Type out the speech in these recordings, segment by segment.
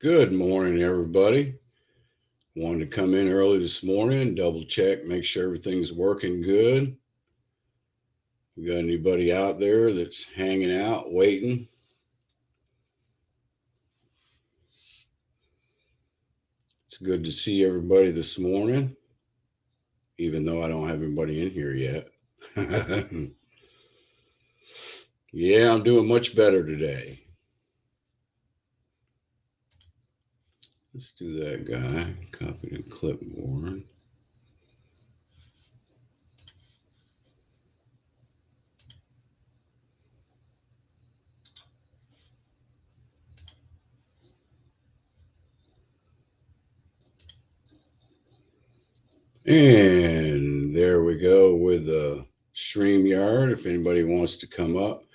Good morning, everybody. Wanted to come in early this morning, double check, make sure everything's working good. We got anybody out there that's hanging out, waiting? It's good to see everybody this morning, even though I don't have anybody in here yet. Yeah, I'm doing much better today. Let's do that guy. Copy the clipboard. And there we go with the StreamYard. If anybody wants to come up.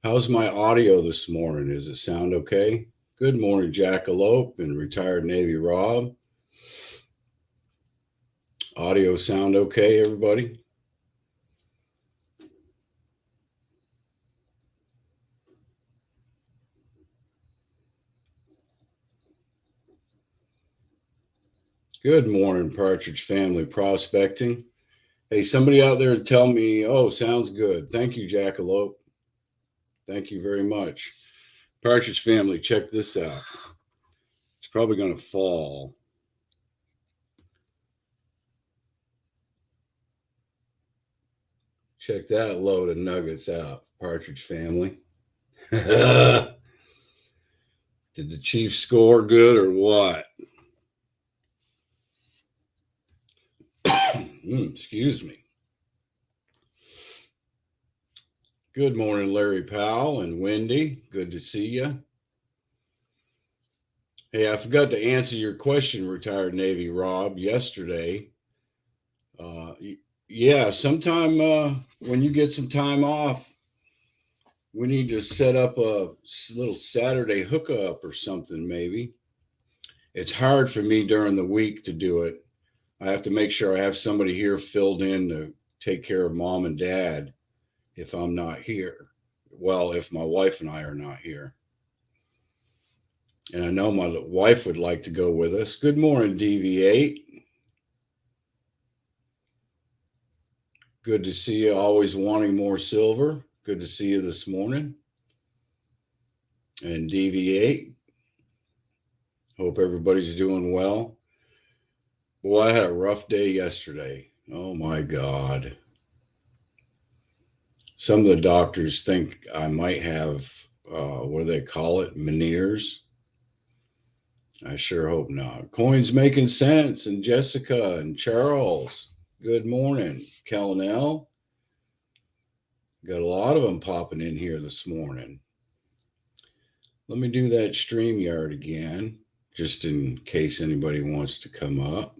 How's my audio this morning? Does it sound okay? Good morning, Jackalope and retired Navy Rob. Audio sound okay, everybody? Good morning, Partridge Family Prospecting. Hey, somebody out there tell me, oh, sounds good. Thank you, Jackalope. Thank you very much. Partridge Family, check this out. It's probably going to fall. Check that load of nuggets out, Partridge Family. Did the Chiefs score good or what? Excuse me. Good morning, Larry Powell and Wendy. Good to see you. Hey, I forgot to answer your question, retired Navy Rob, yesterday. Yeah, sometime when you get some time off, we need to set up a little Saturday hookup or something, maybe. It's hard for me during the week to do it. I have to make sure I have somebody here filled in to take care of mom and dad if I'm not here. Well, if my wife and I are not here. And I know my wife would like to go with us. Good morning, DV8. Good to see you. Always wanting more silver. Good to see you this morning. And DV8. Hope everybody's doing well. Boy, I had a rough day yesterday. Oh my God. Some of the doctors think I might have, what do they call it? Meniere's. I sure hope not. Coins making sense. And Jessica and Charles. Good morning. Kellenell. Got a lot of them popping in here this morning. Let me do that StreamYard again, just in case anybody wants to come up.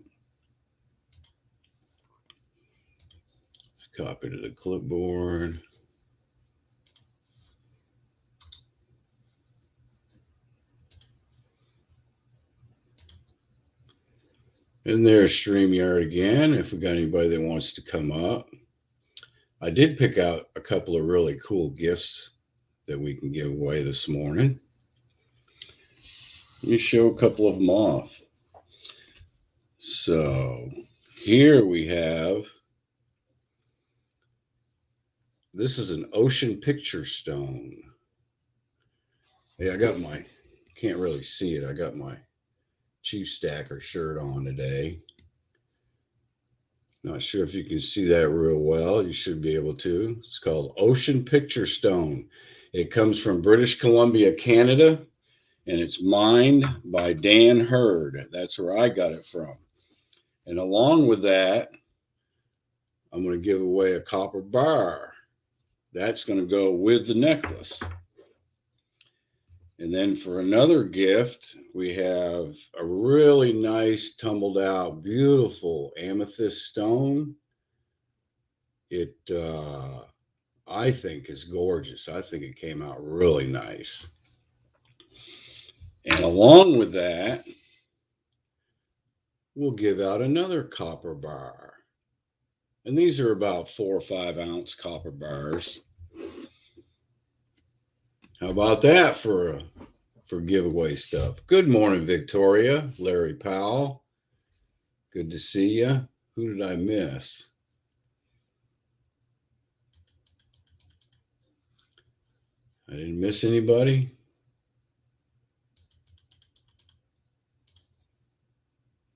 Let's copy to the clipboard. And there's StreamYard again, if we got anybody that wants to come up. I did pick out a couple of really cool gifts that we can give away this morning. Let me show a couple of them off. So here we have, this is an ocean picture stone. Yeah, I got my, can't really see it. I got my Chief Stacker shirt on today. Not sure if you can see that real well. You should be able to. It's called Ocean Picture Stone. It comes from British Columbia, Canada, and it's mined by Dan Hurd. That's where I got it from. And along with that, I'm going to give away a copper bar. That's going to go with the necklace. And then for another gift, we have a really nice, tumbled out, beautiful amethyst stone. It, I think, is gorgeous. I think it came out really nice. And along with that, we'll give out another copper bar. And these are about 4 or 5 ounce copper bars. How about that for for giveaway stuff. Good morning, Victoria. Larry Powell. Good to see you. Who did I miss? I didn't miss anybody.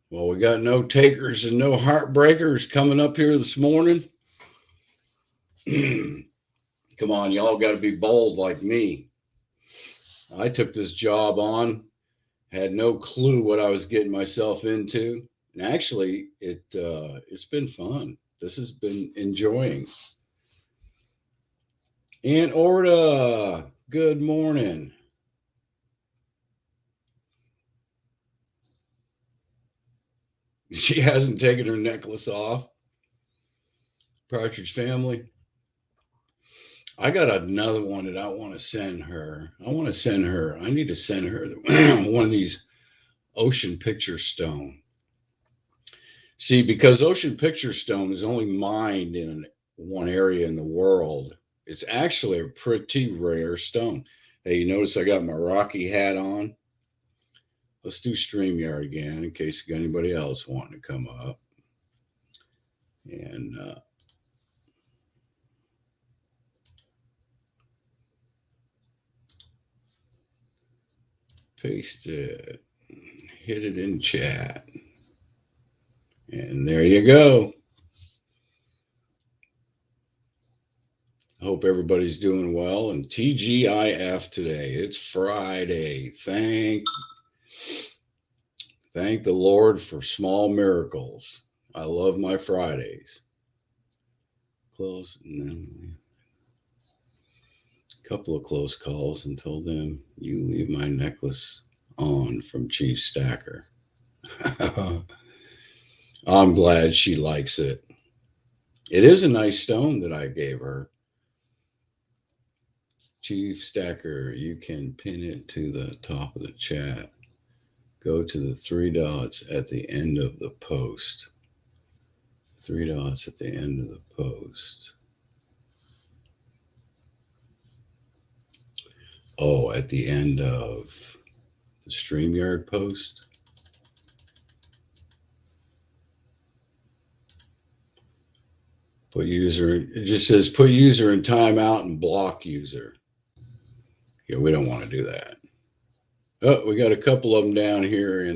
Well, we got no takers and no heartbreakers coming up here this morning. Come on, y'all got to be bold like me. I took this job on, had no clue what I was getting myself into. And actually, it's been fun. This has been enjoying. Aunt Orta, good morning. She hasn't taken her necklace off. Partridge family. I got another one that I want to send her. I need to send her one of these ocean picture stone. See, because ocean picture stone is only mined in one area in the world, it's actually a pretty rare stone. Hey, you notice I got my Rocky hat on? Let's do StreamYard again in case anybody else wanting to come up. And paste it, hit it in chat. And there you go. Hope everybody's doing well. And TGIF today. It's Friday. Thank the Lord for small miracles. I love my Fridays. Close. Couple of close calls and told them, you leave my necklace on from Chief Stacker. I'm glad she likes it. It is a nice stone that I gave her. Chief Stacker, you can pin it to the top of the chat. Go to the 3 dots at the end of the post. 3 dots at the end of the post. Oh, at the end of the StreamYard post. It just says put user in timeout and block user. Yeah, we don't want to do that. Oh, we got a couple of them down here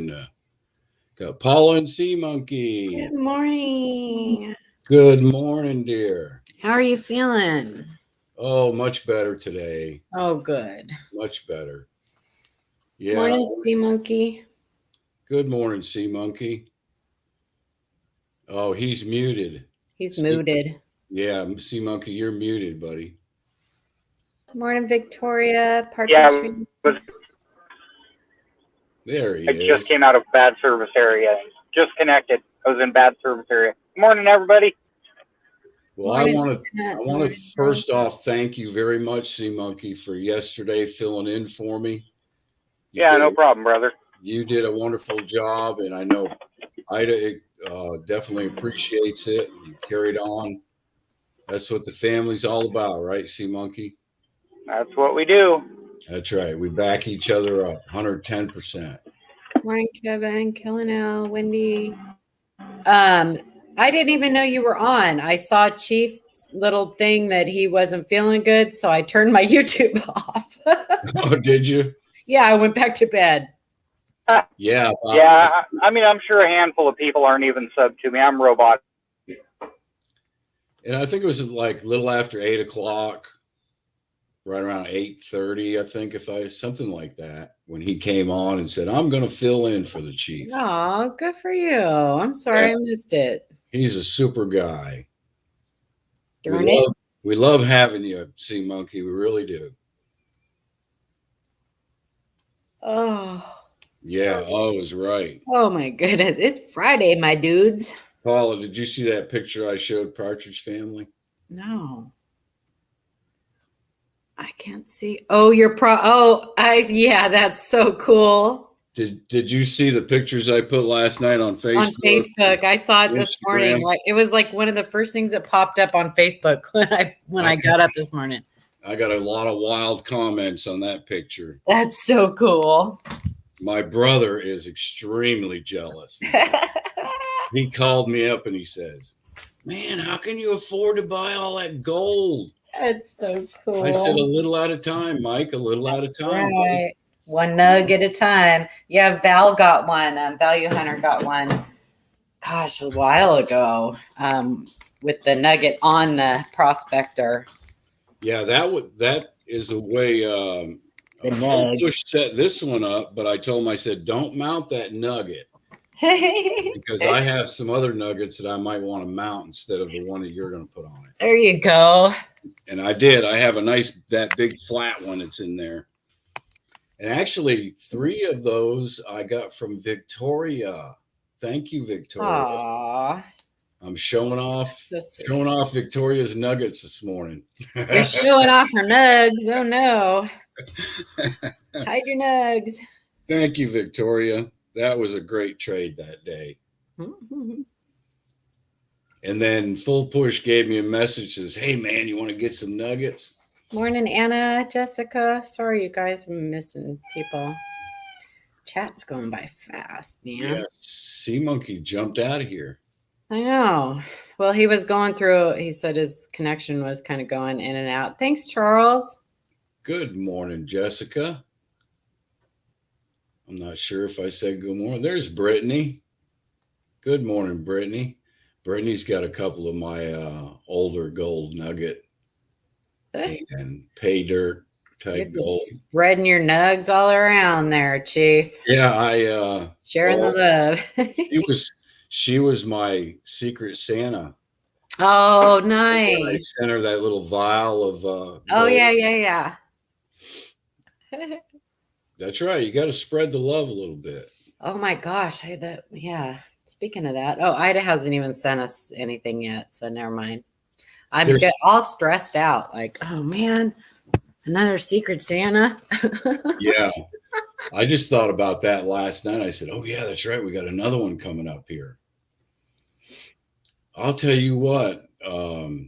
got Paula and Sea Monkey. Good morning. Good morning, dear. How are you feeling? Oh, much better today. Oh, good. Much better. Yeah. Morning, Sea Monkey. Good morning, Sea Monkey. Oh, he's muted. He's muted. Yeah, Sea Monkey, you're muted, buddy. Morning, Victoria. There he is. I just came out of bad service area. Just connected. I was in bad service area. Good morning, everybody. Well, I want to first off thank you very much, Sea Monkey, for yesterday filling in for me. Yeah, no problem, brother. You did a wonderful job, and I know Ida definitely appreciates it. You carried on. That's what the family's all about, right, Sea Monkey? That's what we do. That's right. We back each other up, 110%. Morning, Kevin, Killinell, Wendy. I didn't even know you were on. I saw Chief's little thing that he wasn't feeling good, so I turned my YouTube off. Oh, did you? Yeah, I went back to bed. Yeah. I mean, I'm sure a handful of people aren't even sub to me. I'm robotic. And I think it was like a little after 8 o'clock, right around 8:30, I think, something like that, when he came on and said, I'm going to fill in for the Chief. Oh, good for you. I'm sorry I missed it. He's a super guy. We love having you, Sea Monkey. We really do. Oh. Yeah, I was right. Oh, my goodness. It's Friday, my dudes. Paula, did you see that picture I showed Partridge family? No. I can't see. Oh, yeah, that's so cool. Did you see the pictures I put last night on Facebook? On Facebook. I saw it this morning. Like it was like one of the first things that popped up on Facebook when I got up this morning. I got a lot of wild comments on that picture. That's so cool. My brother is extremely jealous. He called me up and he says, "Man, how can you afford to buy all that gold?" That's so cool. I said, "A little at a time, Mike, a little at a time." Right. One nug at a time. Yeah, Val got one. Value Hunter got one. Gosh, a while ago. With the nugget on the prospector. Yeah, that is a way. The nug. Push set this one up, but I told him, I said, "Don't mount that nugget because I have some other nuggets that I might want to mount instead of the one that you're going to put on it." There you go. And I did. I have that big flat one that's in there. And actually, 3 of those I got from Victoria. Thank you, Victoria. Aww. I'm showing off Victoria's nuggets this morning. You're showing off her nugs. Oh no. Hide your nugs. Thank you, Victoria. That was a great trade that day. Mm-hmm. And then Full Push gave me a message, says, "Hey man, you want to get some nuggets?" Morning, Anna, Jessica. Sorry, you guys, I'm missing people. Chat's going by fast, man. Yeah, Sea Monkey jumped out of here. I know. Well, he was going through, he said his connection was kind of going in and out. Thanks, Charles. Good morning, Jessica. I'm not sure if I said good morning. There's Brittany. Good morning, Brittany. Brittany's got a couple of my older gold nugget and pay dirt type gold. Spreading your nugs all around there, Chief. Yeah, I sharing the love. she was my secret Santa. Oh, nice. I sent her that little vial of oh gold. yeah. That's right. You got to spread the love a little bit. Oh my gosh. Yeah. Speaking of that, Ida hasn't even sent us anything yet, so never mind. I'm all stressed out. Like, oh man, another secret Santa. Yeah. I just thought about that last night. I said, "Oh yeah, that's right. We got another one coming up here." I'll tell you what. Oh,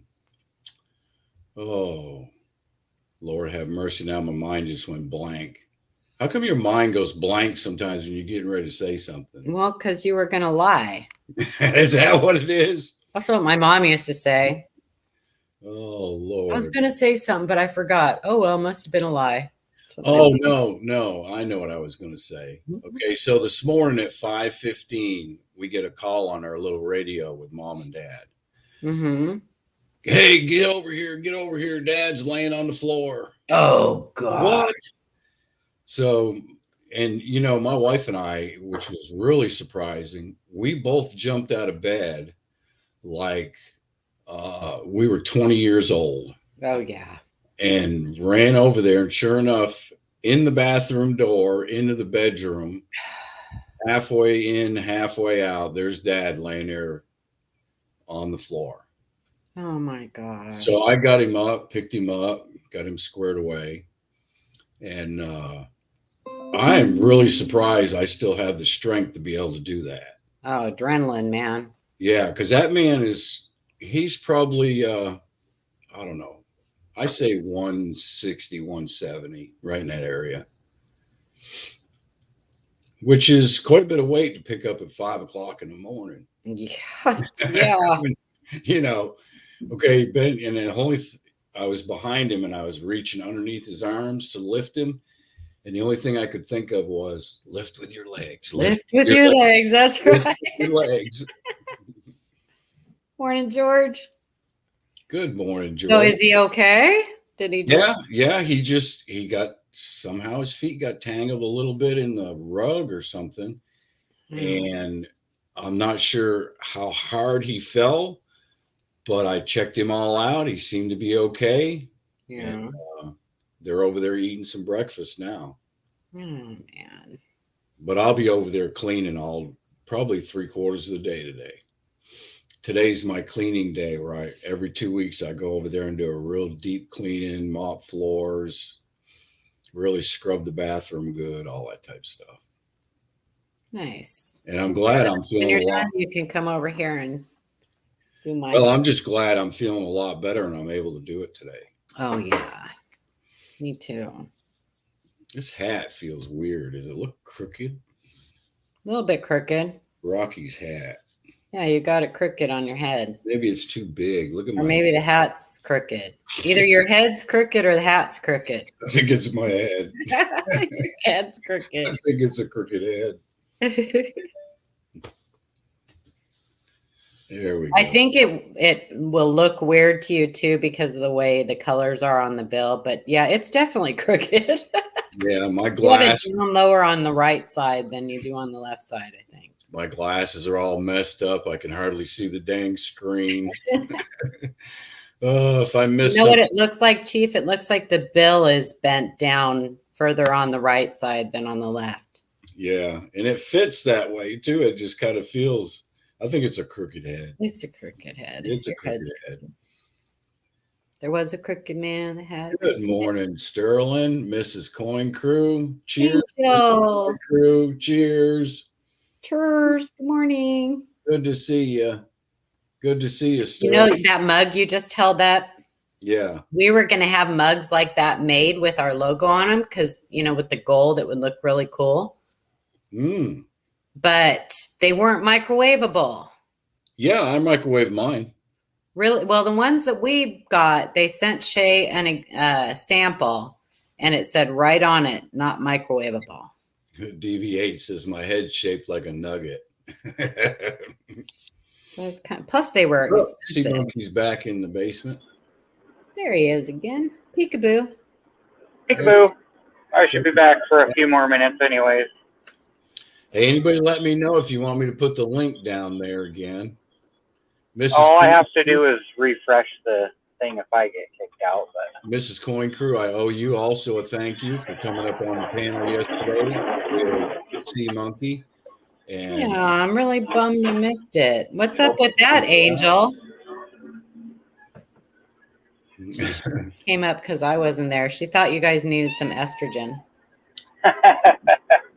Lord have mercy. Now my mind just went blank. How come your mind goes blank sometimes when you're getting ready to say something? Well, because you were going to lie. Is that what it is? That's what my mom used to say. Oh, Lord. I was going to say something, but I forgot. Oh, well, must have been a lie. Oh, no. I know what I was going to say. Okay, so this morning at 5:15, we get a call on our little radio with Mom and Dad. Mm-hmm. "Hey, get over here. Dad's laying on the floor." Oh, God. What? So, and my wife and I, which was really surprising, we both jumped out of bed like we were 20 years old. Oh, yeah. And ran over there. And sure enough, in the bathroom door, into the bedroom, halfway in, halfway out, there's Dad laying there on the floor. Oh, my gosh. So I got him up, picked him up, got him squared away. And I am really surprised I still have the strength to be able to do that. Oh, adrenaline, man. Yeah, because that man he's probably, I don't know. I say 160, 170, right in that area, which is quite a bit of weight to pick up at 5 o'clock in the morning. Yeah. Okay, Ben, and then I was behind him and I was reaching underneath his arms to lift him. And the only thing I could think of was lift with your legs. Lift with your legs. That's right. Lift with your legs. Morning, George. Good morning, George. So is he okay? Did he just... Yeah. He got, somehow his feet got tangled a little bit in the rug or something. And I'm not sure how hard he fell, but I checked him all out. He seemed to be okay. Yeah. And, they're over there eating some breakfast now. Oh, man. But I'll be over there cleaning probably 3/4 of the day today. Today's my cleaning day, right? Every 2 weeks, I go over there and do a real deep cleaning, mop floors, really scrub the bathroom good, all that type of stuff. Nice. And I'm glad I'm feeling when you're done, you can come over here and do my... Well, I'm just glad I'm feeling a lot better and I'm able to do it today. Oh, yeah. Me too. This hat feels weird. Does it look crooked? A little bit crooked. Rocky's hat. Yeah, you got it crooked on your head. Maybe it's too big. Look at Or my maybe the hat's crooked. Either your head's crooked or the hat's crooked. I think it's my head. Your head's I crooked. think it's a crooked head. There we go. I think it will look weird to you too because of the way the colors are on the bill. But yeah, it's definitely crooked. Yeah, my You have it glass. down lower on the right side than you do on the left side, I think. My glasses are all messed up. I can hardly see the dang screen. Oh, if I miss You know what something. it looks like, Chief? It looks like the bill is bent down further on the right side than on the left. Yeah, and it fits that way too. It just kind of feels. I think it's a crooked head. It's a crooked head. It's a Your crooked head's head. crooked. There was a crooked man that had. Good morning, Sterling, Mrs. Coin Crew. Cheers, Angel. Coin Crew. Cheers. Cheers. Good morning. Good to see you. Good to see you, You Sterling. know that mug you just held up? Yeah. We were going to have mugs like that made with our logo on them because, you know, with the gold, it would look really cool. Mm. But they weren't microwavable. Yeah, I microwave mine. Really? Well, the ones that we got, they sent Shay a sample and it said right on it, not microwavable. DV8 says my head's shaped like a nugget. So it's kind of, plus they were Oh, see expensive. Monkey's back in the basement. There he is again. Peekaboo. Peekaboo. I should be back for a few more minutes anyways. Hey, anybody let me know if you want me to put the link down there again. Mrs. All I Coin have to Crew- do is refresh the thing if I get kicked out. But Mrs. Coin Crew, I owe you also a thank you for coming up on the panel yesterday with Sea Monkey. And Yeah, I'm really bummed I missed it. What's up with that, Angel? Came up because I wasn't there. She thought you guys needed some estrogen.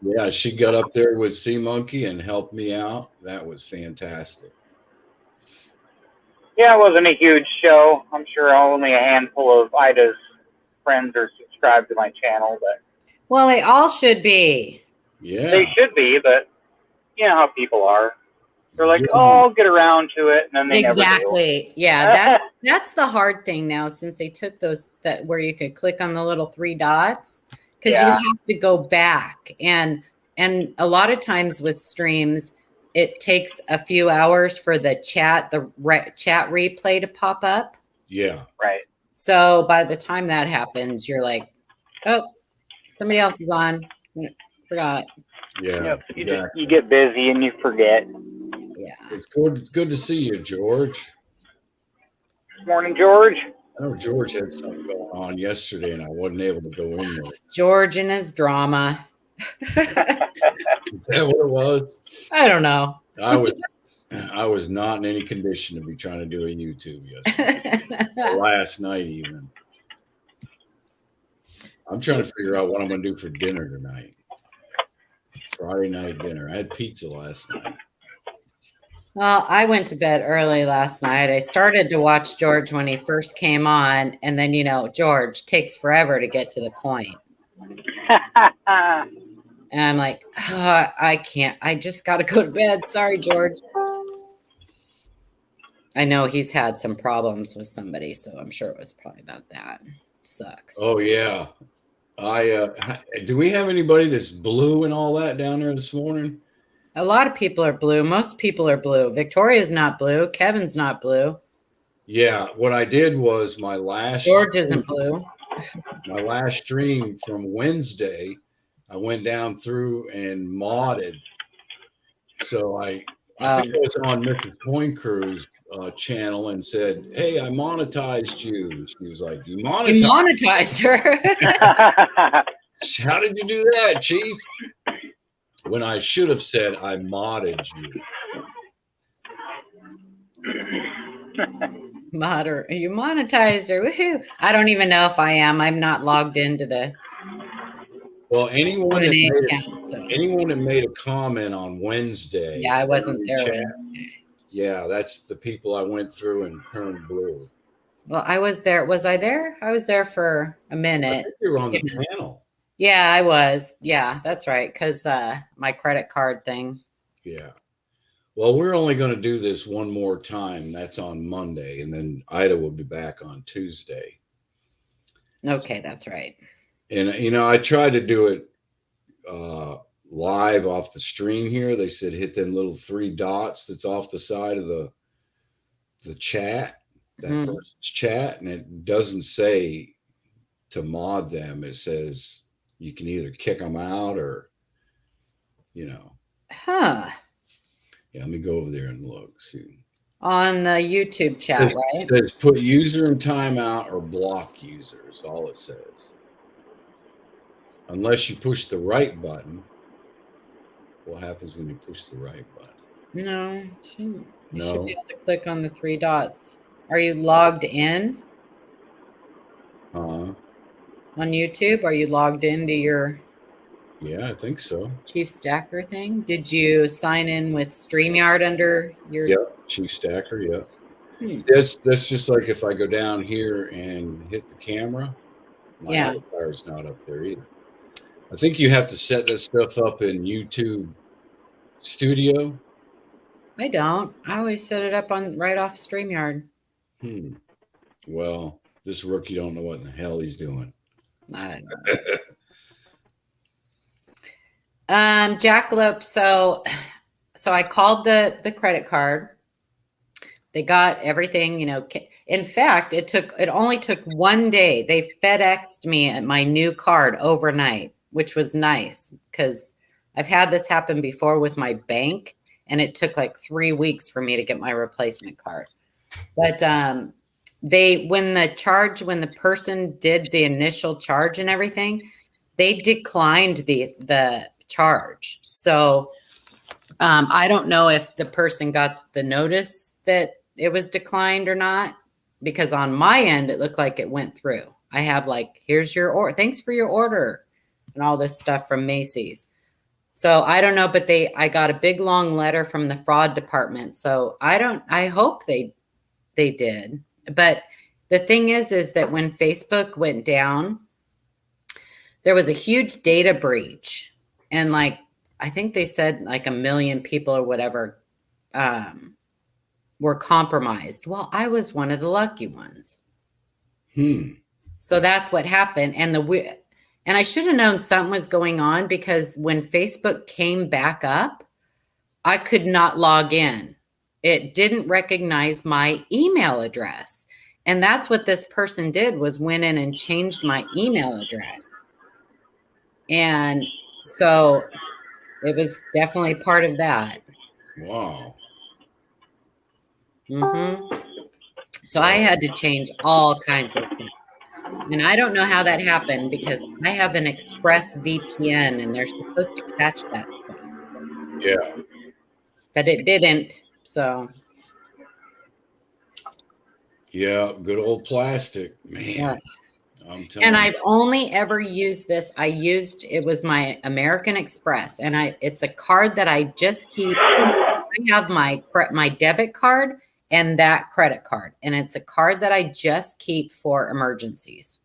yeah, she got up there with Sea Monkey and helped me out. That was fantastic. yeah, it wasn't a huge show. I'm sure only a handful of Ida's friends are subscribed to my channel, but Well, they all should be. Yeah. they should be. But you know how people are. They're like, Yeah. "Oh, I'll get around to it," and then they never do. Exactly. Yeah, that's the hard thing now since they took those that where you could click on the little 3 dots because you Yeah. have to go back and a lot of times with streams it takes a few hours for the chat replay to pop up. Yeah. Right. So by the time that happens, you're like, oh, somebody else is on. Forgot. Yeah. Yep. Exactly. You get busy and you forget. Yeah. It's good to see you, George. Morning, George. I know George had something going on yesterday and I wasn't able to go in there. George and his drama. Is that what it was? I don't know. I was not in any condition to be trying to do a YouTube yesterday. Last night even. I'm trying to figure out what I'm going to do for dinner tonight. Friday night dinner. I had pizza last night. Well, I went to bed early last night. I started to watch George when he first came on, and then, you know, George takes forever to get to the point. And I'm like, oh, I can't. I just got to go to bed. Sorry, George. I know he's had some problems with somebody, so I'm sure it was probably about that. Sucks. Oh yeah. Do we have anybody that's blue and all that down there this morning? A lot of people are blue. Most people are blue. Victoria's not blue. Kevin's not blue. Yeah. What I did was my last George isn't blue. My last stream from Wednesday, I went down through and modded. So I think I was on Mrs. Coin Crew's channel and said, "Hey, I monetized you." She was like, "You You monetized? monetized her. How did you do that, Chief?" When I should have said, "I modded you." You monetized her. Woohoo. I don't even know if I am. I'm not logged into the Well, anyone that Q&A made account. So. anyone that made a comment on Wednesday, Yeah, I wasn't there. chat, yeah, that's the people I went through and turned blue. Well, I was there. Was I there? I was there for a I minute. think you were on the panel. Yeah, I was. Yeah, that's right. Because my credit card thing. Yeah. Well, we're only going to do this one more time. That's on Monday, and then Ida will be back on Tuesday. Okay, that's right. And I tried to do it live off the stream here. They said hit them little 3 dots that's off the side of the chat, that person's chat, and it doesn't say to mod them. It says you can either kick them out or, Huh. Yeah, let me go over there and look. See. On the YouTube chat, right? It says put user in timeout or block users. All it says. Unless you push the right button. What happens when you push the right button? No, you No. should be able to click on the 3 dots. Are you logged in on YouTube? Are you logged into your Yeah, I think so. Chief Stacker thing? Did you sign in with StreamYard under your? Yep, Chief Stacker. Yep. That's just like if I go down here and hit the camera, my avatar is not up there either. I think you have to set this stuff up in YouTube Studio. I don't. I always set it up on right off StreamYard. Well, this rookie don't know what in the hell he's doing. I don't know. Jackalope. So I called the credit card. They got everything, In fact, it only took 1 day. They FedExed me my new card overnight, which was nice because I've had this happen before with my bank, and it took like 3 weeks for me to get my replacement card. But when the person did the initial charge and everything, they declined the charge. So I don't know if the person got the notice that it was declined or not, because on my end, it looked like it went through. I have here's your order. Thanks for your order and all this stuff from Macy's. So I don't know, but I got a big long letter from the fraud department. So I hope they did. But the thing is that when Facebook went down, there was a huge data breach. And I think they said 1 million people or whatever were compromised. Well, I was one of the lucky ones. So that's what happened. And I should have known something was going on, because when Facebook came back up, I could not log in. It didn't recognize my email address. And that's what this person did, was went in and changed my email address. And so it was definitely part of that. Wow. So I had to change all kinds of things. And I don't know how that happened, because I have an Express VPN and they're supposed to catch that stuff. Yeah. But it didn't. So. Yeah, good old plastic, man. Yeah. I'm telling And you. I've only ever used this. It was my American Express, and it's a card that I just keep. I have my debit card and that credit card, and it's a card that I just keep for emergencies.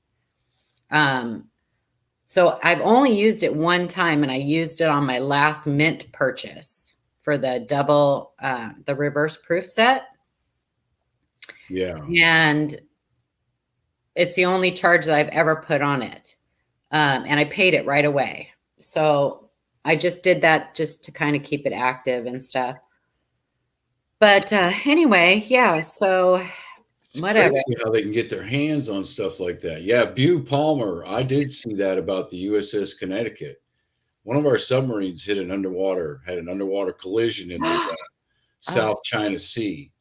So I've only used it one time, and I used it on my last Mint purchase for the the reverse proof set. Yeah. And it's the only charge that I've ever put on it. And I paid it right away. So I just did that just to kind of keep it active and stuff. But anyway, yeah, so it's whatever. Crazy how they can get their hands on stuff like that. Yeah, Bew Palmer, I did see that about the USS Connecticut. One of our submarines had an underwater collision in the South China Sea.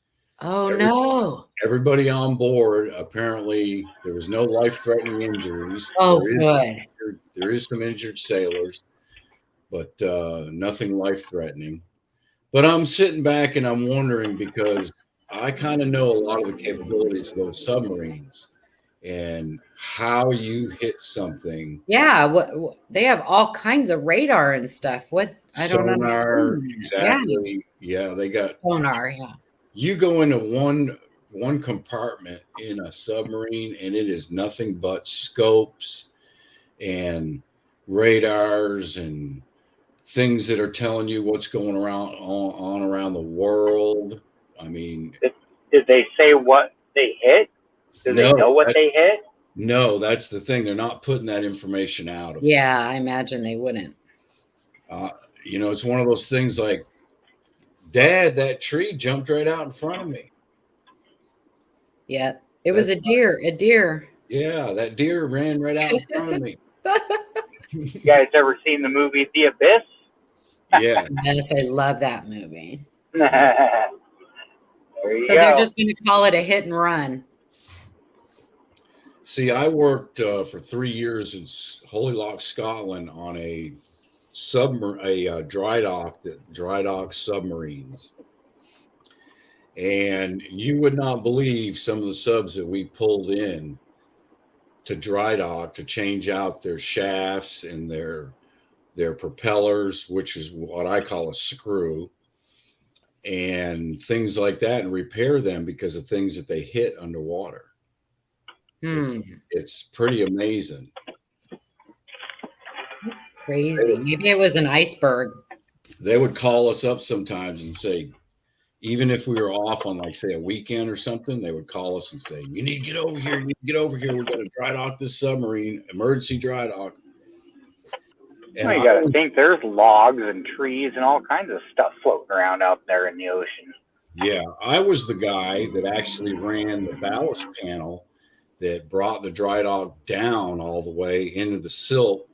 Oh, no. Everybody on board, apparently there was no life-threatening injuries. Oh, good. There is some injured sailors, but nothing life-threatening. But I'm sitting back and I'm wondering, because I kind of know a lot of the capabilities of those submarines and how you hit something. Yeah, what they have all kinds of radar and stuff. What I don't know. Sonar, exactly. Yeah, they got sonar. Yeah. You go into one one compartment in a submarine, and it is nothing but scopes and radars and things that are telling you what's going on around the world. I mean, Did they say what they hit? Do they know what they hit? No, that's the thing. They're not putting that information out. Yeah, I imagine they wouldn't. It's one of those things like, Dad, that tree jumped right out in front of me. Yeah, it was a deer. A deer. Yeah, that deer ran right out in front of me. You guys ever seen the movie The Abyss? Yeah. Yes, I love that movie. There you So go. they're just going to call it a hit and run. See, I worked for 3 years in Holy Loch, Scotland on a dry dock that dry dock submarines. And you would not believe some of the subs that we pulled in to dry dock to change out their shafts and their propellers, which is what I call a screw, and things like that, and repair them because of things that they hit underwater. It's pretty amazing. Crazy. Maybe it was an iceberg. They would call us up sometimes and say, even if we were off on, like, say, a weekend or something, they would call us and say, you need to get over here. You need to get over here. We're going to dry dock this submarine, emergency dry dock. And you got to think there's logs and trees and all kinds of stuff floating around out there in the ocean. Yeah, I was the guy that actually ran the ballast panel that brought the dry dock down all the way into the silt.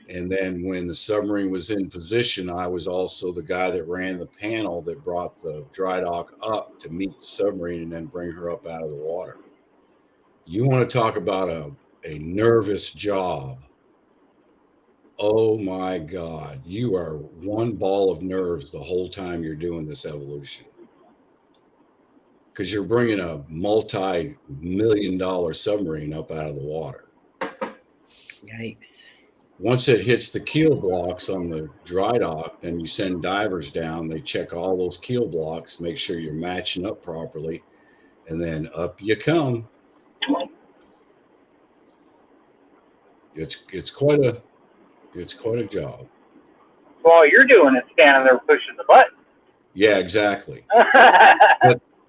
And then when the submarine was in position, I was also the guy that ran the panel that brought the dry dock up to meet the submarine and then bring her up out of the water. You want to talk about a nervous job. Oh my God, you are one ball of nerves the whole time you're doing this evolution. Because you're bringing a multi-million-dollar submarine up out of the water. Yikes. Once it hits the keel blocks on the dry dock, then you send divers down. They check all those keel blocks, make sure you're matching up properly, and then up you come. It's quite a job. Well, all you're doing is standing there pushing the button. Yeah, exactly.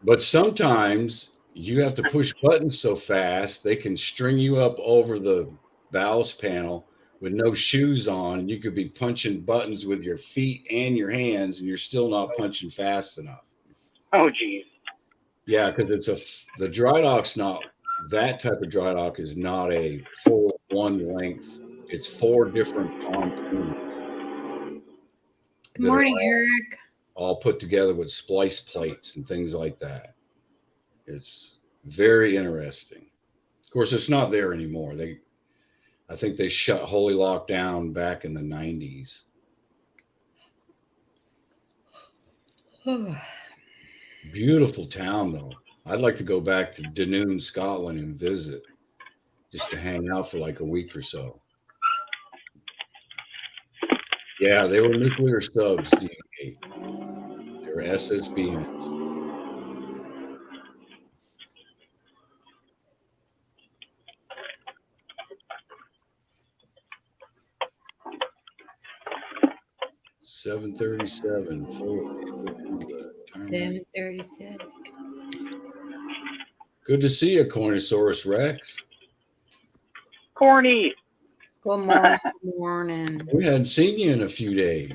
But sometimes you have to push buttons so fast they can string you up over the ballast panel with no shoes on, and you could be punching buttons with your feet and your hands, and you're still not punching fast enough. Oh, geez. Yeah, because the dry dock's not, that type of dry dock is not a full one length. It's 4 different pontoons. Good morning, Eric. All put together with splice plates and things like that. It's very interesting. Of course, it's not there anymore. I think they shut Holy Loch down back in the 90s. Beautiful town, though. I'd like to go back to Dunoon, Scotland, and visit, just to hang out for like a week or so. Yeah, they were nuclear subs, D8. They were SSBNs. $737. 737. Good to see you, Cornosaurus Rex. Corny. Good morning. Good morning. We hadn't seen you in a few days.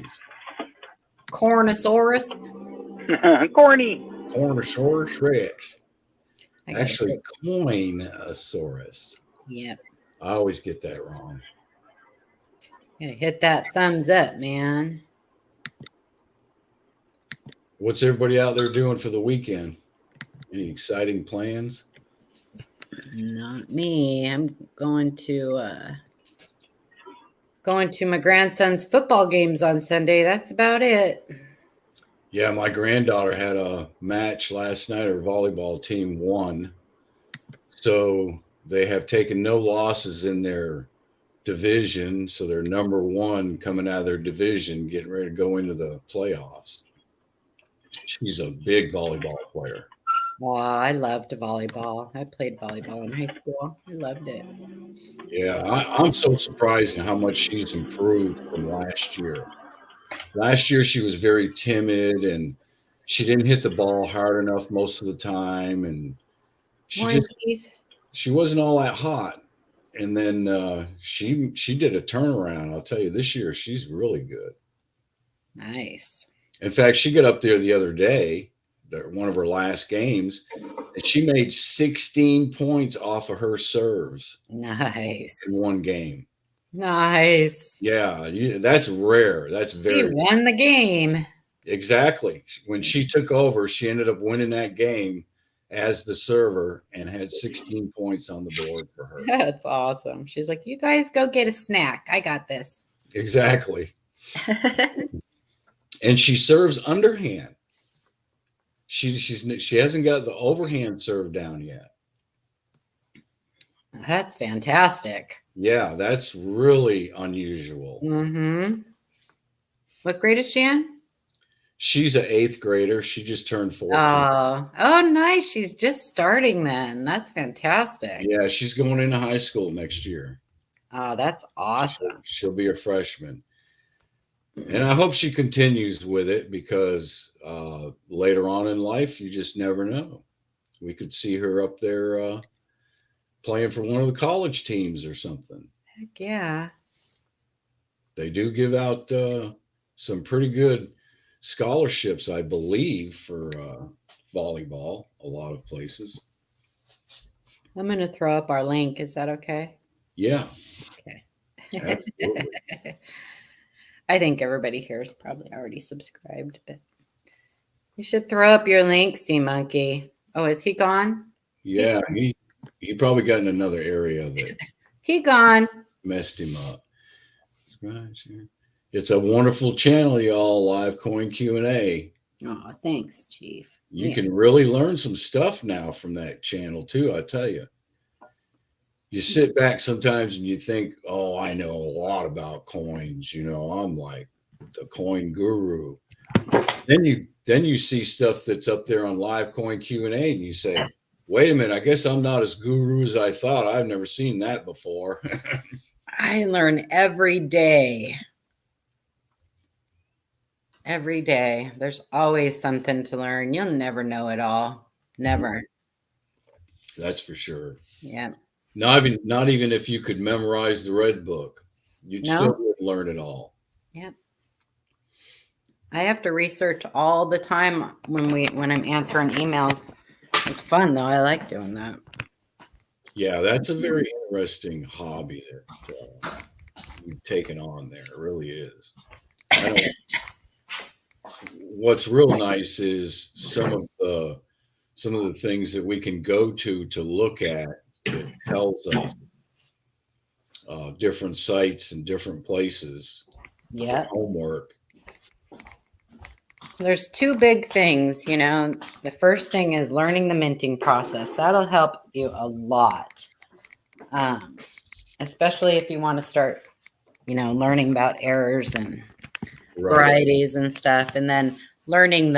Cornosaurus. Corny. Cornosaurus Rex. Actually, Coinosaurus. Yep. I always get that wrong. Gotta hit that thumbs up, man. What's everybody out there doing for the weekend? Any exciting plans? Not me. I'm going to my grandson's football games on Sunday. That's about it. Yeah, my granddaughter had a match last night. Her volleyball team won. So they have taken no losses in their division. So they're number 1 coming out of their division, getting ready to go into the playoffs. She's a big volleyball player. Oh, I loved volleyball. I played volleyball in high school. I loved it. Yeah, I'm so surprised at how much she's improved from last year. Last year, she was very timid and she didn't hit the ball hard enough most of the time, and she Morning, just Keith. she wasn't all that hot. And then she did a turnaround. I'll tell you, this year she's really good. Nice. In fact, she got up there the other day, one of her last games, and she made 16 points off of her serves in Nice. one game. Nice. Yeah, that's rare. That's She very won the game. exactly. When she took over, she ended up winning that game as the server and had 16 points on the board for her. That's awesome. She's like, you guys go get a snack. I got this. Exactly. And she serves underhand. She hasn't got the overhand serve down yet. That's fantastic. Yeah, that's really unusual. Mm-hmm. What grade is she in? She's an 8th grader. She just turned 14. Oh, nice. She's just starting then. That's fantastic. Yeah, she's going into high school next year. Oh, that's awesome. She'll be a freshman. And I hope she continues with it because later on in life, you just never know. We could see her up there playing for one of the college teams or something. Heck yeah. They do give out some pretty good scholarships, I believe, for volleyball, a lot of places. I'm going to throw up our link. Is that okay? Yeah. Okay. Absolutely. I think everybody here is probably already subscribed, but you should throw up your link, Sea Monkey. Oh, is he gone? Yeah, he probably got in another area that He gone. messed him up. It's a wonderful channel, y'all. Live Coin Q&A. Oh, thanks, Chief. You can really learn some stuff now from that channel too, I tell you. You sit back sometimes and you think, oh, I know a lot about coins. I'm like the coin guru. Then you see stuff that's up there on Live Coin Q&A and you say, wait a minute, I guess I'm not as guru as I thought. I've never seen that before. I learn every day. Every day. There's always something to learn. You'll never know it all. Never. That's for sure. Yeah. Not even if you could memorize the red book, you'd still learn it all. Yep. I have to research all the time when I'm answering emails. It's fun though. I like doing that. Yeah, that's a very interesting hobby that you've taken on there. It really is. What's real nice is some of the things that we can go to look at. It tells us different sites and different places. Yeah. Homework. There's two big things, The first thing is learning the minting process. That'll help you a lot, especially if you want to start, learning about errors and varieties and stuff, and then learning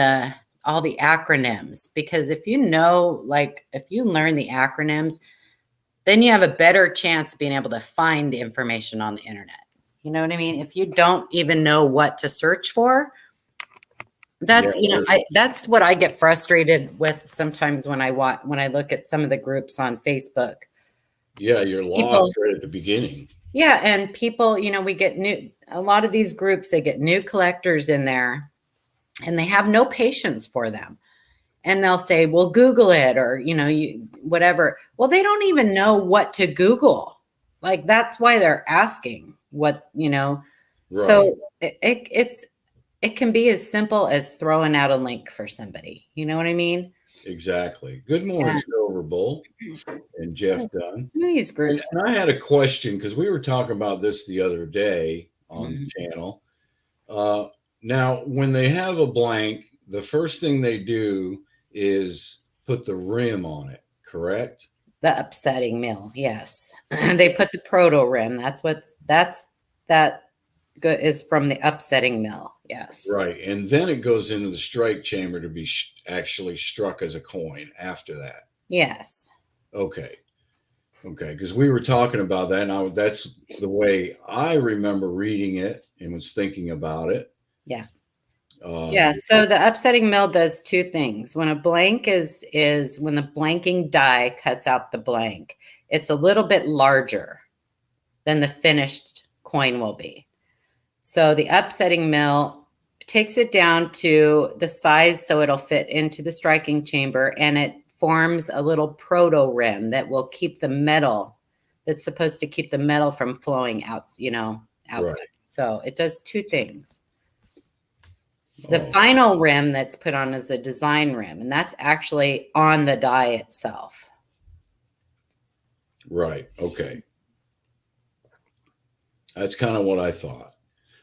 all the acronyms. Because if you learn the acronyms, then you have a better chance of being able to find information on the internet. You know what I mean? If you don't even know what to search for, that's that's what I get frustrated with sometimes when I look at some of the groups on Facebook. Yeah, you're lost right at the beginning. Yeah, and people, we get a lot of these groups, they get new collectors in there and they have no patience for them. And they'll say, well, Google it or, whatever. Well, they don't even know what to Google. Like, that's why they're asking what, Right. So it can be as simple as throwing out a link for somebody. You know what I mean? Exactly. Good morning, Silver Bull and Jeff Dunn. Some of these groups. And I had a question because we were talking about this the other day on the channel. Now, when they have a blank, the first thing they do is put the rim on it, correct? The upsetting mill, yes. They put the proto rim. That's that is from the upsetting mill. Yes. Right. And then it goes into the strike chamber to be actually struck as a coin after that. Yes. Okay. Okay. Because we were talking about that. And that's the way I remember reading it and was thinking about it. Yeah. Yeah. So the upsetting mill does two things. When a blank is when the blanking die cuts out the blank, it's a little bit larger than the finished coin will be. So the upsetting mill takes it down to the size so it'll fit into the striking chamber, and it forms a little proto rim that will keep the metal, that's supposed to keep the metal from flowing out, outside. Right. So it does two things. The final rim that's put on is the design rim, and that's actually on the die itself. Right. Okay. That's kind of what I thought.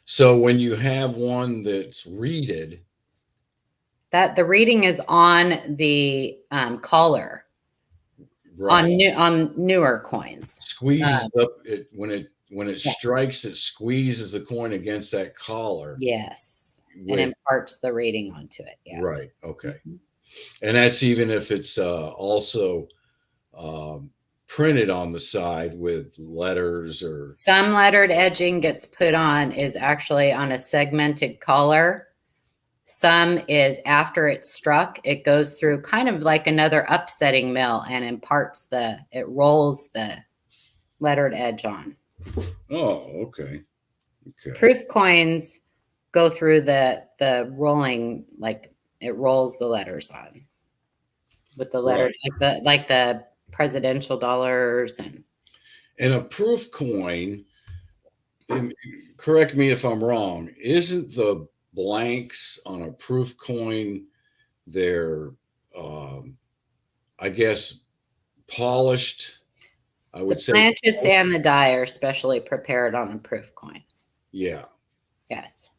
So when you have one that's reeded, that the reading is on the collar, right, on newer coins. Squeezes up it when it strikes, it squeezes the coin against that collar. Yes, and imparts the reading onto it. Yeah. Right. Okay. Mm-hmm. And that's even if it's also printed on the side with letters, or some lettered edging gets put on, is actually on a segmented collar. Some is after it's struck, it goes through kind of like another upsetting mill and imparts it rolls the lettered edge on. Oh, okay. Okay. Proof coins go through the rolling, like it rolls the letters on with the letter, right, like the presidential dollars and a proof coin. Correct me if I'm wrong. Isn't the blanks on a proof coin, they're I guess polished? I would say the planchets and the die are specially prepared on a proof coin. Yeah. Yes.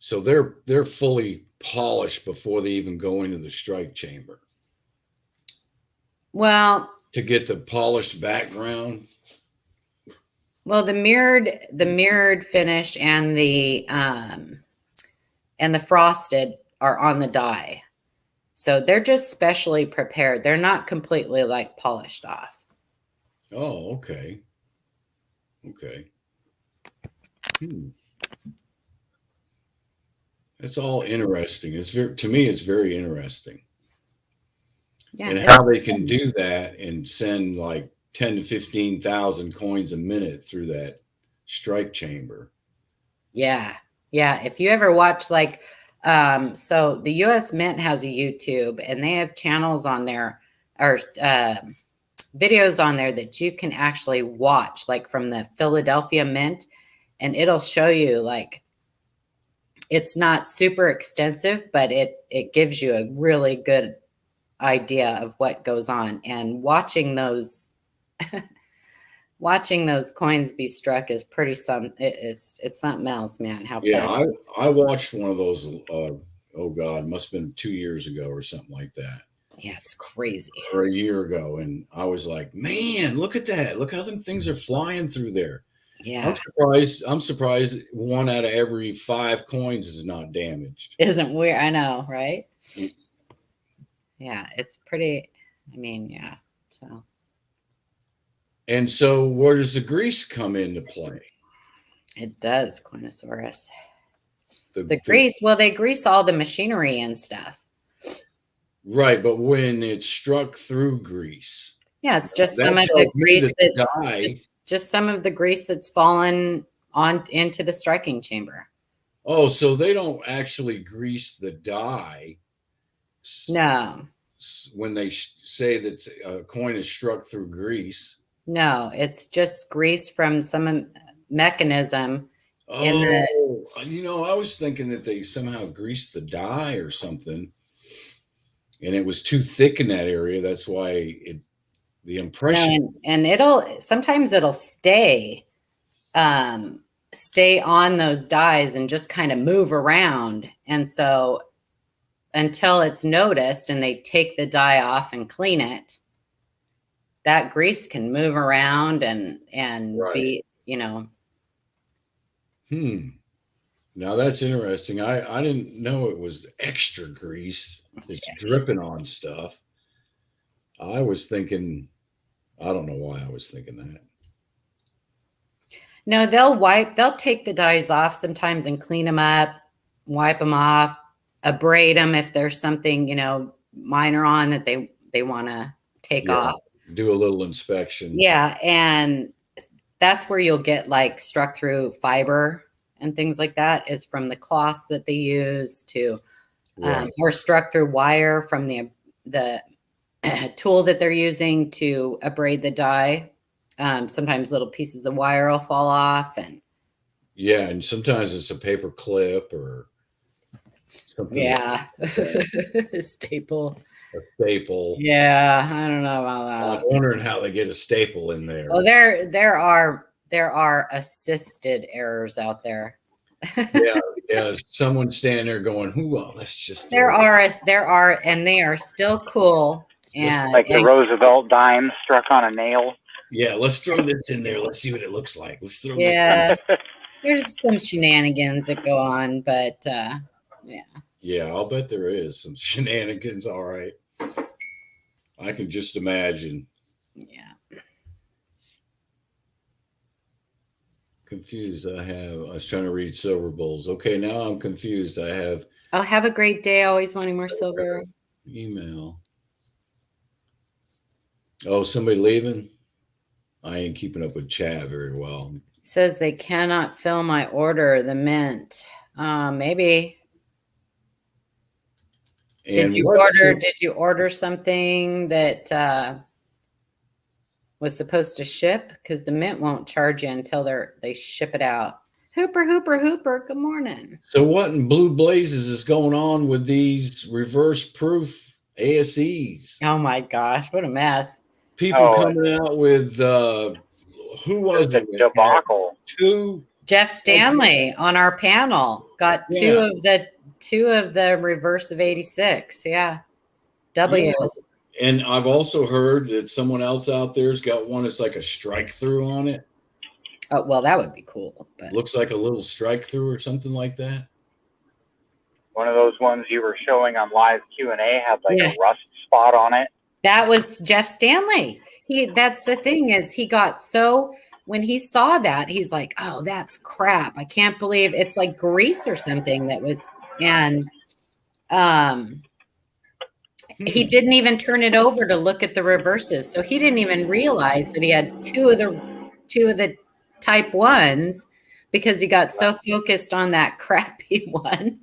So they're fully polished before they even go into the strike chamber. Well, to get the polished background. Well, the mirrored finish and the frosted are on the die. So they're just specially prepared. They're not completely like polished off. Oh, okay. Okay. That's all interesting. To me, it's very interesting. Yeah, and how they can do that and send like 10 to 15,000 coins a minute through that strike chamber. Yeah. Yeah. If you ever watch so the US Mint has a YouTube, and they have channels on there, or videos on there that you can actually watch, like from the Philadelphia Mint, and it'll show you, like, it's not super extensive, but it gives you a really good idea of what goes on. And watching those coins be struck is pretty it's something else, man. How fast. I watched one of those oh God, must have been 2 years ago or something like that. Yeah, it's crazy. Or a year ago, and I was like, man, look at that. Look how them things are flying through there. Yeah. I'm surprised 1 out of every 5 coins is not damaged. Isn't weird? I know, right? Yeah, it's pretty, yeah. So where does the grease come into play? It does, Coinosaurus. The grease, well, they grease all the machinery and stuff. Right, but when it's struck through grease. Yeah, it's just some of the grease just some of the grease that's fallen on into the striking chamber. Oh, so they don't actually grease the die. No. When they say that a coin is struck through grease. No, it's just grease from some mechanism. Oh, I was thinking that they somehow greased the die or something, and it was too thick in that area. That's why the impression. And sometimes it'll stay on those dies and just kind of move around. And so until it's noticed and they take the die off and clean it, that grease can move around and right, be, Now that's interesting. I didn't know it was extra grease. It's dripping on stuff. I was thinking, I don't know why I was thinking that. No, they'll take the dyes off sometimes and clean them up, wipe them off, abrade them if there's something, minor on that they want to take off. Do a little inspection. Yeah. And that's where you'll get like struck through fiber and things like that, is from the cloths that they use to, or struck through wire from the tool that they're using to abrade the dye. Sometimes little pieces of wire will fall off, and sometimes it's a paper clip or something. Yeah. Staple. A staple. Yeah, I don't know about that. I'm wondering how they get a staple in there. Well, there are assisted errors out there. Yeah. Someone standing there going, "Well, let's just." There are, and they are still cool. And like the Roosevelt dime struck on a nail. Yeah, let's throw this in there. Let's see what it looks like. Let's throw this. Yeah, there's some shenanigans that go on, but yeah, I'll bet there is some shenanigans. All right, I can just imagine. Yeah. Confused. I was trying to read silver bowls. Okay, now I'm confused. I'll have a great day. Always wanting more silver. Email. Oh, somebody leaving? I ain't keeping up with chat very well. Says they cannot fill my order, the mint. Maybe. And did you order something that was supposed to ship? Because the mint won't charge you until they ship it out. Hooper, good morning. So what in blue blazes is going on with these reverse proof ASEs? Oh my gosh, what a mess. People coming out with who was it? Debacle. Jeff Stanley on our panel got two of the reverse of 86. Yeah. W's. Yeah. And I've also heard that someone else out there's got one that's like a strike through on it. Oh, well, that would be cool. But looks like a little strike through or something like that. One of those ones you were showing on live Q&A had like a rust spot on it. That was Jeff Stanley. That's the thing, is he got when he saw that, he's like, "Oh, that's crap. I can't believe it's like grease or something that was," and he didn't even turn it over to look at the reverses. So he didn't even realize that he had two of the type 1s because he got so focused on that crappy one.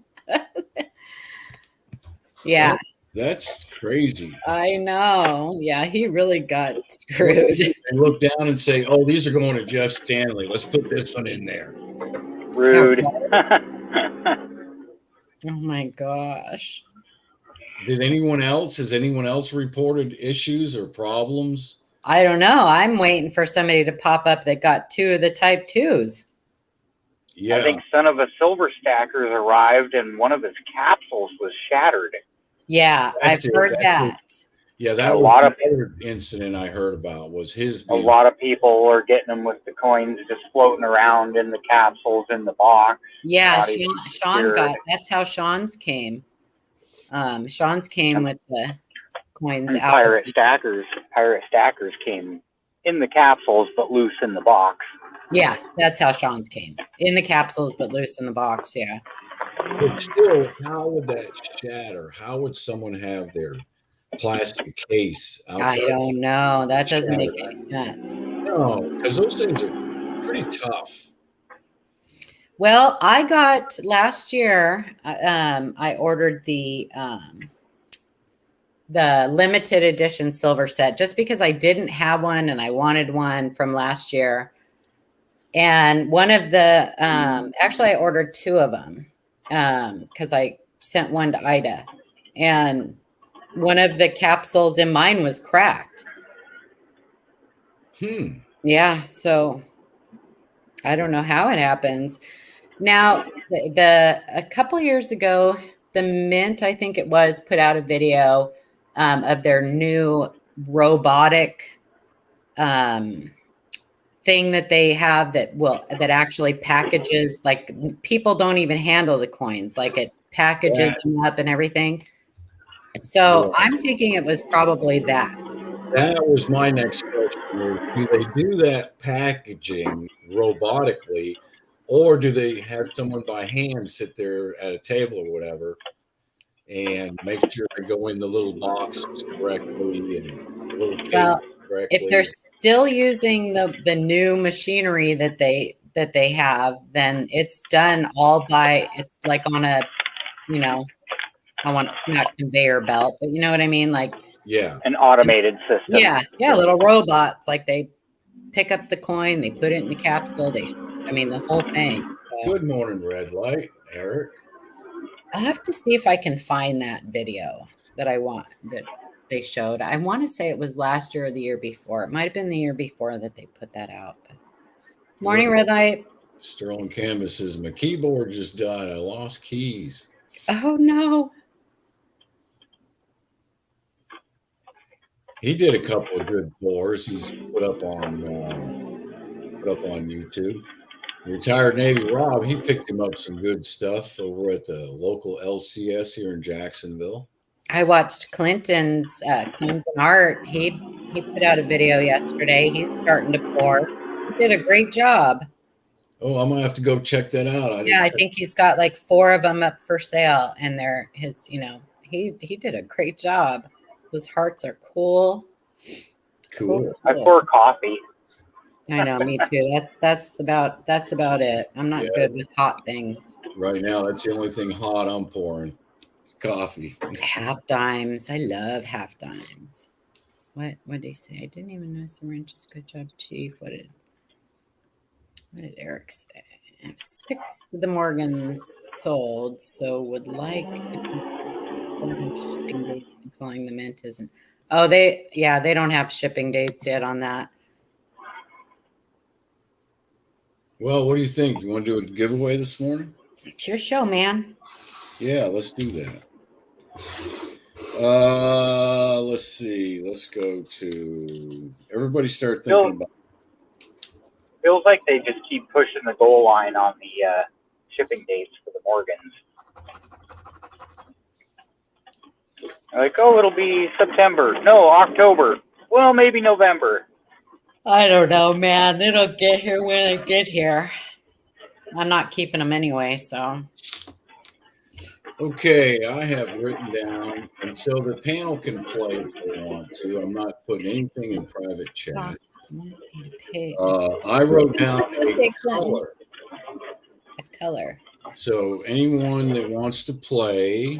Yeah. That's crazy. I know. Yeah, he really got screwed. And look down and say, "Oh, these are going to Jeff Stanley. Let's put this one in there." Rude. Oh my gosh. Has anyone else reported issues or problems? I don't know. I'm waiting for somebody to pop up that got two of the type 2s. Yeah. I think Son of a Silver Stackers arrived and one of his capsules was shattered. Yeah, I've heard that. Yeah, that was another incident I heard about was his. A lot of people were getting them with the coins just floating around in the capsules in the box. Yeah, Sean got. That's how Sean's came. Sean's came with the coins out. Pirate stackers came in the capsules but loose in the box. Yeah, that's how Sean's came. In the capsules but loose in the box. Yeah. But still, how would that shatter? How would someone have their plastic case outside? I don't know. That doesn't make any sense. No, because those things are pretty tough. Well, I got last year. I ordered the limited edition silver set just because I didn't have one and I wanted one from last year. And one of the actually, I ordered two of them because I sent one to Ida, and one of the capsules in mine was cracked. Yeah, so I don't know how it happens. Now, a couple years ago, the Mint, I think it was, put out a video of their new robotic thing that they have that actually packages, like people don't even handle the coins, like it packages them up and everything. So I'm thinking it was probably that. That was my next question: do they do that packaging robotically, or do they have someone by hand sit there at a table or whatever and make sure they go in the little boxes correctly and the little cases If they're correctly? still using the new machinery that they have, then it's done all by, it's like on a, you know, not conveyor belt, but you know what I mean? Like, Yeah. An automated system. yeah, little robots. Like they pick up the coin, they put it in the capsule. The whole thing. So Good morning, red light, Eric. I'll have to see if I can find that video that they showed. I want to say it was last year or the year before. It might have been the year before that they put that out. But morning, red light. Sterling Canvas says my keyboard just died. I lost keys. Oh no. He did a couple of good pours. He's put up on YouTube. Retired Navy Rob, he picked him up some good stuff over at the local LCS here in Jacksonville. I watched Clinton's Coins and Art. He put out a video yesterday. He's starting to pour. He did a great job. Oh, I'm gonna have to go check that out. I think he's got like 4 of them up for sale, and they're his. He did a great job. Those hearts are cool. Cool. I pour coffee. I know, me too. That's about it. I'm not good with hot things. Right now, that's the only thing hot I'm pouring. It's coffee. Half dimes. I love half dimes. What did they say? I didn't even know Submarine. Good job, Chief. What did Eric say? I have 6 of the Morgans sold, so would like shipping dates and calling the mint isn't. Oh, they don't have shipping dates yet on that. Well, what do you think? You want to do a giveaway this morning? It's your show, man. Yeah, let's do that. Let's see. Let's go to everybody. Start thinking about. Feels like they just keep pushing the goal line on the shipping dates for the Morgans. Like, oh, it'll be September. No, October. Well, maybe November. I don't know, man. It'll get here when it get here. I'm not keeping them anyway, so. Okay, I have written down, and so the panel can play if they want to. I'm not putting anything in private chat. I wrote down a color. A color. So anyone that wants to play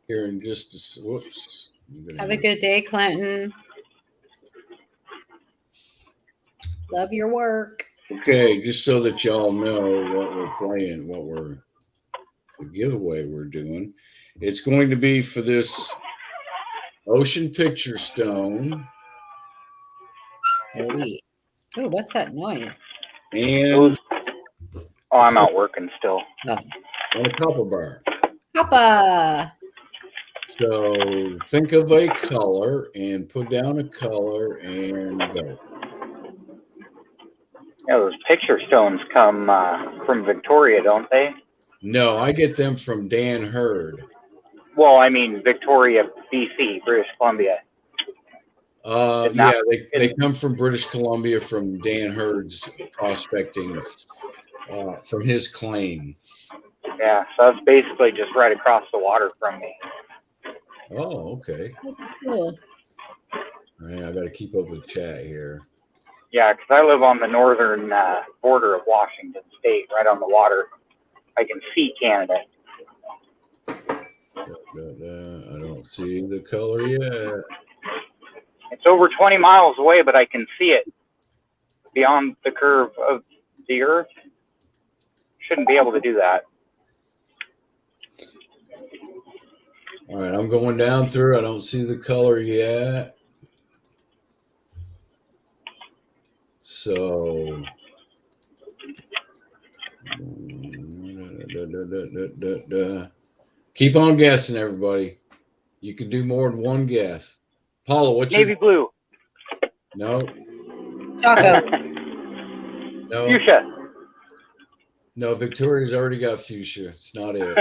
here in just a whoops. Have a good day, Clinton. Love your work. Okay, just so that y'all know what we're playing, the giveaway we're doing. It's going to be for this Ocean Picture Stone. Oh, what's that noise? And I'm out working still. And a copper bar. Papa. So think of a color and put down a color and go. Yeah, those picture stones come from Victoria, don't they? No, I get them from Dan Hurd. Well, I mean Victoria, BC, British Columbia. They come from British Columbia from Dan Hurd's prospecting from his claim. Yeah, so that's basically just right across the water from me. Oh, okay. That's cool. All right, I got to keep up with chat here. Yeah, because I live on the northern border of Washington State, right on the water. I can see Canada. I don't see the color yet. It's over 20 miles away, but I can see it beyond the curve of the Earth. Shouldn't be able to do that. All right, I'm going down through. I don't see the color yet. So keep on guessing, everybody. You can do more than one guess. Paula, what's Navy blue. No. Taco. No, Fuchsia. no, Victoria's already got fuchsia. It's not it.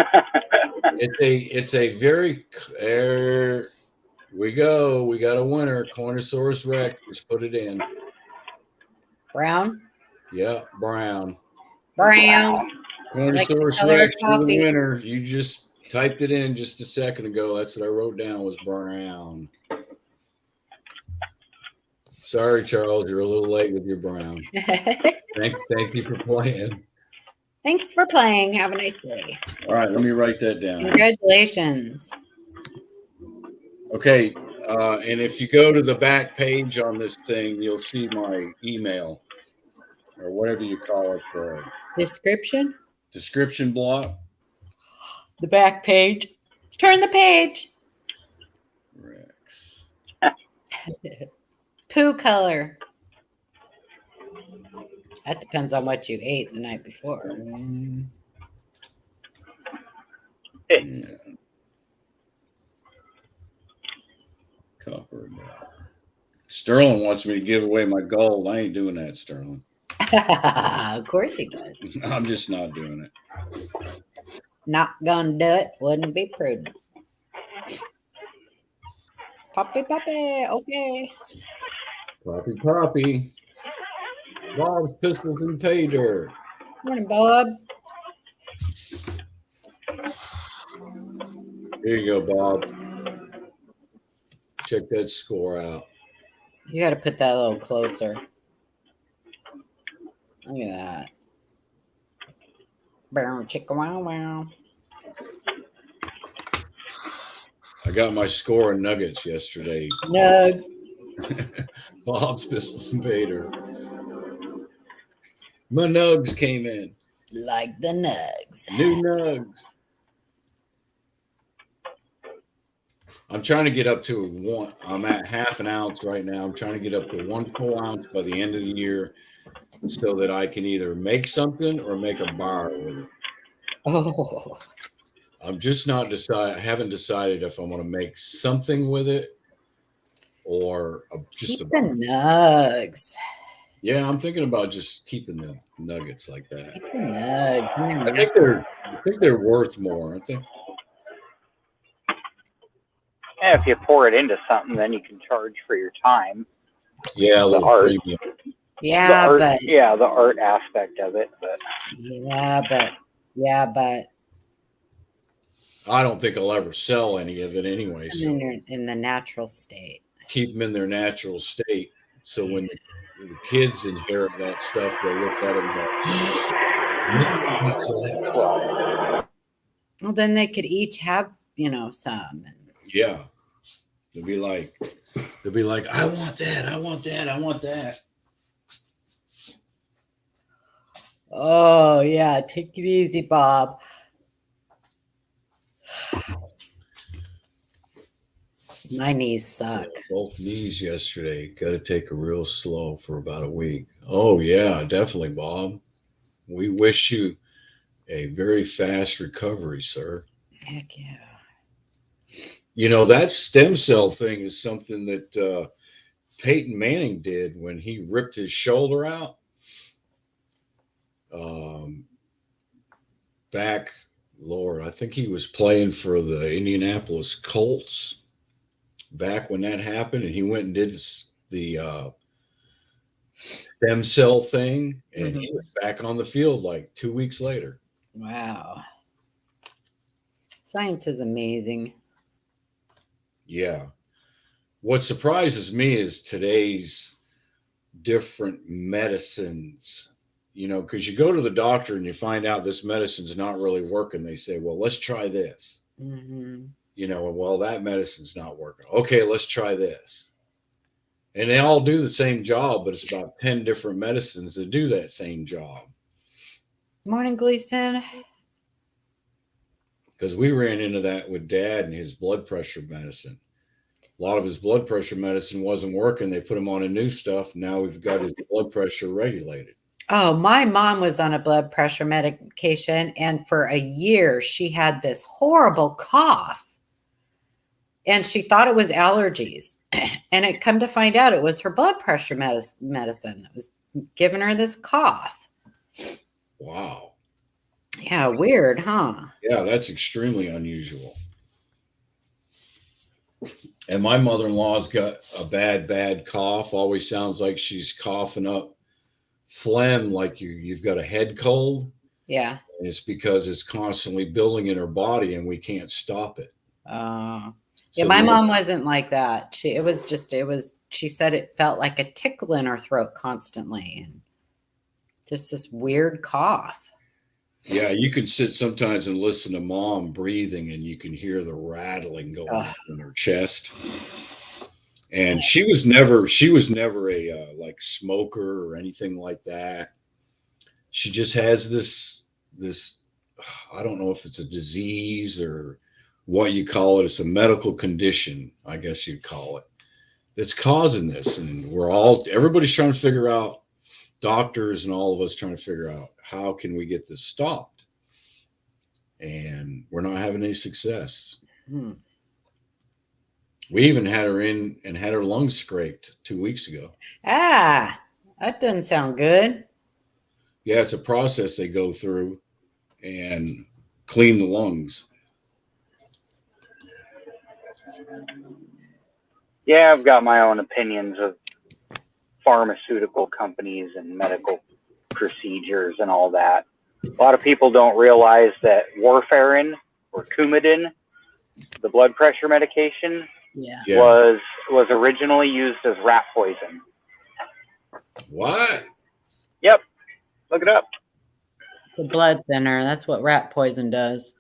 It's a very there we go. We got a winner. Cornosaurus Rex. Just put it in. Brown. Yeah, brown. Brown. Like the Cornosaurus color of Rex, you're the coffee. winner. You just typed it in just a second ago. That's what I wrote down was brown. Sorry, Charles, you're a little late with your brown. Thank you for playing. Thanks for playing. Have a nice day. All right, let me write that down. Congratulations. Okay, and if you go to the back page on this thing, you'll see my email or whatever you call it, the Description. description block. The back page. Turn the page. Rex. Poo color. That depends on what you ate the night before. Yeah. Copper. Sterling wants me to give away my gold. I ain't doing that, Sterling. Of course he does. I'm just not doing it. Not gonna do it. Wouldn't be prudent. Poppy, okay. Poppy. Bob's Pistols and Pay Dirt. Morning, Bob. Here you go, Bob. Check that score out. You got to put that a little closer. Look at that. Bow, chicka, wow, wow. I got my score in Nuggets yesterday. Nugs. Bob's Pistols and Pay Dirt. My nugs came in. Like the nugs. New nugs. I'm trying to get up to one. I'm at half an ounce right now. I'm trying to get up to 1 full ounce by the end of the year so that I can either make something or make a bar with it. Oh. I'm just not decided. I haven't decided if I want to make something with it or just Keep a the bar. nugs. Yeah, I'm thinking about just keeping the nuggets like that. Keep the nugs. I think they're worth more, aren't they? And if you pour it into something, then you can charge for your time. Yeah, a The little art. premium. Yeah, the art, but yeah, the art aspect of it. But yeah, but I don't think I'll ever sell any of it anyway. So in the natural state. keep them in their natural state. So when the kids inherit that stuff, they'll look at it and go, "Look what we collect." Well, then they could each have, some. Yeah. They'll be like, I want that. Oh, yeah. Take it easy, Bob. My knees suck. Both knees yesterday. Got to take it real slow for about a week. Oh, yeah, definitely, Bob. We wish you a very fast recovery, sir. Heck yeah. That stem cell thing is something that Peyton Manning did when he ripped his shoulder out. Back, Lord, I think he was playing for the Indianapolis Colts back when that happened, and he went and did the stem cell thing, and he was back on the field like 2 weeks later. Wow. Science is amazing. Yeah. What surprises me is today's different medicines, because you go to the doctor and you find out this medicine's not really working. They say, well, let's try this. Mm-hmm. Well, that medicine's not working. Okay, let's try this. And they all do the same job, but it's about 10 different medicines that do that same job. Morning, Gleason. Because we ran into that with Dad and his blood pressure medicine. A lot of his blood pressure medicine wasn't working. They put him on a new stuff. Now we've got his blood pressure regulated. Oh, my mom was on a blood pressure medication, and for a year she had this horrible cough. and she thought it was allergies. And it come to find out it was her blood pressure medicine that was giving her this cough. Wow. Yeah, weird, huh? Yeah, that's extremely unusual. And my mother-in-law's got a bad cough. Always sounds like she's coughing up phlegm, like you've got a head cold. Yeah. And it's because it's constantly building in her body and we can't stop it. Yeah, So my mom wasn't like that. She said it felt like a tickle in her throat constantly and just this weird cough. Yeah, you can sit sometimes and listen to mom breathing and you can hear the rattling going on in her chest. And she was never a like smoker or anything like that. She just has this, I don't know if it's a disease or what you call it. It's a medical condition, I guess you'd call it, that's causing this. And everybody's trying to figure out, doctors and all of us trying to figure out, how can we get this stopped? And we're not having any success. We even had her in and had her lungs scraped 2 weeks ago. That doesn't sound good. Yeah, it's a process they go through and clean the lungs. Yeah, I've got my own opinions of pharmaceutical companies and medical procedures and all that. A lot of people don't realize that warfarin or Coumadin, the blood pressure medication, was originally used as rat poison. What? Yep. Look it up. It's a blood thinner. That's what rat poison does.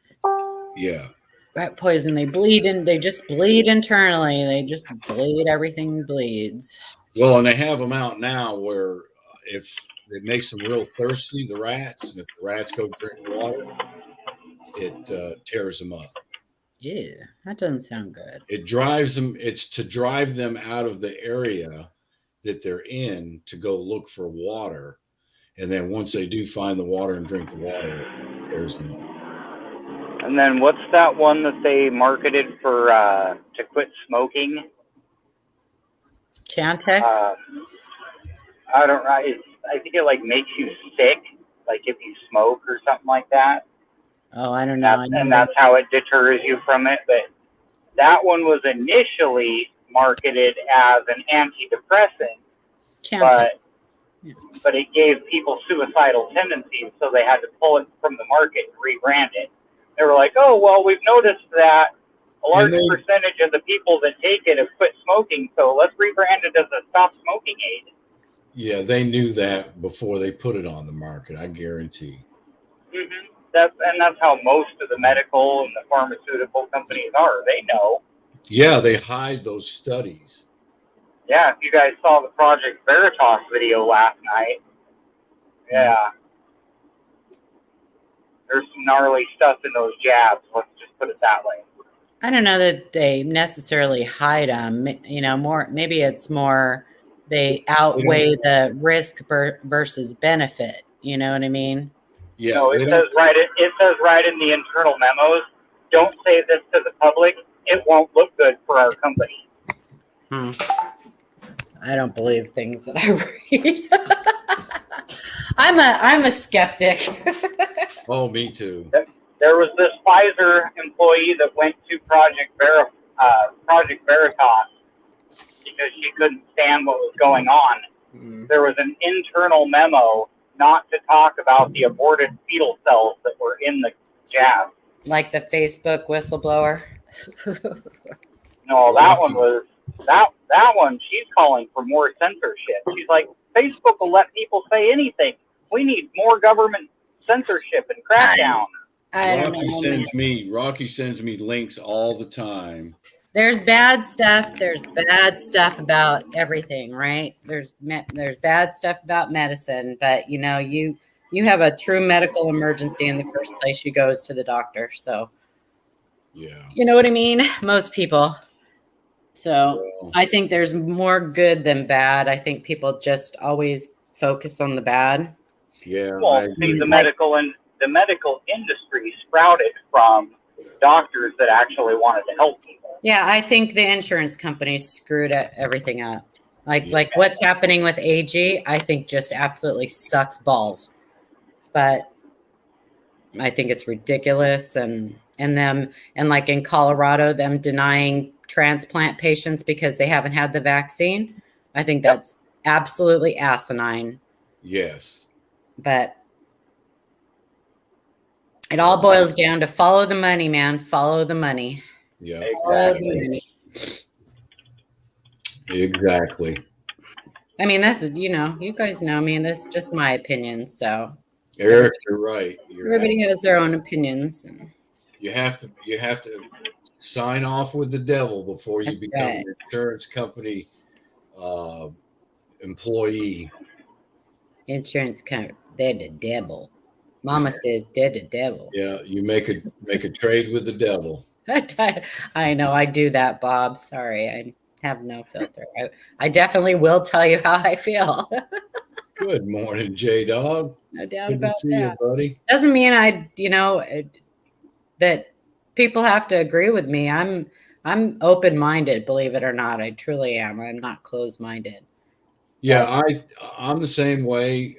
Yeah. Rat poison, they just bleed internally. They just bleed, everything bleeds. Well, and they have them out now where if it makes them real thirsty, the rats, and if the rats go drink water, it tears them up. Yeah, that doesn't sound good. It drives them. It's to drive them out of the area that they're in to go look for water. And then once they do find the water and drink the water, it tears them up. And then what's that one that they marketed for to quit smoking? Chantix? I don't know. I think it like makes you sick, like if you smoke or something like that. Oh, I don't know. And that's how it deters you from it. But that one was initially marketed as an antidepressant, but it gave people suicidal tendencies, so they had to pull it from the market and rebrand it. They were like, oh, well, we've noticed that a large percentage of the people that take it have quit smoking, so let's rebrand it as a stop smoking aid. Yeah, they knew that before they put it on the market, I guarantee. Mm-hmm. That's how most of the medical and the pharmaceutical companies are. They know. Yeah, they hide those studies. Yeah, if you guys saw the Project Veritas video last night, yeah. There's some gnarly stuff in those jabs. Let's just put it that way. I don't know that they necessarily hide them. Maybe it's more they outweigh the risk versus benefit. You know what I mean? Yeah. No, it says right in the internal memos. Don't say this to the public. It won't look good for our company. I don't believe things that I read. I'm a skeptic. Oh, me too. There was this Pfizer employee that went to Project Veritas because she couldn't stand what was going on. There was an internal memo not to talk about the aborted fetal cells that were in the jab. Like the Facebook whistleblower? No, that one was that one. She's calling for more censorship. She's like, Facebook will let people say anything. We need more government censorship and crackdown. Rocky sends me links all the time. There's bad stuff. There's bad stuff about everything, right? There's bad stuff about medicine, but you have a true medical emergency, in the first place you go is to the doctor. So, yeah, you know what I mean? Most people. So I think there's more good than bad. I think people just always focus on the bad. Yeah. Well, see, the medical industry sprouted from doctors that actually wanted to help people. Yeah, I think the insurance companies screwed everything up. Like what's happening with AG, I think just absolutely sucks balls. But I think it's ridiculous, and like in Colorado, them denying transplant patients because they haven't had the vaccine. I think that's absolutely asinine. Yes. But it all boils down to follow the money, man. Follow the money. Yeah. Exactly. Exactly. I mean, this is, you guys know me, and this is just my opinion. So Eric, you're right. everybody has their own opinions. You have to sign off with the devil before you become an insurance company employee. Insurance company, they're the devil. Mama says they're the devil. Yeah, you make a trade with the devil. I know, I do that, Bob. Sorry, I have no filter. I definitely will tell you how I feel. Good morning, J-Dog. No doubt Good about to see that. you, buddy. Doesn't mean that people have to agree with me. I'm open-minded, believe it or not. I truly am. I'm not closed-minded. Yeah, I'm the same way.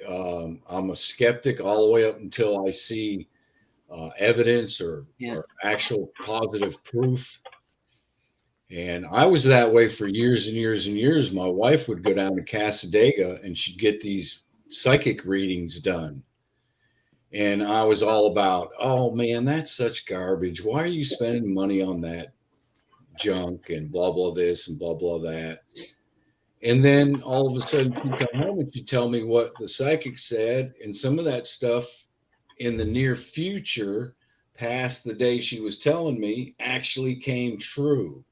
I'm a skeptic all the way up until I see evidence or actual positive proof. And I was that way for years and years and years. My wife would go down to Casadega and she'd get these psychic readings done. And I was all about, oh man, that's such garbage. Why are you spending money on that junk and blah, blah, this and blah, blah, that. And then all of a sudden she'd come home and she'd tell me what the psychic said. And some of that stuff in the near future, past the day she was telling me, actually came true.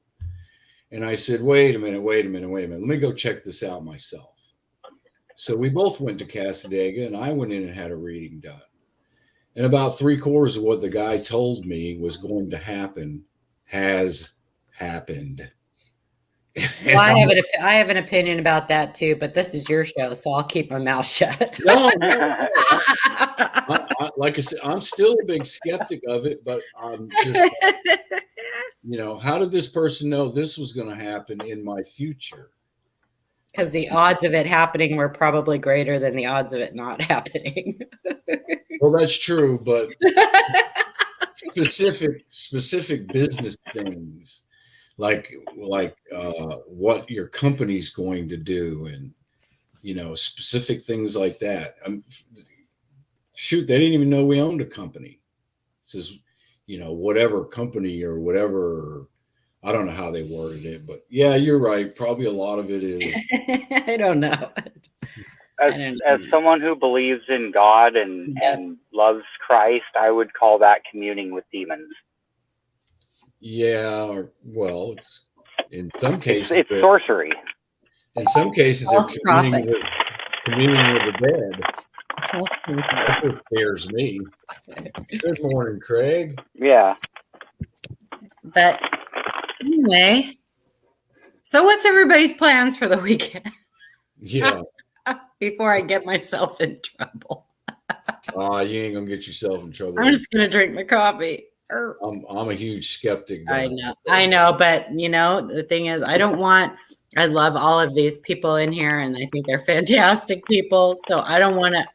And I said, wait a minute. Let me go check this out myself. So we both went to Casadega and I went in and had a reading done. And about 3/4 of what the guy told me was going to happen has happened. Well, I have an opinion about that too, but this is your show, so I'll keep my mouth shut. No. Like I said, I'm still a big skeptic of it, but I'm just, how did this person know this was going to happen in my future? Because the odds of it happening were probably greater than the odds of it not happening. Well, that's true, but specific business things. Like what your company's going to do, and specific things like that. Shoot, they didn't even know we owned a company. It says, whatever company or whatever. I don't know how they worded it, but yeah, you're right. Probably a lot of it is. I don't know. As someone who believes in God and loves Christ, I would call that communing with demons. Yeah, well, it's in some cases it's sorcery. In some cases, they're communing with the dead. That's what scares me. Good morning, Craig. Yeah. But anyway, so what's everybody's plans for the weekend? Yeah. Before I get myself in trouble. You ain't gonna get yourself in trouble. I'm just gonna drink my coffee. I'm a huge skeptic. I know, but the thing is, I love all of these people in here, and I think they're fantastic people. So I don't want to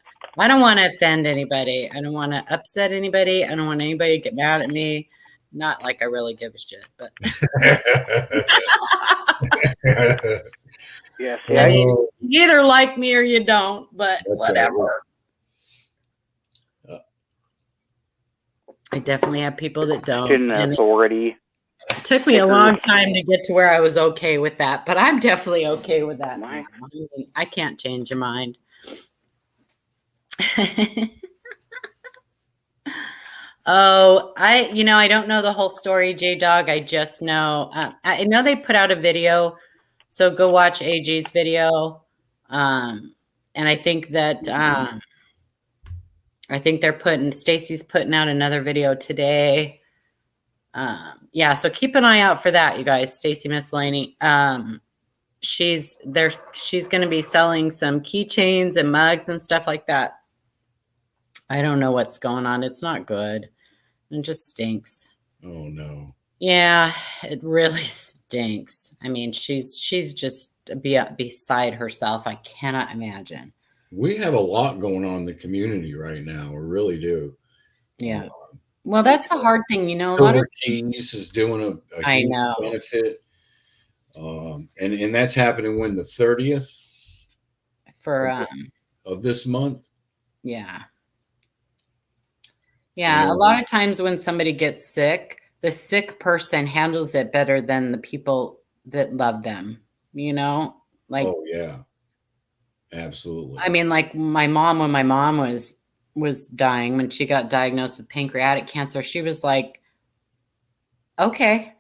offend anybody. I don't want to upset anybody. I don't want anybody to get mad at me. Not like I really give a shit, but yes, I mean, you either like me or you don't, but whatever. I definitely have people that don't. Authority. It took me a long time to get to where I was okay with that, but I'm definitely okay with that. I can't change your mind. I don't know the whole story, J-Dog. I just know, I know they put out a video, so go watch AG's video. And I think that, Stacy's putting out another video today. So keep an eye out for that, you guys. Stacy Miscellany. She's going to be selling some keychains and mugs and stuff like that. I don't know what's going on. It's not good. It just stinks. Oh no. Yeah, it really stinks. I mean, she's just beside herself. I cannot imagine. We have a lot going on in the community right now. We really do. Yeah. Well, that's the hard thing, a lot of. Silver Keys is doing a I huge know. benefit. And that's happening when the 30th For of this month. yeah. Yeah, a lot of times when somebody gets sick, the sick person handles it better than the people that love them, like. Oh yeah. Absolutely. I mean, like my mom, when my mom was dying, when she got diagnosed with pancreatic cancer, she was like, okay,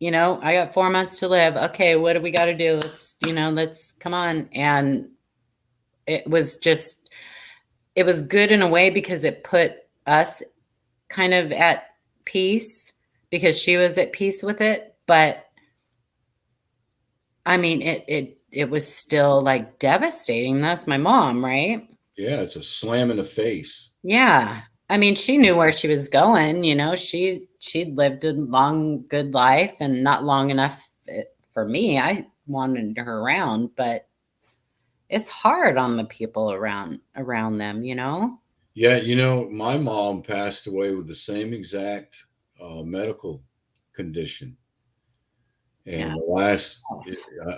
I got 4 months to live. Okay, what do we got to do? Let's come on. And it was good in a way because it put us kind of at peace because she was at peace with it. But I mean, it was still like devastating. That's my mom, right? Yeah, it's a slam in the face. Yeah. I mean, she knew where she was going, she'd lived a long, good life and not long enough for me. I wanted her around, but it's hard on the people around them, Yeah, my mom passed away with the same exact medical condition. And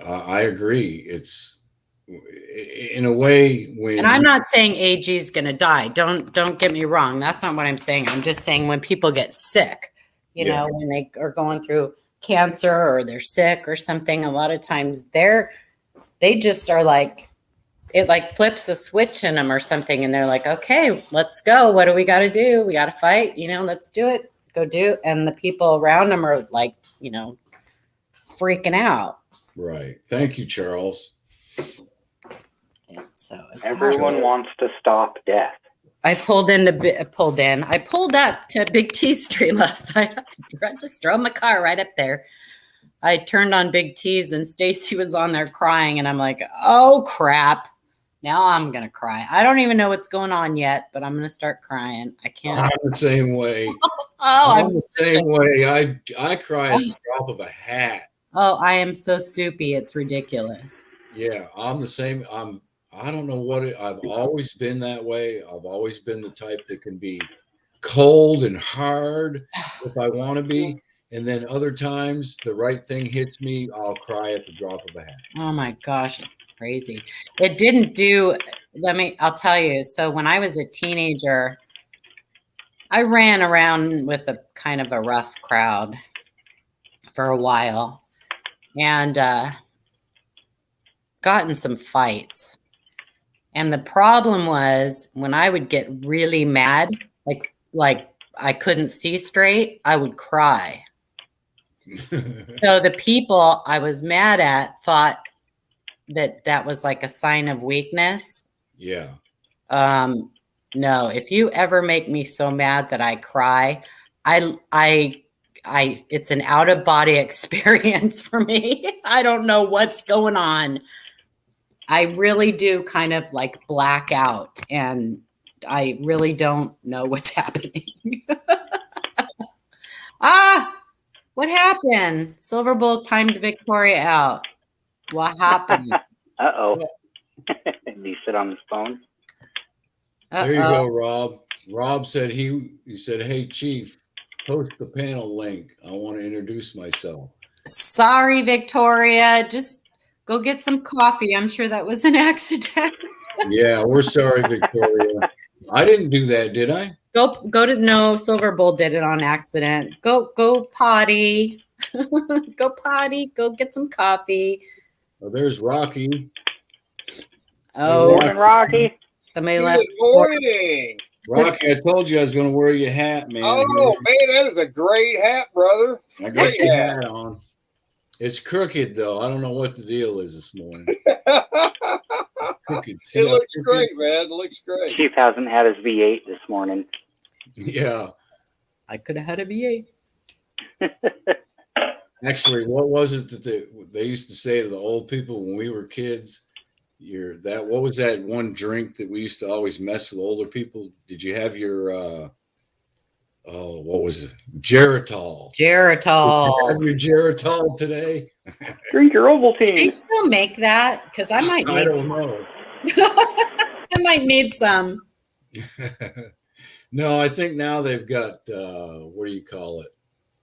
I agree. It's in a way when. And I'm not saying AG's going to die. Don't get me wrong. That's not what I'm saying. I'm just saying when people get sick, when they are going through cancer or they're sick or something, a lot of times they just are like, it like flips a switch in them or something. And they're like, okay, let's go. What do we got to do? We got to fight, let's do it. Go do. And the people around them are like, freaking out. Right. Thank you, Charles. So everyone wants to stop death. I pulled up to Big T Street last night. I just drove my car right up there. I turned on Big T's and Stacy was on there crying, and I'm like, oh crap. Now I'm gonna cry. I don't even know what's going on yet, but I'm gonna start crying. I can't. I'm the same way. I'm the same way. I cry at the drop of a hat. Oh, I am so soupy. It's ridiculous. Yeah, I'm the same. I don't know I've always been that way. I've always been the type that can be cold and hard if I want to be. And then other times the right thing hits me, I'll cry at the drop of a hat. Oh my gosh, it's crazy. It didn't do, I'll tell you. So when I was a teenager, I ran around with a kind of a rough crowd for a while and got in some fights. And the problem was when I would get really mad, like I couldn't see straight, I would cry. So the people I was mad at thought that was like a sign of weakness. Yeah. No, if you ever make me so mad that I cry, it's an out of body experience for me. I don't know what's going on. I really do kind of like black out and I really don't know what's happening. What happened? Silver Bull timed Victoria out. What happened? Uh-oh. Did he sit on his phone? There you go, Rob. Rob said he said, hey, Chief, post the panel link. I want to introduce myself. Sorry, Victoria. Just go get some coffee. I'm sure that was an accident. Yeah, we're sorry, Victoria. I didn't do that, did I? No, Silver Bull did it on accident. Go potty. Go potty. Go get some coffee. Oh, there's Rocky. Oh, morning, Rocky. Somebody left. Good morning. Rocky, I told you I was going to wear your hat, man. Oh, man, that is a great hat, brother. I got your hat on. It's crooked, though. I don't know what the deal is this morning. Crooked. It looks great, man. It looks great. Chief hasn't had his V8 this morning. Yeah. I could have had a V8. Actually, what was it that they used to say to the old people when we were kids? What was that one drink that we used to always mess with older people? Did you have your Oh, what was it? Geritol. Geritol. Have your Geritol today? Drink your Do they Ovaltine. still make that? Because I might I need. don't know. I might need some. No, I think now they've got what do you call it?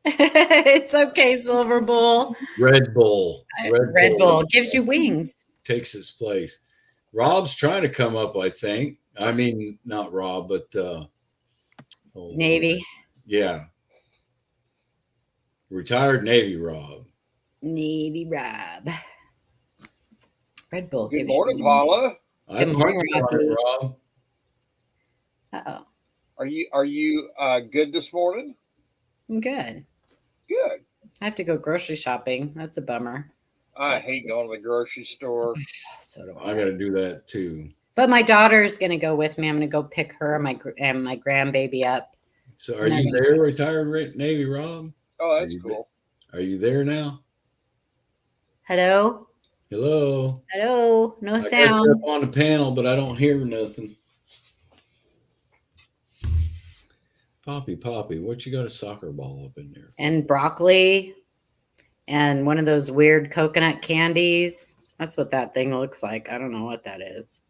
It's okay, Silver Bull. Red Bull. Red Bull gives you wings. Takes its place. Rob's trying to come up, I think. I mean, not Rob, but Navy. Yeah. Retired Navy Rob. Navy Rob. Red Bull. Good gives morning, you Paula. I Good morning, punched on it, Rocky. Rob. Uh-oh. Are you good this morning? I'm good. Good. I have to go grocery shopping. That's a bummer. I hate going to the grocery store. So do I got to do that too. But my daughter's going to go with me. I'm going to go pick her and my grandbaby up. So are you there, retired Navy Rob? Oh, that's cool. Are you there now? Hello? Hello. Hello? No I got sound. you up on the panel, but I don't hear nothing. Poppy, what you got a soccer ball up in there? And broccoli and one of those weird coconut candies. That's what that thing looks like. I don't know what that is.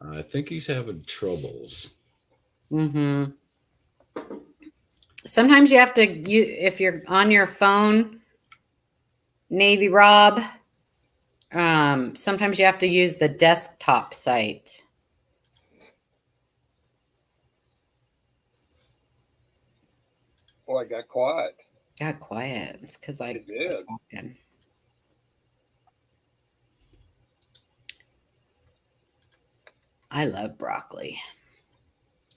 I think he's having troubles. Mm-hmm. Sometimes you have to, if you're on your phone, Navy Rob, sometimes you have to use the desktop site. Boy, I got quiet. Got quiet. It's because I did. Talking. I love broccoli.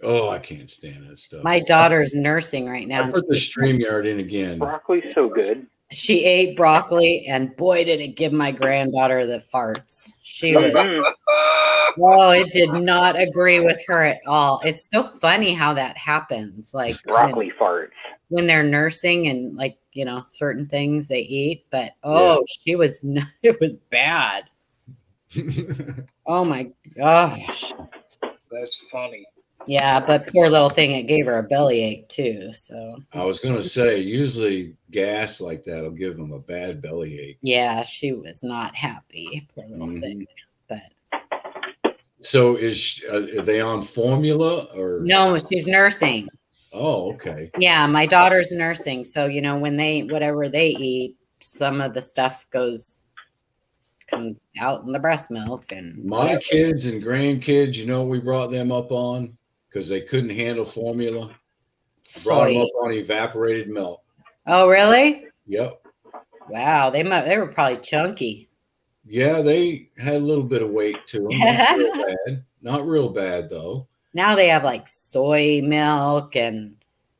Oh, I can't stand that stuff. My daughter's nursing right now. I put the StreamYard in again. Broccoli's so good. She ate broccoli, and boy, did it give my granddaughter the farts. She was, oh, it did not agree with her at all. It's so funny how that happens. Like broccoli farts. When they're nursing and like, certain things they eat, but she was, it was bad. Oh my gosh. That's funny. Yeah, but poor little thing, it gave her a bellyache too. So I was going to say, usually gas like that will give them a bad bellyache. yeah, she was not happy, poor little thing. But so are they on formula or no? She's nursing. Oh, okay. Yeah, my daughter's nursing, so when whatever they eat, some of the stuff comes out in the breast milk and my kids and grandkids. We brought them up on. Because they couldn't handle formula. Brought them up on evaporated milk. Oh, really? Yep. Wow, they were probably chunky. Yeah, they had a little bit of weight to them. Not real bad. Not real bad, though. Now they have like soy milk and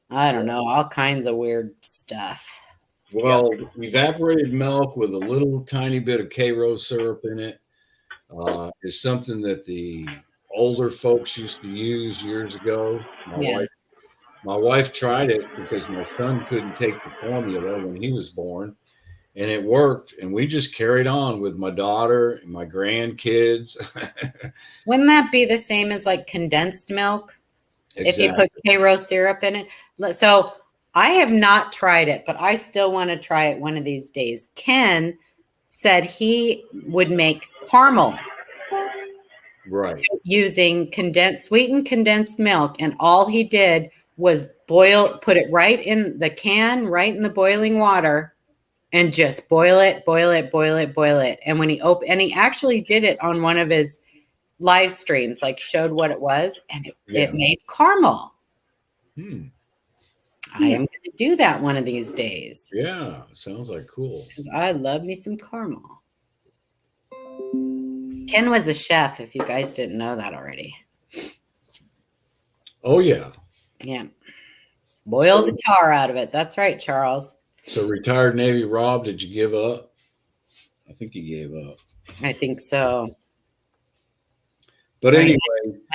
I don't know, all kinds of weird stuff. Well, evaporated milk with a little tiny bit of K-Rose syrup in it is something that the older folks used to use years ago. My wife tried it because my son couldn't take the formula when he was born, and it worked. And we just carried on with my daughter and my grandkids. Wouldn't that be the same as like condensed milk? Exactly. If you put K-Rose syrup in it? So I have not tried it, but I still want to try it one of these days. Ken said he would make caramel. Right. Using sweetened condensed milk. And all he did was put it right in the can, right in the boiling water, and just boil it. And when he actually did it on one of his live streams, like showed what it was, and it made caramel. I am going to do that one of these days. Yeah, sounds like cool. I love me some caramel. Ken was a chef, if you guys didn't know that already. Oh, yeah. Yeah. Boil the tar out of it. That's right, Charles. So retired Navy Rob, did you give up? I think you gave up. I think so. But anyway.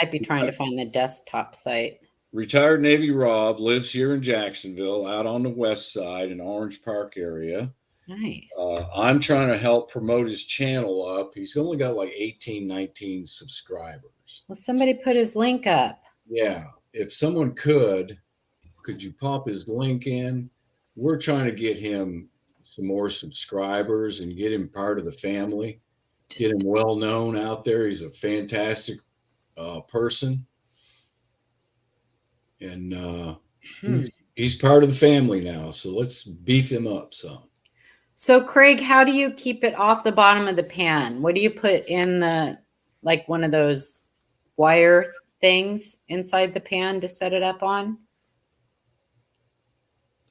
Might be trying to find the desktop site. Retired Navy Rob lives here in Jacksonville, out on the west side in Orange Park area. Nice. I'm trying to help promote his channel up. He's only got like 18, 19 subscribers. Well, somebody put his link up. Yeah. If someone could you pop his link in? We're trying to get him some more subscribers and get him part of the family, get him well known out there. He's a fantastic person. And he's part of the family now. So let's beef him up some. So Craig, how do you keep it off the bottom of the pan? What do you put in the, like one of those wire things inside the pan to set it up on?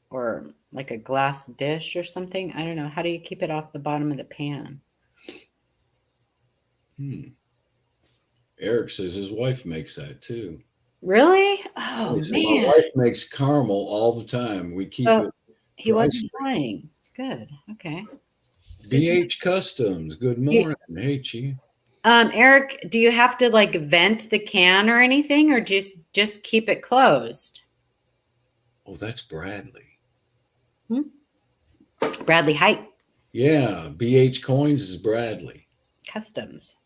Or like a glass dish or something? I don't know. How do you keep it off the bottom of the pan? Eric says his wife makes that too. Really? Oh, So man. my wife makes caramel all the time. We keep it. He wasn't lying. Good. Okay. BH Customs. Good morning. Hey, Chief. Eric, do you have to like vent the can or anything, or just keep it closed? Oh, that's Bradley. Bradley Height Yeah, BH Coins is Bradley. Customs.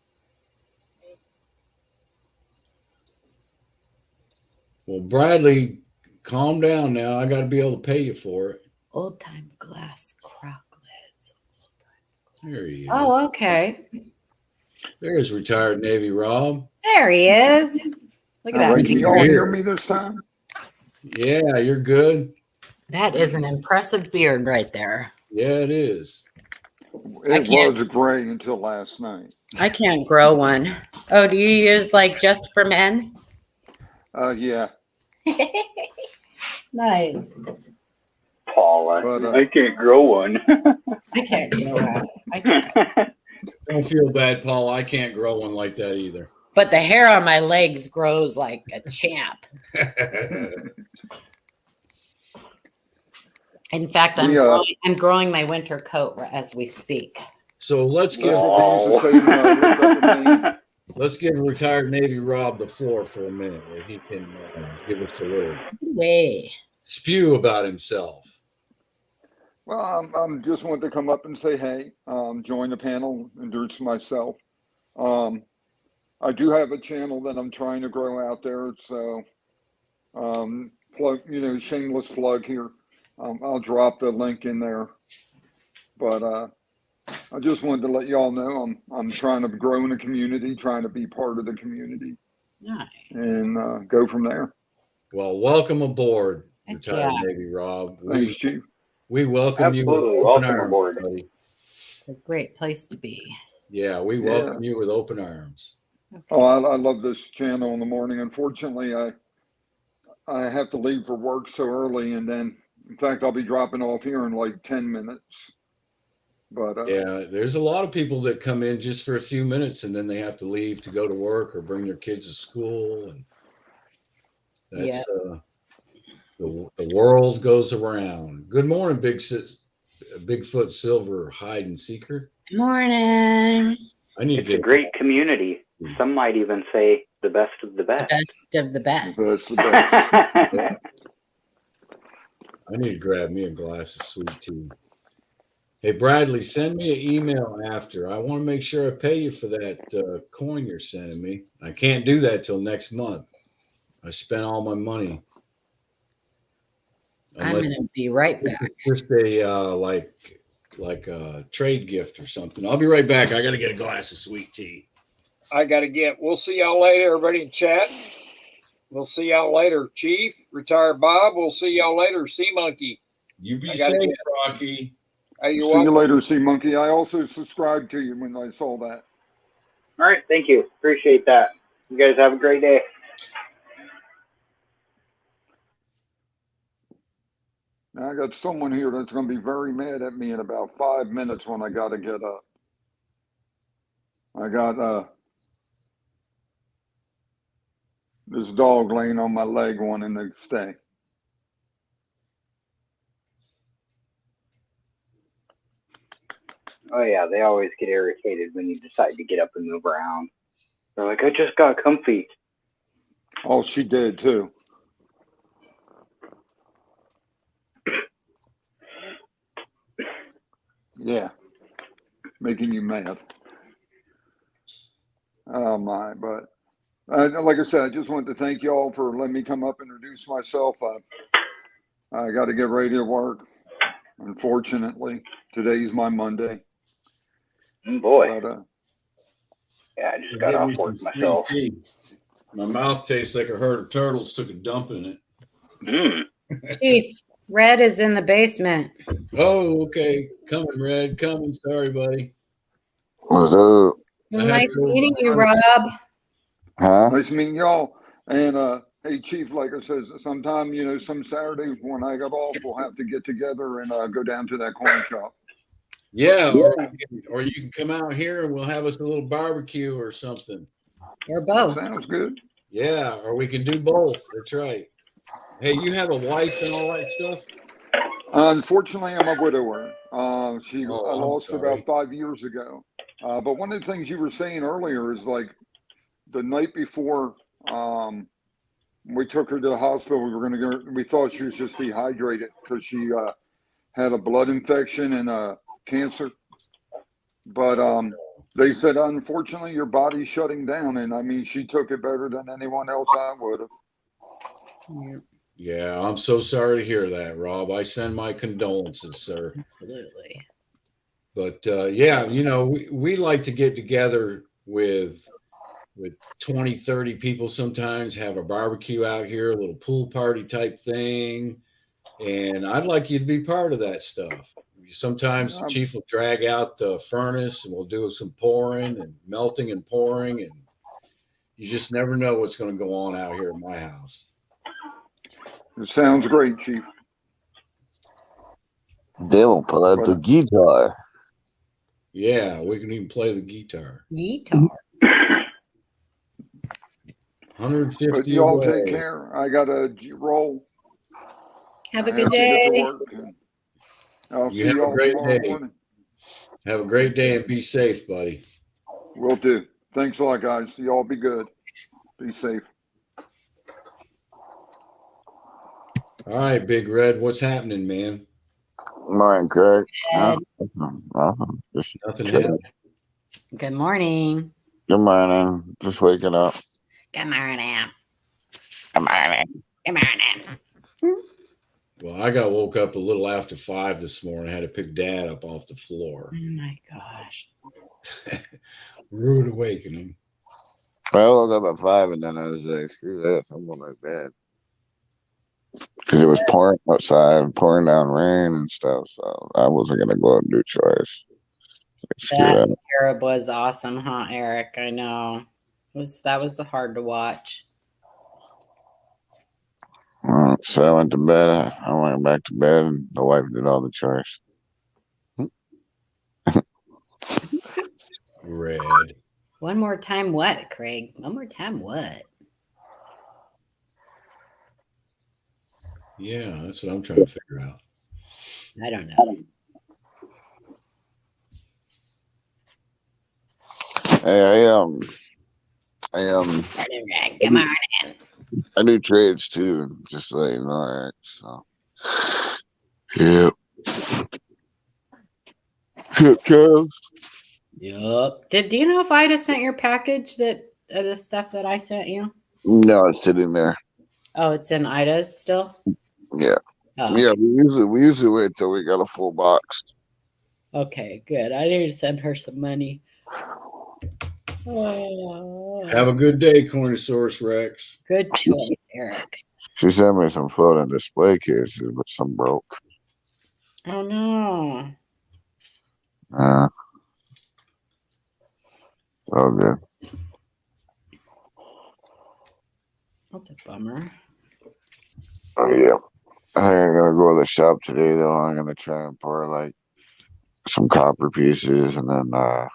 Well, Bradley, calm down now. I got to be able to pay you for it. Old time glass crock lids. There he is. Oh, okay. There's retired Navy Rob. There he is. Look at that. Right, can you all hear me this time? Yeah, you're good. That is an impressive beard right there. Yeah, it is. It was gray until last night. I can't grow one. Oh, do you use like just for men? Yeah. Nice. Paula, But, I can't grow one. I can't grow one. I can't. Don't feel bad, Paul. I can't grow one like that either. But the hair on my legs grows like a champ. In fact, I'm growing my winter coat as we speak. So let's give let's give retired Navy Rob the floor for a minute, where he can give us a little spew about himself. Well, I'm just wanted to come up and say, hey, join the panel, introduce myself. I do have a channel that I'm trying to grow out there. So, shameless plug here. I'll drop the link in there. But I just wanted to let y'all know I'm trying to grow in the community, trying to be part of the community. Nice. And go from there. Well, welcome aboard, retired Navy Rob. Thanks, Chief. We welcome you with open arms, buddy. It's a great place to be. Yeah, we welcome you with open arms. Okay. Oh, I love this channel in the morning. Unfortunately, I have to leave for work so early, and then, in fact, I'll be dropping off here in like 10 minutes. But yeah, there's a lot of people that come in just for a few minutes, and then they have to leave to go to work or bring their kids to school, and that's the world goes around. Good morning, Bigfoot Silver Hide and Seeker. Good morning. It's a great community. Some might even say the best of the best. The best of the best. That's the best. Yeah. I need to grab me a glass of sweet tea. Hey, Bradley, send me an email after. I want to make sure I pay you for that coin you're sending me. I can't do that till next month. I spent all my money. I'm going to be right back. Just a like a trade gift or something. I'll be right back. I got to get a glass of sweet tea. We'll see y'all later, everybody in chat. We'll see y'all later, Chief, retired Bob. We'll see y'all later, Sea Monkey. You be safe, Rocky. See you later, Sea Monkey. I also subscribed to you when I saw that. All right, thank you. Appreciate that. You guys have a great day. Now I got someone here that's going to be very mad at me in about 5 minutes when I got to get up. I got this dog laying on my leg wanting to stay. Oh, yeah, they always get irritated when you decide to get up and move around. They're like, I just got comfy. Oh, she did too. Yeah, making you mad. Oh my! But like I said, I just wanted to thank y'all for letting me come up and introduce myself. I got to get ready to work. Unfortunately, today's my Monday. Boy, But, yeah, I just We'll got give off me some work sweet myself. tea. My mouth tastes like a herd of turtles took a dump in it. Mm. Chief, Red is in the basement. Oh, okay. Coming, Red. Coming. Sorry, buddy. What's up? It was nice meeting you, Rob. Huh? nice meeting y'all. And hey, Chief, like I said, sometime some Saturday when I got off, we'll have to get together and go down to that corn shop. Yeah, or you can come out here and we'll have us a little barbecue or something. Or both. Sounds good. Yeah, or we can do both. That's right. Hey, you have a wife and all that stuff? Unfortunately, I'm a widower. I I'm lost her sorry. about 5 years ago. But one of the things you were saying earlier is like the night before we took her to the hospital, we thought she was just dehydrated because she had a blood infection and cancer. But they said, unfortunately, your body's shutting down. And I mean, she took it better than anyone else I would have. Yeah, I'm so sorry to hear that, Rob. I send my condolences, sir. Absolutely. But yeah, we like to get together with 20, 30 people sometimes, have a barbecue out here, a little pool party type thing. And I'd like you to be part of that stuff. Sometimes the chief will drag out the furnace and we'll do some pouring and melting and pouring. And you just never know what's going to go on out here in my house. It sounds great, Chief. They will pull out the guitar. Yeah, we can even play the guitar. Guitar. 150 But y'all away. take care. I got to roll. Have a I good have to get to day. work, and I'll You see have a y'all great tomorrow day. morning. Have a great day and be safe, buddy. Will do. Thanks a lot, guys. Y'all be good. Be safe. All right, Big Red, what's happening, man? Morning, Craig. Ed. Nothing. Just Nothing chilling. happening. Good morning. Good morning. Just waking up. Good morning. Good morning. Good morning. Well, I got woke up a little after 5 this morning. I had to pick Dad up off the floor. Oh my gosh. Rude awakening. I woke up at 5 and then I was like, screw this. I'm going to bed. Because it was pouring outside, pouring down rain and stuff. So I wasn't going to go out and do chores. Screw That that. Arab was awesome, huh, Eric? I know. That was hard to watch. So I went to bed. I went back to bed and the wife did all the chores. Red. One more time what, Craig? One more time what? Yeah, that's what I'm trying to figure out. I don't know. Hey, Good morning. I do trades too, just so you know, Eric. So, yeah. Yup. Do you know if Ida sent your package of the stuff that I sent you? No, it's sitting there. Oh, it's in Ida's still? Yeah. Oh, Yeah, we usually wait till we got a full box. okay, good. I need to send her some money. Oh, Have a good day, Cornosaurus Rex. good choice, Eric. She sent me some floating display cases, but some broke. Oh no. Oh good. That's a bummer. Oh yeah. I'm gonna go to the shop today though. I'm gonna try and pour like some copper pieces and then I'm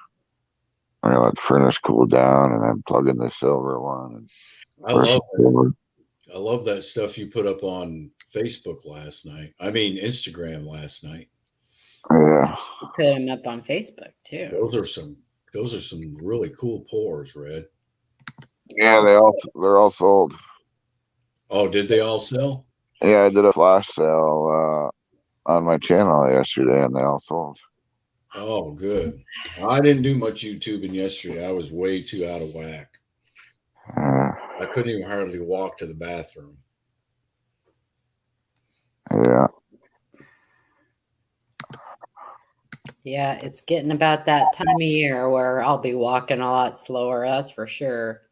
gonna let the furnace cool down and then plug in the silver one and I love that stuff you put up on Facebook last night. I mean Instagram last night. Yeah. You put them up on Facebook too. Those are some really cool pours, Red. Yeah, they're all sold. Oh, did they all sell? Yeah, I did a flash sale on my channel yesterday and they all sold. Oh, good. I didn't do much YouTubing yesterday. I was way too out of whack. I couldn't even hardly walk to the bathroom. Yeah. Yeah, it's getting about that time of year where I'll be walking a lot slower. That's for sure.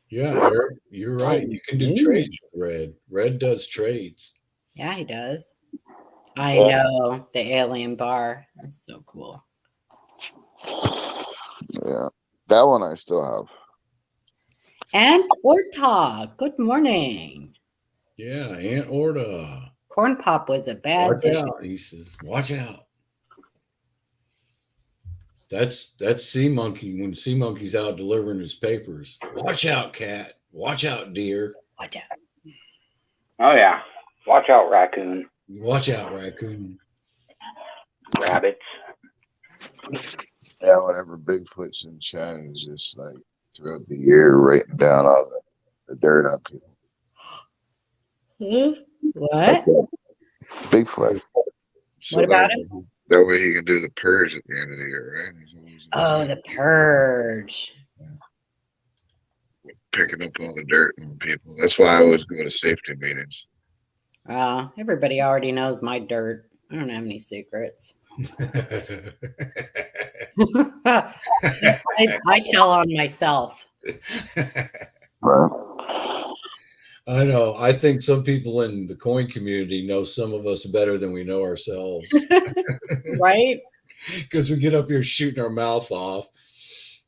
Yeah, Eric, you're right. You can do trades with Red. Red does trades. Yeah, he does. I know the alien bar. That's so cool. Yeah. That one I still have. And Corta, good morning. Yeah, Aunt Orta. Corn Pop was a bad Watch day. out, he says. Watch out. That's Sea Monkey when Sea Monkey's out delivering his papers. Watch out, cat. Watch out, deer. Watch out. Oh yeah. Watch out, raccoon. Watch out, raccoon. Rabbits. Yeah, whenever Bigfoot's in chat, is just like throughout the year writing down all the dirt on people. Huh? What? Bigfoot. What about him? That way he can do the purge at the end of the year, right? He's always Oh, the purge. picking up all the dirt on people. That's why I always go to safety meetings. Everybody already knows my dirt. I don't have any secrets. I tell on myself. Right. I know. I think some people in the coin community know some of us better than we know ourselves. Right? Because we get up here shooting our mouth off.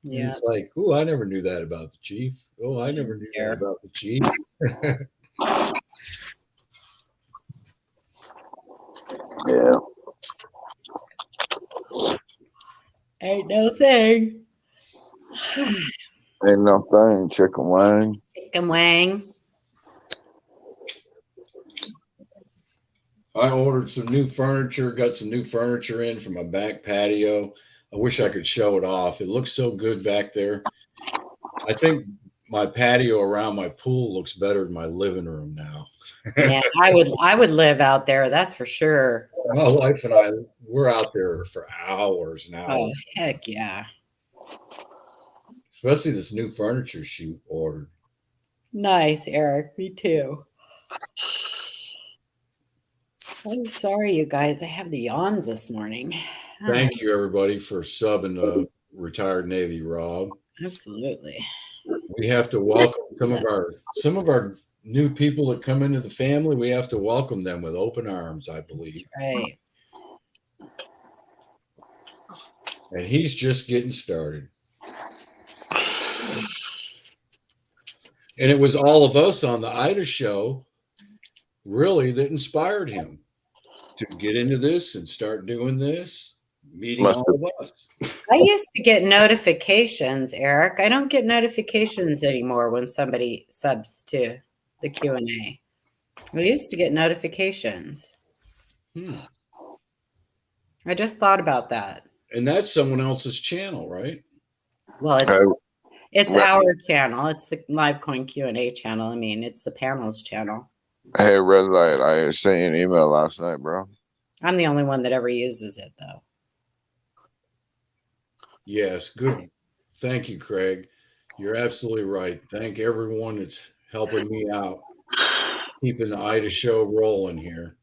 Yeah. And it's like, oh, I never knew that about the chief. Oh, I never knew that about the chief. Yeah. Ain't no thing. Ain't no thing, chicken wing. Chicken wang. I ordered some new furniture, got some new furniture in for my back patio. I wish I could show it off. It looks so good back there. I think my patio around my pool looks better than my living room now. Yeah, I would live out there, that's for sure. My wife and I, we're out there for hours now. Oh, heck yeah. Especially this new furniture she ordered. Nice, Eric. Me too. I'm sorry, you guys. I have the yawns this morning. Thank you, everybody, for subbing to Retired Navy Rob. Absolutely. We have to welcome some of our new people that come into the family. We have to welcome them with open arms, I believe. That's right. And he's just getting started. And it was all of us on the Ida show, really, that inspired him to get into this and start doing this, meeting all of us. I used to get notifications, Eric. I don't get notifications anymore when somebody subs to the Q&A. I used to get notifications. I just thought about that. And that's someone else's channel, right? Well, it's our channel. It's the Live Coin Q&A channel. I mean, it's the panel's channel. Hey, Red Light, I sent you an email last night, bro. I'm the only one that ever uses it, though. Yes, good. Thank you, Craig. You're absolutely right. Thank everyone that's helping me out, keeping the Ida show rolling here.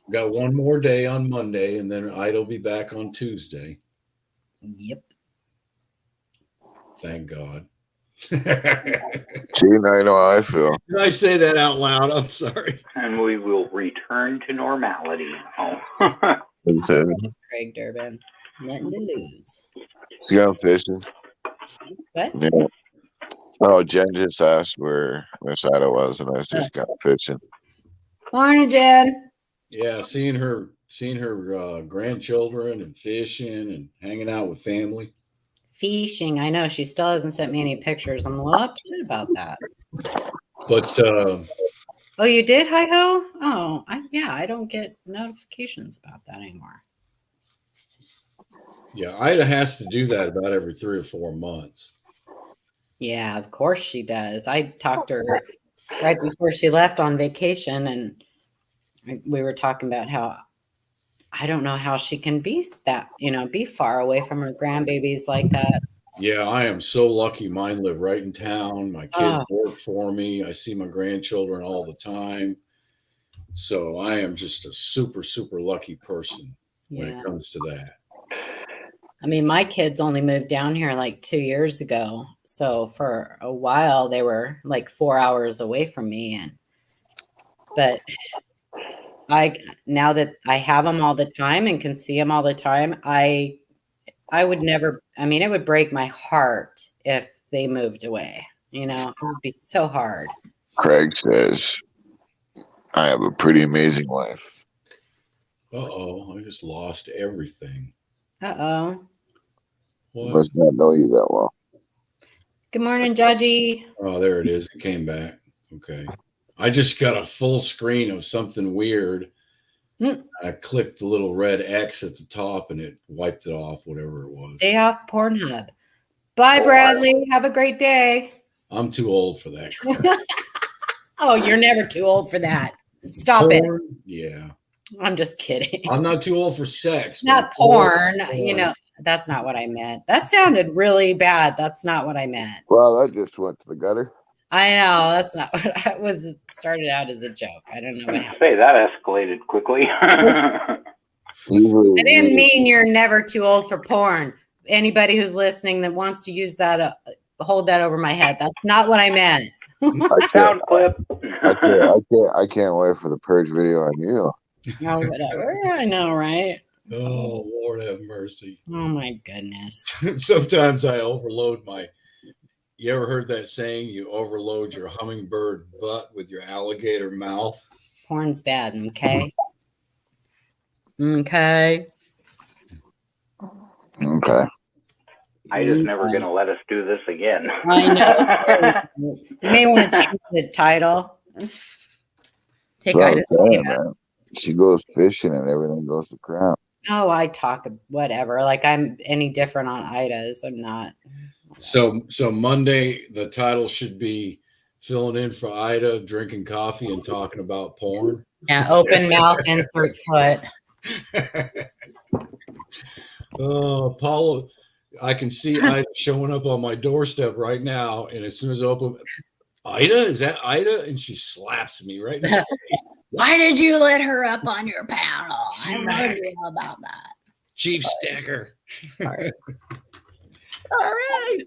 Got one more day on Monday, and then Ida will be back on Tuesday. Yep. Thank God. See, now you know how I feel. Did I say that out loud? I'm sorry. And we will return to normality. Oh. Craig Durbin. Nothing to lose. Let's go fishing. What? Yeah. Oh, Jen just asked where Miss Ida was, and I just got fishing. Morning, Jen. Yeah, seeing her grandchildren and fishing and hanging out with family. Fishing. I know she still hasn't sent me any pictures. I'm a little upset about that. But oh, you did, hi-ho? Oh, I don't get notifications about that anymore. yeah, Ida has to do that about every 3 or 4 months. Yeah, of course she does. I talked to her right before she left on vacation, and we were talking about how I don't know how she can be that, be far away from her grandbabies like that. Yeah, I am so lucky. Mine live right in town. My kids Oh. work for me. I see my grandchildren all the time. So I am just a super, super lucky person when Yeah. it comes to that. I mean, my kids only moved down here like 2 years ago. So for a while they were like 4 hours away from me. But now that I have them all the time and can see them all the time, I would never, it would break my heart if they moved away. It would be so hard. Craig says, I have a pretty amazing life. Uh-oh, I just lost everything. Uh-oh. What? Must not know you that well. Good morning, Judgy. Oh, there it is. It came back. Okay. I just got a full screen of something weird. I clicked the little red X at the top and it wiped it off, whatever it was. Stay off Pornhub. Bye, Bradley. Have a great day. I'm too old for that crap. Oh, you're never too old for that. Stop Porn? it. Yeah. I'm just kidding. I'm not too old for sex. Not porn. That's not what I meant. That sounded really bad. That's not what I meant. Well, that just went to the gutter. I know. That's not what I was. Started out as a joke. I don't know what happened. Say that escalated quickly. I didn't mean you're never too old for porn. Anybody who's listening that wants to use that, hold that over my head. That's not what I meant. Sound clip. I can't wait for the purge video on you. Oh, whatever. I know, right? Oh, Lord have mercy. Oh, my goodness. Sometimes I overload my. You ever heard that saying? You overload your hummingbird butt with your alligator mouth. Porn's bad, okay? Okay. Ida's never going to let us do this again. I know. You may want to change the title. Take Ida's name out. She goes fishing and everything goes to crap. Oh, I talk whatever. Like I'm any different on Ida's. I'm not. So Monday, the title should be filling in for Ida, drinking coffee and talking about porn. Yeah, open mouth, insert foot. Oh, Paula, I can see Ida showing up on my doorstep right now. And as soon as I open, Ida, is that Ida? And she slaps me right in the face. Why did you let her up on your panel? I don't know about that. Chief Stacker. All right.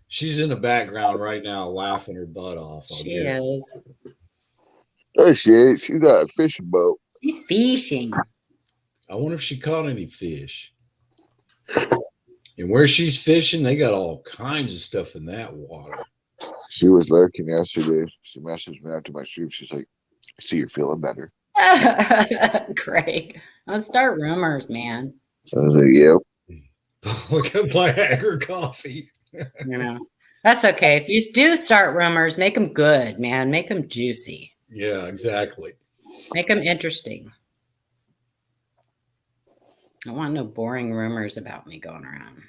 She's in the background right now laughing her butt off. She is. There she is. She's got a fishing boat. She's fishing. I wonder if she caught any fish. And where she's fishing, they got all kinds of stuff in that water. She was lurking yesterday. She messaged me after my shoot. She's like, I see you're feeling better. Great. Let's start rumors, man. I was like, yep. Look at Viagra coffee. That's okay. If you do start rumors, make them good, man. Make them juicy. Yeah, exactly. Make them interesting. I want no boring rumors about me going around.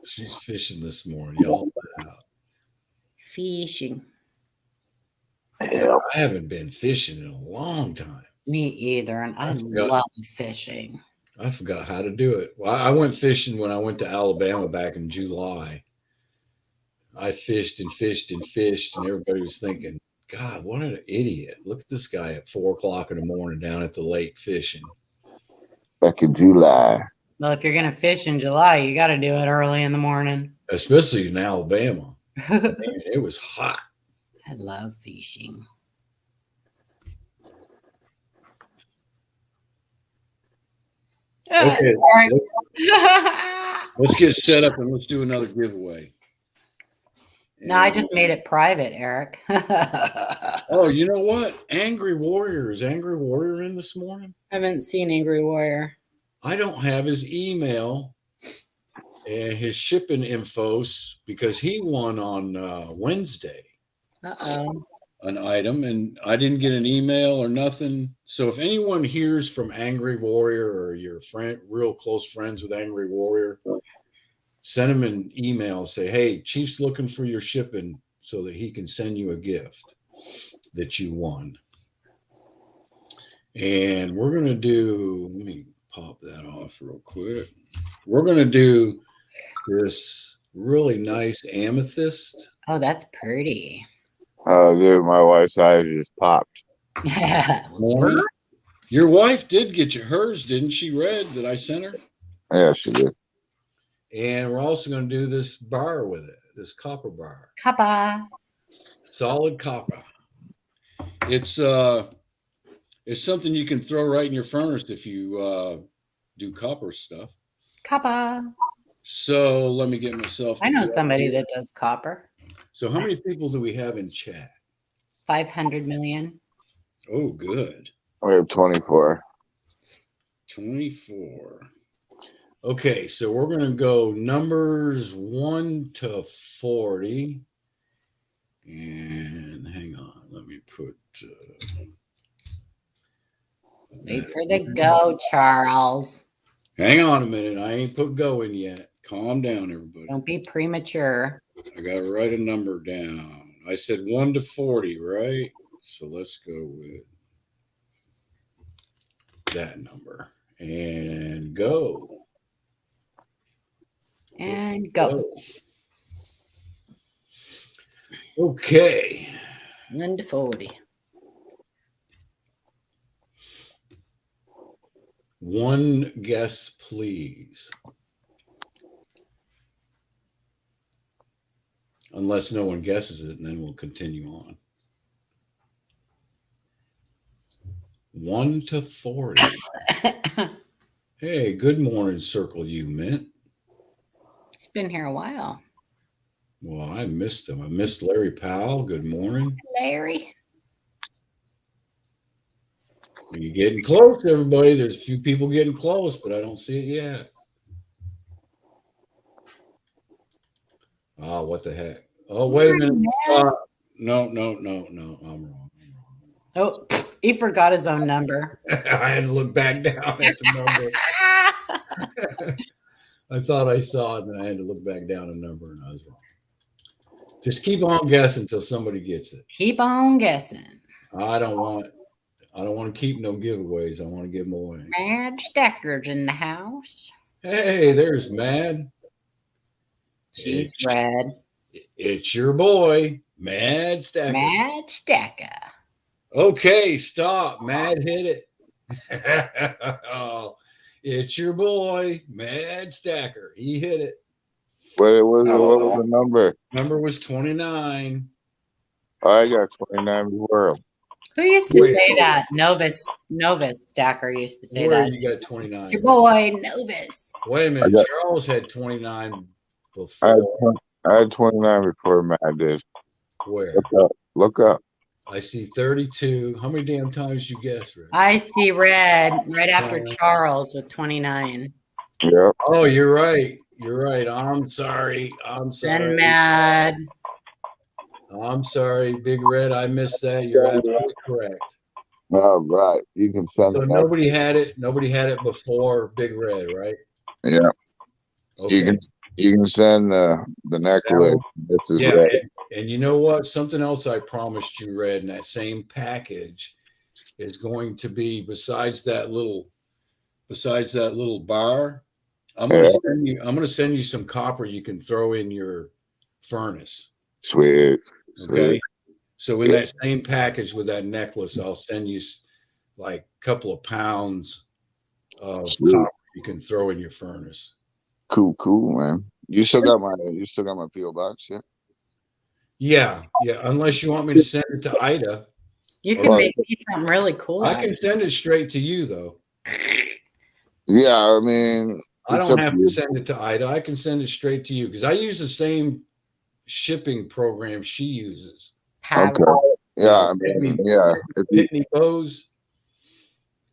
She's fishing this morning. Y'all out. Fishing. Yeah. I haven't been fishing in a long time. Me either. And I love fishing. I forgot how to do it. Well, I went fishing when I went to Alabama back in July. I fished and fished and fished, and everybody was thinking, God, what an idiot. Look at this guy at 4:00 in the morning down at the lake fishing. Back in July. Well, if you're going to fish in July, you got to do it early in the morning. Especially in Alabama. Man, it was hot. I love fishing. Okay, let's get set up and let's do another giveaway. No, I just made it private, Eric. Oh, you know what? Angry Warrior. Is Angry Warrior in this morning? I haven't seen Angry Warrior. I don't have his email and his shipping infos because he won on Wednesday. Uh-oh. An item, and I didn't get an email or nothing. So if anyone hears from Angry Warrior or your friend, real close friends with Angry Warrior, send him an email. Say, hey, Chief's looking for your shipping so that he can send you a gift that you won. And we're going to do, let me pop that off real quick. We're going to do this really nice amethyst. Oh, that's pretty. Oh, dude, my wife's eyes just popped. Morning. Your wife did get you hers, didn't she, Red, that I sent her? Yeah, she did. And we're also going to do this bar with it, this copper bar. Kappa. Solid copper. It's something you can throw right in your furnace if you do copper stuff. Kappa. So let me get myself. I know somebody that does copper. So how many people do we have in chat? 500 million. Oh, good. We have 24. 24. Okay, so we're going to go numbers 1 to 40. And hang on, let me put. Wait for the go, Charles. Hang on a minute. I ain't put go in yet. Calm down, everybody. Don't be premature. I got to write a number down. I said 1 to 40, right? So let's go with that number. And go. And go. Okay. 1 to 40. One guess, please. Unless no one guesses it, and then we'll continue on. 1 to 40. Hey, good morning, Circle U Mint. It's been here a while. Well, I missed him. I missed Larry Powell. Good morning. Larry. You're getting close, everybody. There's a few people getting close, but I don't see it yet. Oh, what the heck? Oh, wait a minute. No. I'm wrong. Oh, he forgot his own number. I had to look back down at the number. I thought I saw it, and then I had to look back down a number, and I was wrong. Just keep on guessing until somebody gets it. Keep on guessing. I don't want to keep no giveaways. I want to give them away. Mad Stacker's in the house. Hey, there's Mad. She's red. It's your boy, Mad Stacker. Mad Stacker. Okay, stop. Mad hit it. Oh, it's your boy, Mad Stacker. He hit it. What was the number? Number was 29. I got 29 before. Who used to say that? Novus Stacker used to say Where that. you got 29? It's your boy, Novus. Wait a minute. Charles had 29 before. I had 29 before Matt did. Where? Look up. I see 32. How many damn times you guessed, Rick? I see red right after Charles with 29. Yep. Oh, you're right. You're right. I'm sorry. Then Mad. I'm sorry, Big Red. I missed that. You're absolutely correct. All right. You can send So it. nobody had it before Big Red, right? Yeah. Okay. You can send the necklace. This is red. And you know what? Something else I promised you, Red, in that same package is going to be besides that little bar. I'm gonna send you some copper you can throw in your furnace. Sweet. Okay. So in that same package with that necklace, I'll send you like a couple of pounds of copper you can throw in your furnace. Cool, man. You still got my PO box, yeah? Yeah. Unless you want me to send it to Ida. You can make me something really cool. I can send it straight to you, though. Yeah, I mean, I don't have to send it to Ida. I can send it straight to you because I use the same shipping program she uses. Okay. Yeah, I mean, yeah. Pitney Bowes.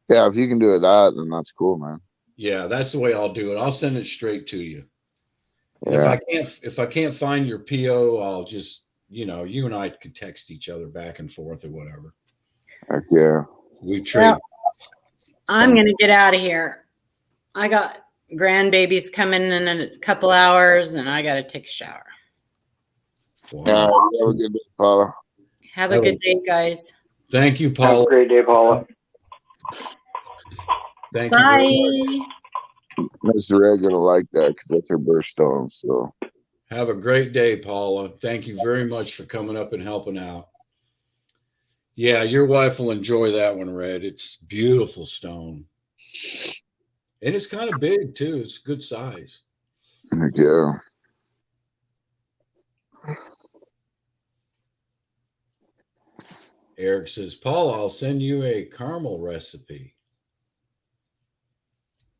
Yeah, if you can do it then that's cool, man. Yeah, that's the way I'll do it. I'll send it straight to you. Yeah. If I can't find your PO, I'll just, you and I could text each other back and forth or whatever. Heck yeah. We trade. Well, I'm gonna get out of here. I got grandbabies coming in a couple hours, and I gotta take a shower. Wow. Have a good day, Paula. Have a good day, guys. Thank you, Have Paula. a great day, Paula. Thank you very Bye. much. Mr. Red gonna like that because that's her birthstone. So Have a great day, Paula. Thank you very much for coming up and helping out. Yeah, your wife will enjoy that one, Red. It's beautiful stone. And it's kind of big too. It's good size. yeah. Eric says, Paula, I'll send you a caramel recipe.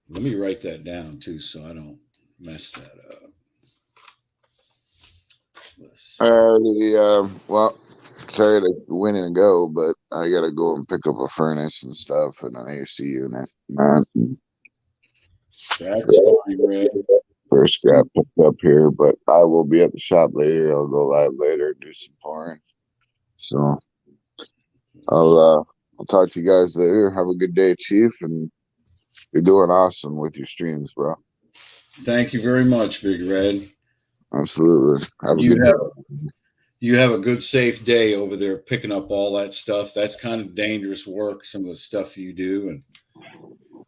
Let me write that down too so I don't mess that up. Well, sorry to win and go, but I gotta go and pick up a furnace and stuff and an AC unit. That's fine, Red. First scrap picked up here, but I will be at the shop later. I'll go live later and do some pouring. So I'll talk to you guys later. Have a good day, Chief, and you're doing awesome with your streams, bro. Thank you very much, Big Red. Absolutely. Have a good day. You have a good, safe day over there picking up all that stuff. That's kind of dangerous work, some of the stuff you do. And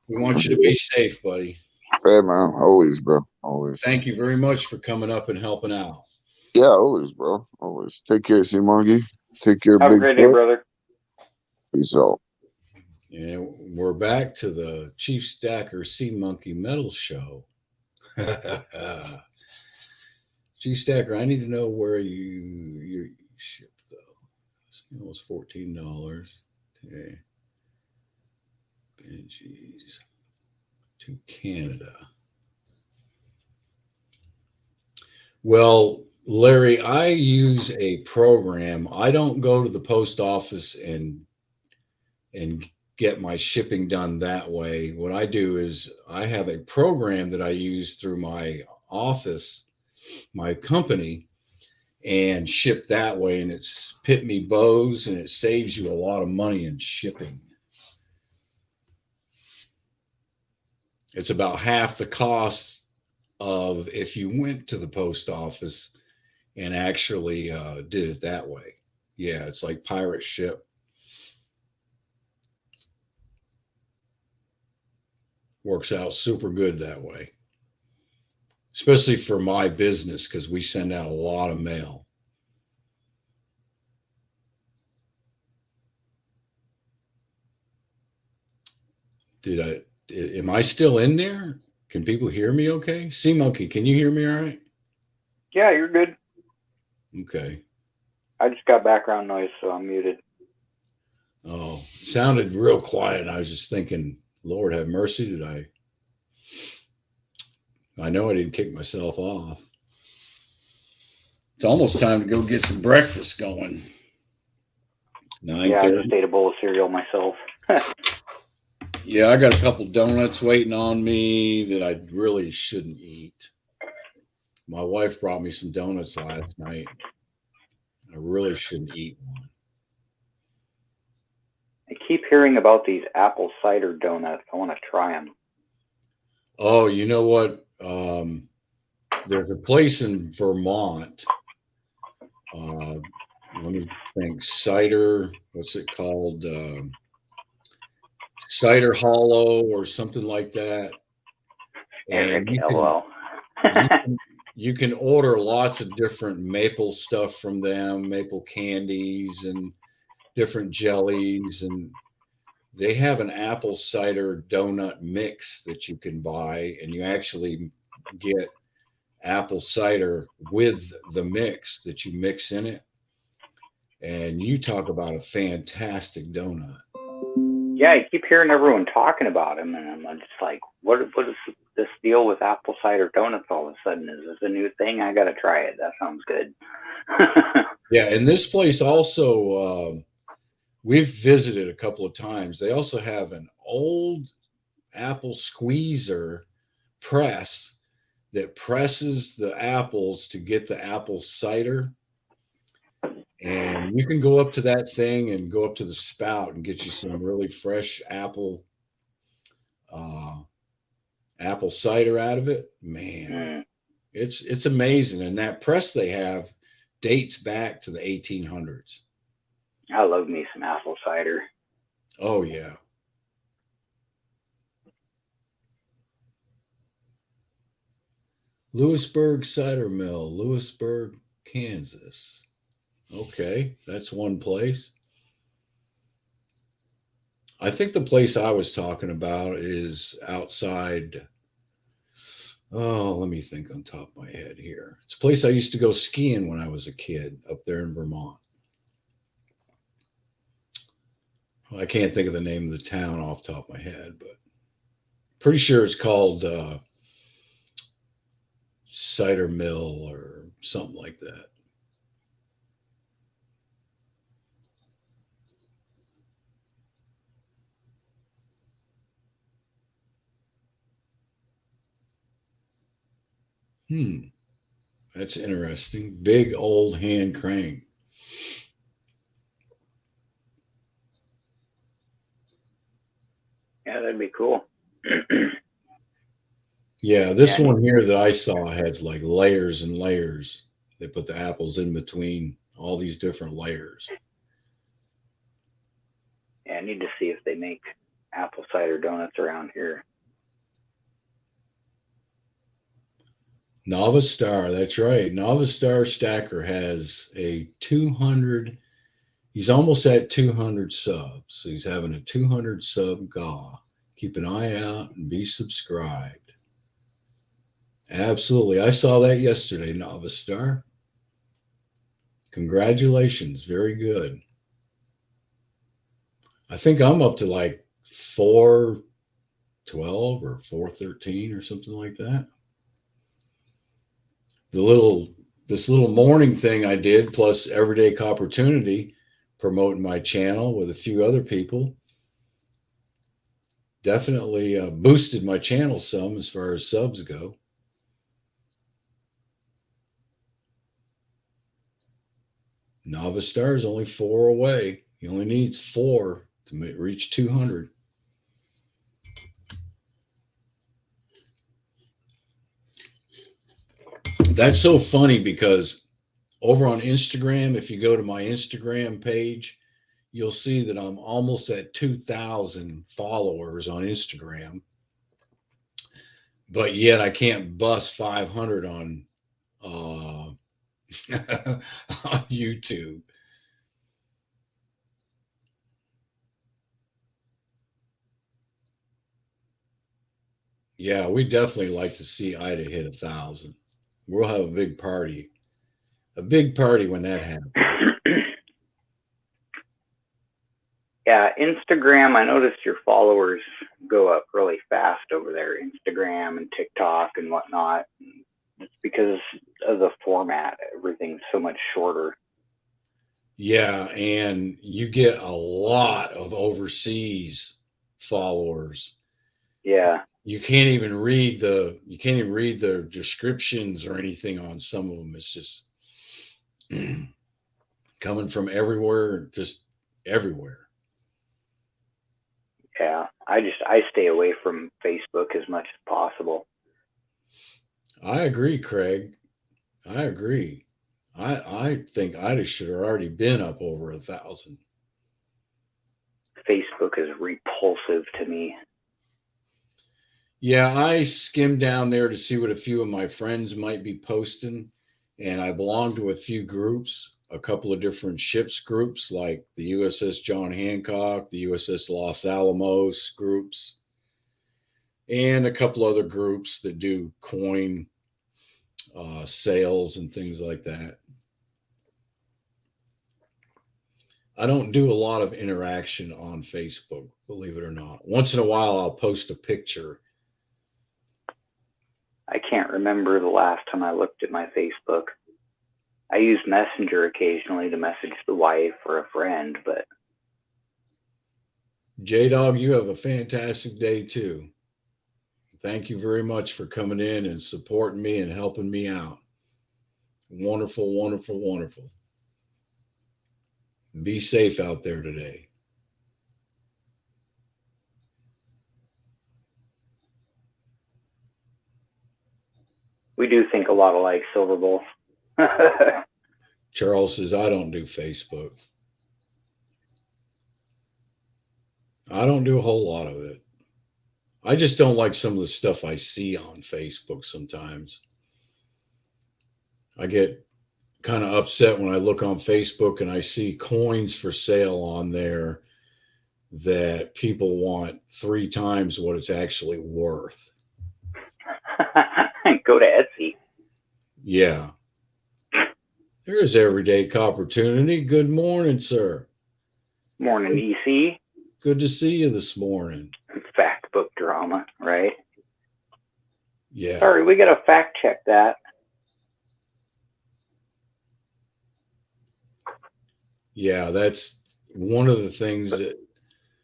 we want you to be safe, buddy. Hey, man. Always, bro. Always. Thank you very much for coming up and helping out. Yeah, always, bro. Always. Take care, Sea Monkey. Take care, Have a Big great day, Foot. brother. Peace out. And we're back to the Chief Stacker Sea Monkey Metal Show. Chief Stacker, I need to know where you ship though. It was $14. Okay. Benji's to Canada. Well, Larry, I use a program. I don't go to the post office and get my shipping done that way. What I do is I have a program that I use through my office, my company, and ship that way. And it's Pitney Bowes, and it saves you a lot of money in shipping. It's about half the cost of if you went to the post office and actually did it that way. Yeah, it's like pirate ship. Works out super good that way, especially for my business because we send out a lot of mail. Am I still in there? Can people hear me okay? Sea Monkey, can you hear me all right? Yeah, you're good. Okay. I just got background noise, so I'm muted. Oh, it sounded real quiet. And I was just thinking, Lord have mercy. I know I didn't kick myself off. It's almost time to go get some breakfast going. 9:30. Yeah, I just ate a bowl of cereal myself. Yeah, I got a couple donuts waiting on me that I really shouldn't eat. My wife brought me some donuts last night. I really shouldn't eat one. I keep hearing about these apple cider donuts. I want to try them. Oh, you know what? There's a place in Vermont. Let me think. Cider, what's it called? Cider Hollow or something like that. Eric, And LOL. you can order lots of different maple stuff from them, maple candies and different jellies. And they have an apple cider donut mix that you can buy, and you actually get apple cider with the mix that you mix in it. And you talk about a fantastic donut. Yeah, I keep hearing everyone talking about them, and I'm just like, what is this deal with apple cider donuts all of a sudden? Is this a new thing? I got to try it. That sounds good. Yeah, and this place also, we've visited a couple of times. They also have an old apple squeezer press that presses the apples to get the apple cider. And you can go up to that thing and go up to the spout and get you some really fresh apple cider out of it. Man, it's amazing. And that press they have dates back to the 1800s. I love me some apple cider. Oh yeah. Lewisburg Cider Mill, Lewisburg, Kansas. Okay, that's one place. I think the place I was talking about is outside. Oh, let me think on top of my head here. It's a place I used to go skiing when I was a kid up there in Vermont. I can't think of the name of the town off the top of my head, but pretty sure it's called Cider Mill or something like that. That's interesting. Big old hand crank. Yeah, that'd be cool. Yeah, this Yeah, one here that I saw has like layers and layers. They put the apples in between all these different layers. yeah, I need to see if they make apple cider donuts around here. Navistar, that's right. Navistar Stacker has a 200. He's almost at 200 subs. So he's having a 200 sub gaw. Keep an eye out and be subscribed. Absolutely. I saw that yesterday, Navistar. Congratulations. Very good. I think I'm up to like 412 or 413 or something like that. This little morning thing I did, plus Everyday Opportunity, promoting my channel with a few other people, definitely boosted my channel some as far as subs go. Navistar is only 4 away. He only needs 4 to reach 200. That's so funny because over on Instagram, if you go to my Instagram page, you'll see that I'm almost at 2,000 followers on Instagram, but yet I can't bust 500 on on YouTube. Yeah, we definitely like to see Ida hit 1,000. We'll have a big party when that happens. Yeah, Instagram, I noticed your followers go up really fast over there, Instagram and TikTok and whatnot. It's because of the format. Everything's so much shorter. Yeah, and you get a lot of overseas followers. Yeah. You can't even read the descriptions or anything on some of them. It's just coming from everywhere, just everywhere. Yeah. I stay away from Facebook as much as possible. I agree, Craig. I agree. I think Ida should have already been up over 1,000. Facebook is repulsive to me. Yeah, I skimmed down there to see what a few of my friends might be posting, and I belong to a few groups, a couple of different ships groups like the USS John Hancock, the USS Los Alamos groups, and a couple other groups that do coin sales and things like that. I don't do a lot of interaction on Facebook, believe it or not. Once in a while, I'll post a picture. I can't remember the last time I looked at my Facebook. I use Messenger occasionally to message the wife or a friend, but J-Dog, you have a fantastic day too. Thank you very much for coming in and supporting me and helping me out. Wonderful, wonderful, wonderful. Be safe out there today. we do think a lot alike, Silver Bowl. Charles says, I don't do Facebook. I don't do a whole lot of it. I just don't like some of the stuff I see on Facebook sometimes. I get kind of upset when I look on Facebook and I see coins for sale on there that people want 3 times what it's actually worth. Go to Etsy. Yeah. There's Everyday Opportunity. Good morning, sir. Morning, EC. Good to see you this morning. Fact book drama, right? Yeah. Sorry, we got to fact check that. Yeah, that's one of the things that.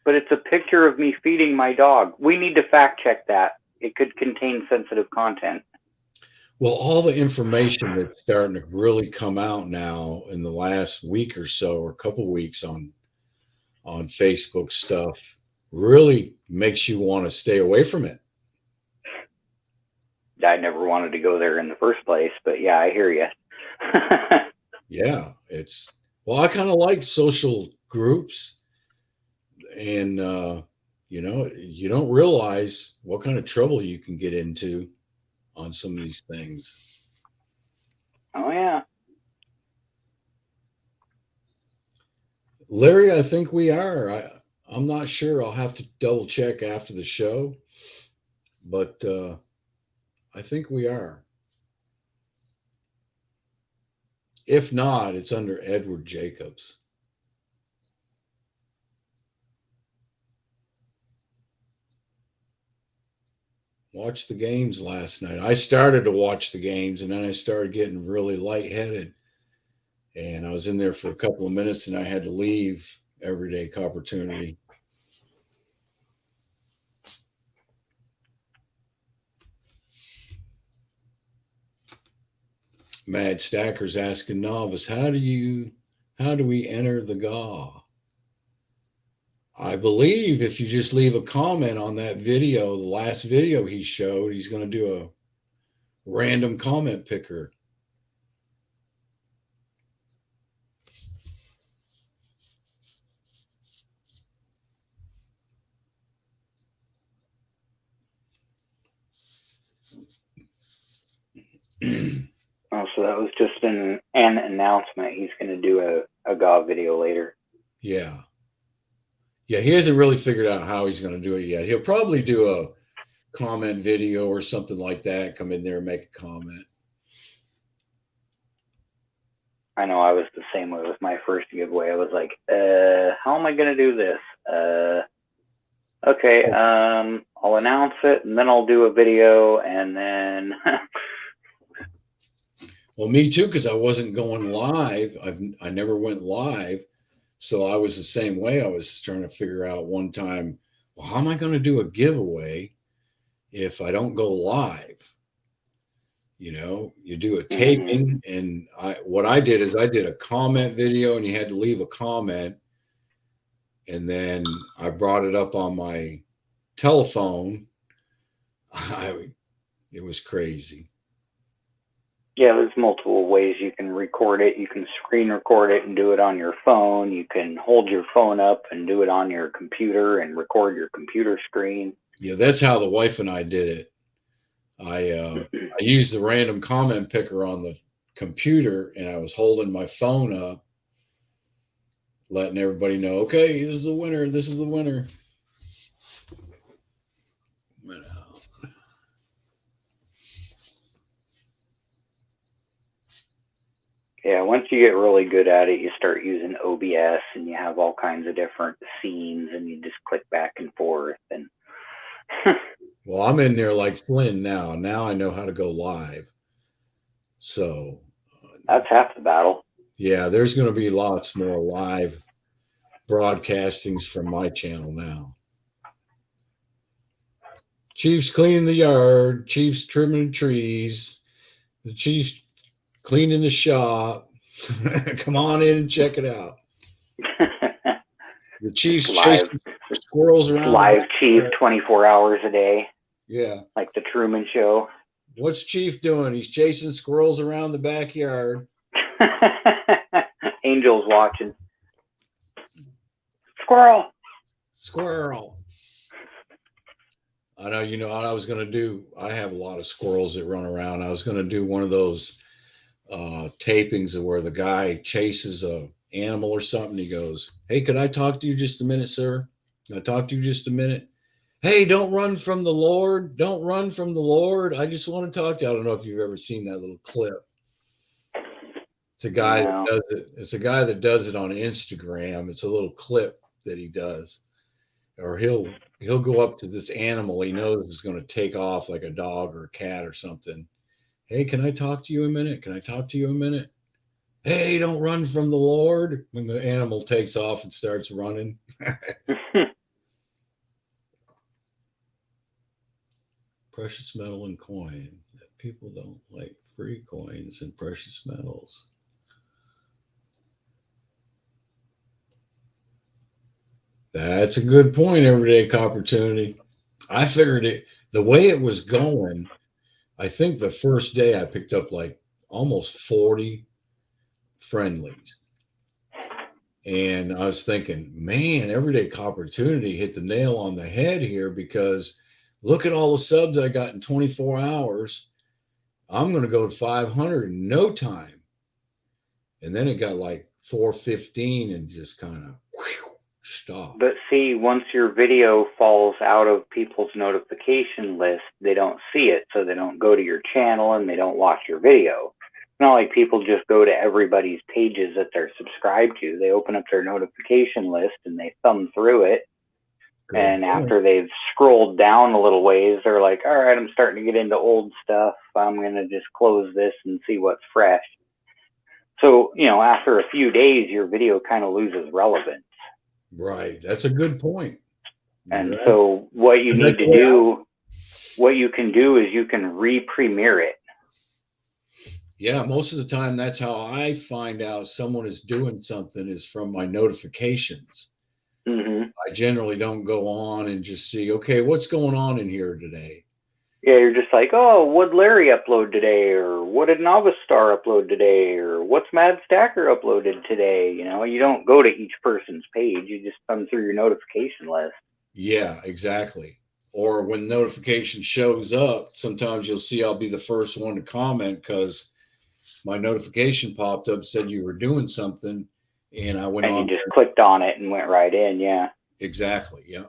But it's a picture of me feeding my dog. We need to fact check that. It could contain sensitive content. Well, all the information that's starting to really come out now in the last week or so, or a couple weeks on Facebook stuff, really makes you want to stay away from it. I never wanted to go there in the first place, but yeah, I hear you. Yeah, I kind of like social groups, and you know, you don't realize what kind of trouble you can get into on some of these things. Oh yeah. Larry, I think we are. I'm not sure. I'll have to double check after the show, but I think we are. If not, it's under Edward Jacobs. Watched the games last night. I started to watch the games, and then I started getting really lightheaded. And I was in there for a couple of minutes, and I had to leave Everyday Opportunity. Mad Stacker's asking Novice, how do we enter the GAW? I believe if you just leave a comment on that video, the last video he showed, he's going to do a random comment picker. Oh, so that was just an announcement. He's going to do a GAW video later. Yeah. Yeah, he hasn't really figured out how he's going to do it yet. He'll probably do a comment video or something like that, come in there and make a comment. I know I was the same way with my first giveaway. I was like, how am I going to do this? Okay, I'll announce it, and then I'll do a video, and then... Well, me too, because I wasn't going live. I never went live. So I was the same way. I was trying to figure out one time, well, how am I going to do a giveaway if I don't go live? You know, you do a taping, and what I did is I did a comment video, and you had to leave a comment, and then I brought it up on my telephone. It was crazy. Yeah, there's multiple ways you can record it. You can screen record it and do it on your phone. You can hold your phone up and do it on your computer and record your computer screen. Yeah, that's how the wife and I did it. I used the random comment picker on the computer, and I was holding my phone up, letting everybody know, okay, this is the winner. This is the winner. Yeah, once you get really good at it, you start using OBS, and you have all kinds of different scenes, and you just click back and forth. And well, I'm in there like Flynn now. Now I know how to go live. So that's half the battle. Yeah, there's going to be lots more live broadcastings from my channel now. Chief's cleaning the yard. Chief's trimming trees. The Chief's cleaning the shop. Come on in and check it out. The Chief's chasing squirrels around. Live Chief 24 hours a day. Yeah. Like the Truman Show. What's Chief doing? He's chasing squirrels around the backyard. Angel's watching. Squirrel. Squirrel. I know, you know what I was going to do. I have a lot of squirrels that run around. I was going to do one of those tapings of where the guy chases a animal or something. He goes, "Hey, could I talk to you just a minute, sir? Can I talk to you just a minute? Hey, don't run from the Lord. Don't run from the Lord. I just want to talk to you." I don't know if you've ever seen that little clip. It's a guy that No. does it. It's a guy that does it on Instagram. It's a little clip that he does. Or he'll go up to this animal he knows is going to take off, like a dog or a cat or something. "Hey, can I talk to you a minute? Can I talk to you a minute? Hey, don't run from the Lord." When the animal takes off and starts running. Precious metal and coin. People don't like free coins and precious metals. That's a good point, Everyday Opportunity. I figured it the way it was going. I think the first day I picked up like almost 40 friendlies. And I was thinking, man, Everyday Opportunity hit the nail on the head here, because look at all the subs I got in 24 hours. I'm going to go to 500 in no time. And then it got like 415 and just kind of stop. But see, once your video falls out of people's notification list, they don't see it, so they don't go to your channel and they don't watch your video. It's not like people just go to everybody's pages that they're subscribed to. They open up their notification list and they thumb through it. Good And point. after they've scrolled down a little ways, they're like, all right, I'm starting to get into old stuff. I'm going to just close this and see what's fresh. So, after a few days, your video kind of loses relevance. Right. That's a good point. And Right. so what you And need that's to the way do, what you can do is you can re-premiere it. Yeah, most of the time that's how I find out someone is doing something, is from my notifications. Mm-hmm. I generally don't go on and just see, okay, what's going on in here today? Yeah, you're just like, oh, what did Larry upload today? Or what did Novice Star upload today? Or what's Mad Stacker uploaded today? You don't go to each person's page. You just thumb through your notification list. Yeah, exactly. Or when notification shows up, sometimes you'll see I'll be the first one to comment because my notification popped up, said you were doing something, and I went And on. you just clicked on it and went right in, yeah. Exactly, yeah.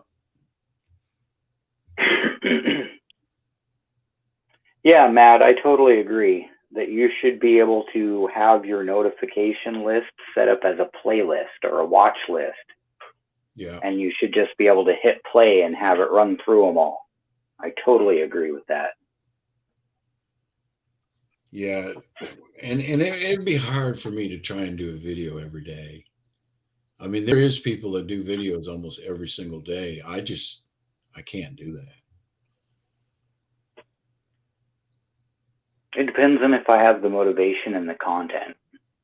Yeah, Matt, I totally agree that you should be able to have your notification list set up as a playlist or a watch list. Yeah. And you should just be able to hit play and have it run through them all. I totally agree with that. Yeah. And it'd be hard for me to try and do a video every day. I mean, there is people that do videos almost every single day. I can't do that. It depends on if I have the motivation and the content.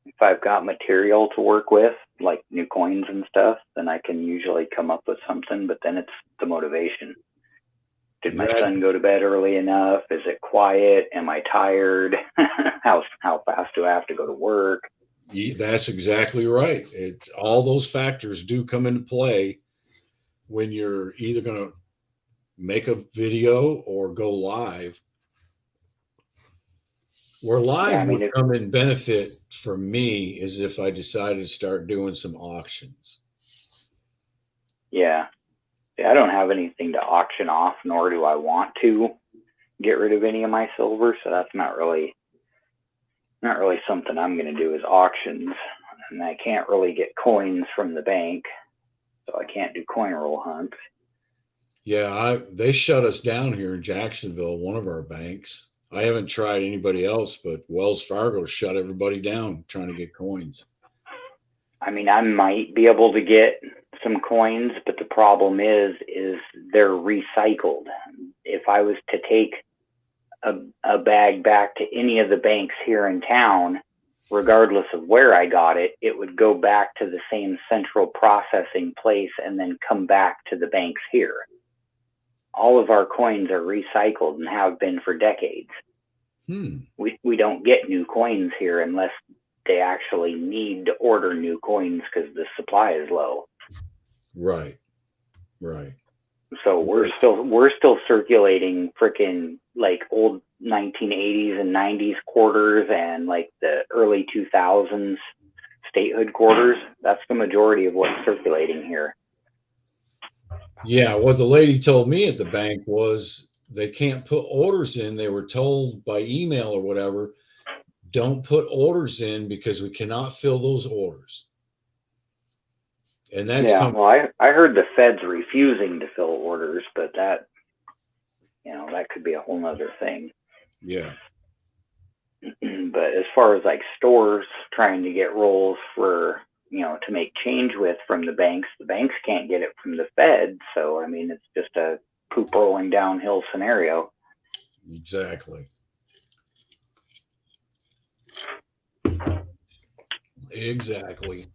If I've got material to work with, like new coins and stuff, then I can usually come up with something, but then it's the motivation. Did my son go to bed early enough? Is it quiet? Am I tired? How fast do I have to go to work? That's exactly right. It's all those factors do come into play when you're either going to make a video or go live. Where live would come in benefit for me is if I decided to start doing some auctions. Yeah. I don't have anything to auction off, nor do I want to get rid of any of my silver. So that's not really something I'm going to do, is auctions. And I can't really get coins from the bank, so I can't do coin roll hunts. Yeah, they shut us down here in Jacksonville, one of our banks. I haven't tried anybody else, but Wells Fargo shut everybody down trying to get coins. I mean, I might be able to get some coins, but the problem is they're recycled. If I was to take a bag back to any of the banks here in town, regardless of where I got it, it would go back to the same central processing place and then come back to the banks here. All of our coins are recycled and have been for decades. We don't get new coins here unless they actually need to order new coins because the supply is low. Right. So we're still circulating freaking like old 1980s and 90s quarters and like the early 2000s statehood quarters. That's the majority of what's circulating here. Yeah, what the lady told me at the bank was they can't put orders in. They were told by email or whatever, don't put orders in because we cannot fill those orders. And that's well, I heard the Fed's refusing to fill orders, but that, that could be a whole nother thing. Yeah. But as far as like stores trying to get rolls for, to make change with from the banks can't get it from the Fed. So, I mean, it's just a poop rolling downhill scenario. Exactly. Exactly.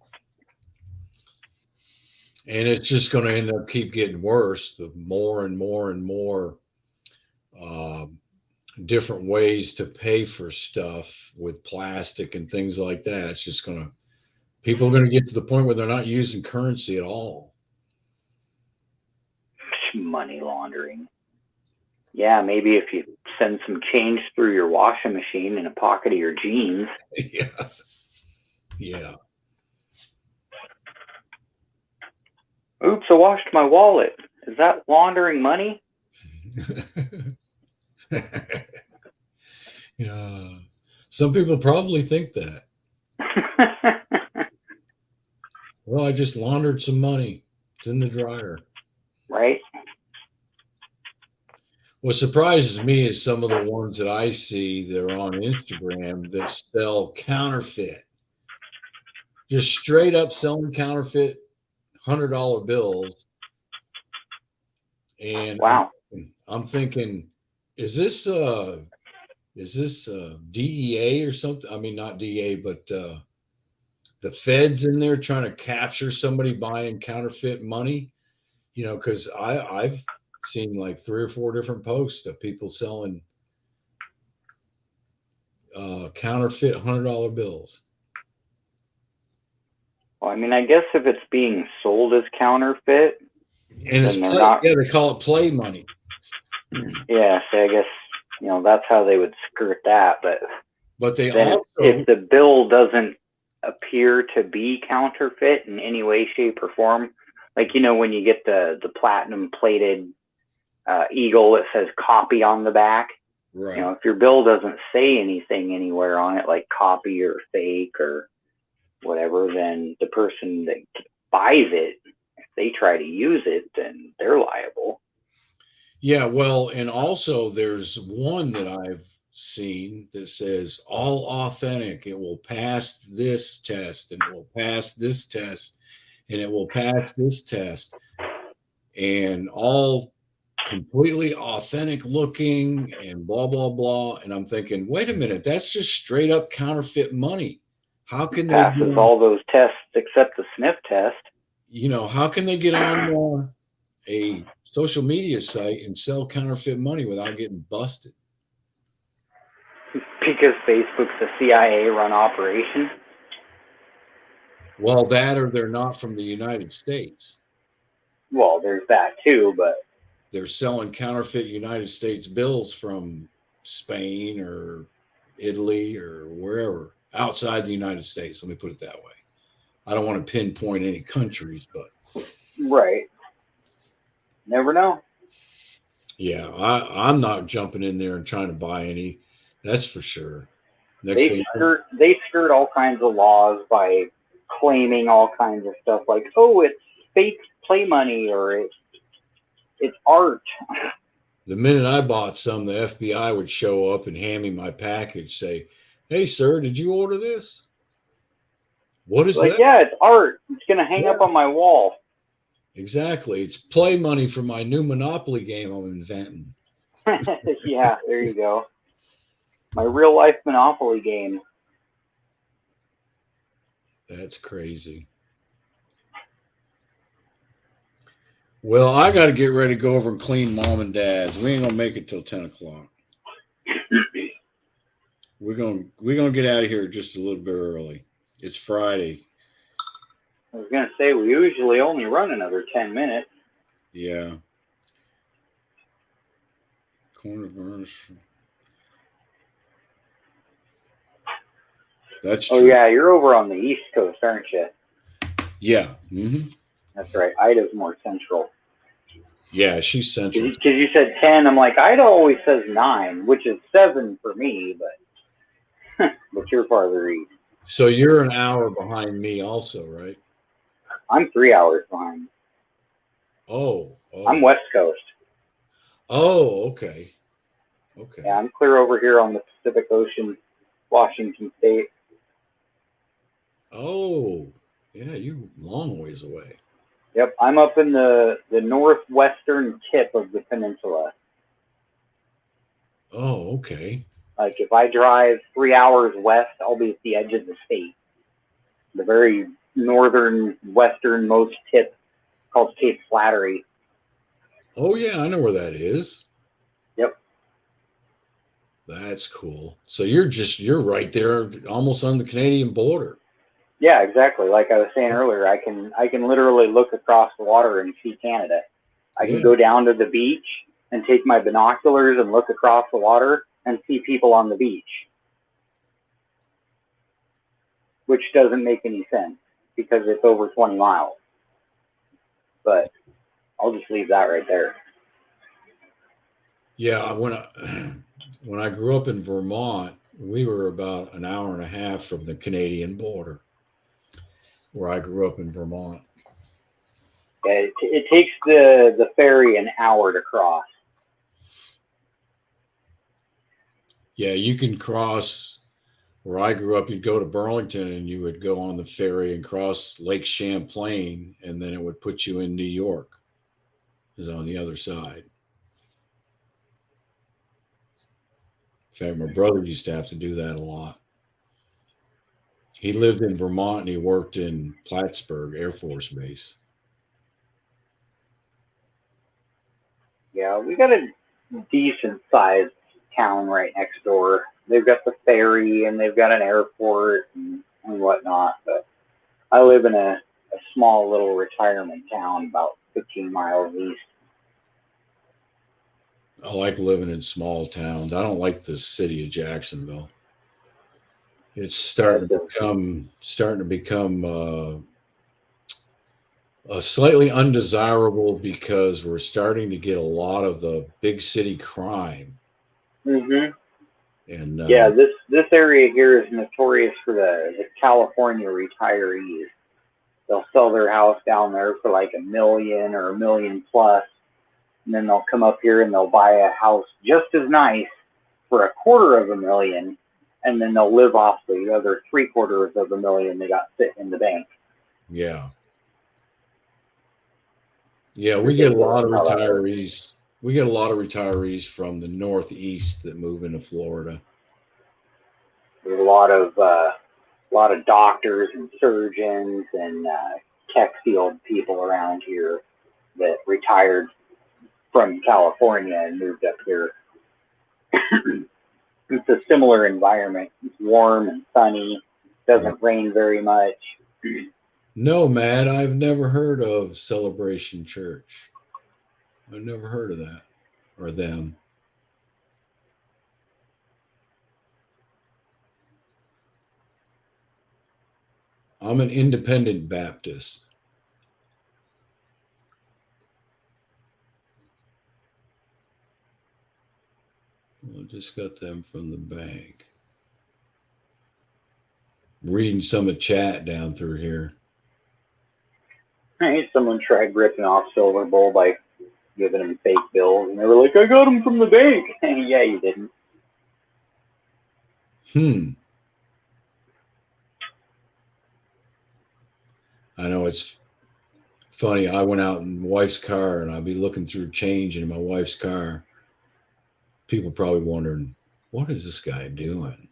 And it's just going to end up keep getting worse. The more and more and more different ways to pay for stuff with plastic and things like that. It's just people are going to get to the point where they're not using currency at all. Money laundering. Yeah, maybe if you send some change through your washing machine in a pocket of your jeans. Yeah. Yeah. Oops, I washed my wallet. Is that laundering money? Yeah. Some people probably think that. Well, I just laundered some money. It's in the dryer. Right. What surprises me is some of the ones that I see that are on Instagram that sell counterfeit. Just straight up selling counterfeit $100 bills. And wow. I'm thinking, is this DEA or something? I mean, not DEA, but the Fed's in there trying to capture somebody buying counterfeit money, because I've seen like 3 or 4 different posts of people selling counterfeit $100 bills. Well, I mean, I guess if it's being sold as counterfeit, and it's they call it play money. Yeah, so I guess that's how they would skirt that. But they then also, if the bill doesn't appear to be counterfeit in any way, shape, or form, like when you get the platinum plated eagle that says copy on the back, right? If your bill doesn't say anything anywhere on it like copy or fake or whatever, then the person that buys it, if they try to use it, then they're liable. Yeah, well, and also there's one that I've seen that says all authentic. It will pass this test, and it will pass this test, and it will pass this test, and all completely authentic looking and blah, blah, blah. And I'm thinking, wait a minute, that's just straight up counterfeit money. How can they passes all those tests except the sniff test? How can they get on a social media site and sell counterfeit money without getting busted? Because Facebook's a CIA-run operation. Well, that or they're not from the United States. Well, there's that too, but they're selling counterfeit United States bills from Spain or Italy or wherever outside the United States. Let me put it that way. I don't want to pinpoint any countries, but right. Never know. Yeah, I'm not jumping in there and trying to buy any. That's for sure. They skirt all kinds of laws by claiming all kinds of stuff like, oh, it's fake play money or it's art. The minute I bought some, the FBI would show up and hand me my package, say, "Hey, sir, did you order this? What is that?" Yeah, it's art. It's going to hang up on my wall. Exactly. It's play money for my new Monopoly game I'm inventing. Yeah, there you go. My real life Monopoly game. That's crazy. Well, I got to get ready to go over and clean Mom and Dad's. We ain't gonna make it till 10 o'clock. We're gonna get out of here just a little bit early. It's Friday. I was gonna say we usually only run another 10 minutes. Yeah. Corner furnace. That's true. Oh yeah, you're over on the East Coast, aren't you? Yeah. Mm-hmm. That's right. Ida's more central. Yeah, she's central. Because you said 10, I'm like, Ida always says 9, which is 7 for me, but but you're farther east. So you're an hour behind me also, right? I'm 3 hours behind. Oh. I'm West Coast. Oh, okay. Okay. Yeah, I'm clear over here on the Pacific Ocean, Washington State. Oh, yeah, you long ways away. Yep, I'm up in the northwestern tip of the peninsula. Oh, okay. Like if I drive 3 hours west, I'll be at the edge of the state. The very northern westernmost tip called Cape Flattery. Oh, yeah, I know where that is. Yep. That's cool. So you're right there, almost on the Canadian border. Yeah, exactly. Like I was saying earlier, I can literally look across the water and see Canada. I can go down to the beach and take my binoculars and look across the water and see people on the beach, which doesn't make any sense because it's over 20 miles. But I'll just leave that right there. Yeah, when I grew up in Vermont, we were about an hour and a half from the Canadian border, where I grew up in Vermont. Yeah, it takes the ferry an hour to cross. Yeah, you can cross where I grew up. You'd go to Burlington and you would go on the ferry and cross Lake Champlain, and then it would put you in New York, is on the other side. In fact, my brother used to have to do that a lot. He lived in Vermont and he worked in Plattsburgh Air Force Base. Yeah, we got a decent sized town right next door. They've got the ferry and they've got an airport and whatnot. But I live in a small little retirement town about 15 miles east. I like living in small towns. I don't like the city of Jacksonville. It's starting to become slightly undesirable because we're starting to get a lot of the big city crime. Mm-hmm. And yeah, this area here is notorious for the California retirees. They'll sell their house down there for like $1 million or $1 million plus, and then they'll come up here and they'll buy a house just as nice for $250,000, and then they'll live off the other $750,000 they got sitting in the bank. yeah, we get a lot of retirees. We get a lot of retirees from the Northeast that move into Florida. There's a lot of doctors and surgeons and tech field people around here that retired from California and moved up here. It's a similar environment. It's warm and sunny. Doesn't rain very much. No, Matt, I've never heard of Celebration Church. I've never heard of that or them. I'm an independent Baptist. I just got them from the bank. Reading some of chat down through here. Hey, someone tried ripping off Silver Bowl by giving them fake bills, and they were like, "I got them from the bank." Yeah, you didn't. I know it's funny. I went out in my wife's car, and I'll be looking through change in my wife's car. People probably wondering, what is this guy doing?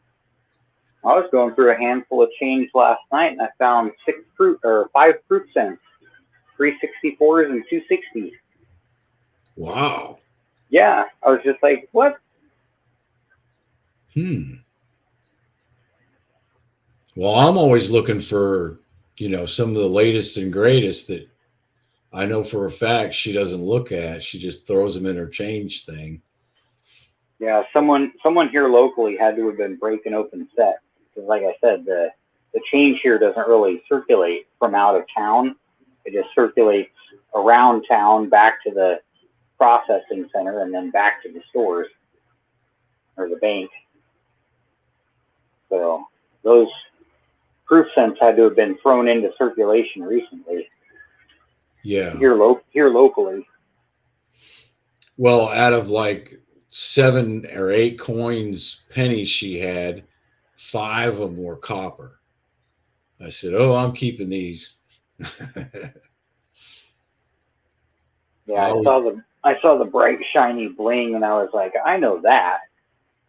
I was going through a handful of change last night, and I found 5 fruit cents, 364s and 260s. Wow. Yeah, I was just like, what? Well, I'm always looking for, some of the latest and greatest that I know for a fact she doesn't look at. She just throws them in her change thing. Yeah, someone here locally had to have been breaking open sets Because like I said, the change here doesn't really circulate from out of town. It just circulates around town back to the processing center and then back to the stores or the bank. So those proof cents had to have been thrown into circulation recently. Yeah. Here locally. Well, out of like 7 or 8 coins, pennies she had, 5 of them were copper. I said, "Oh, I'm keeping these." Yeah, I saw the bright shiny bling, and I was like, I know that.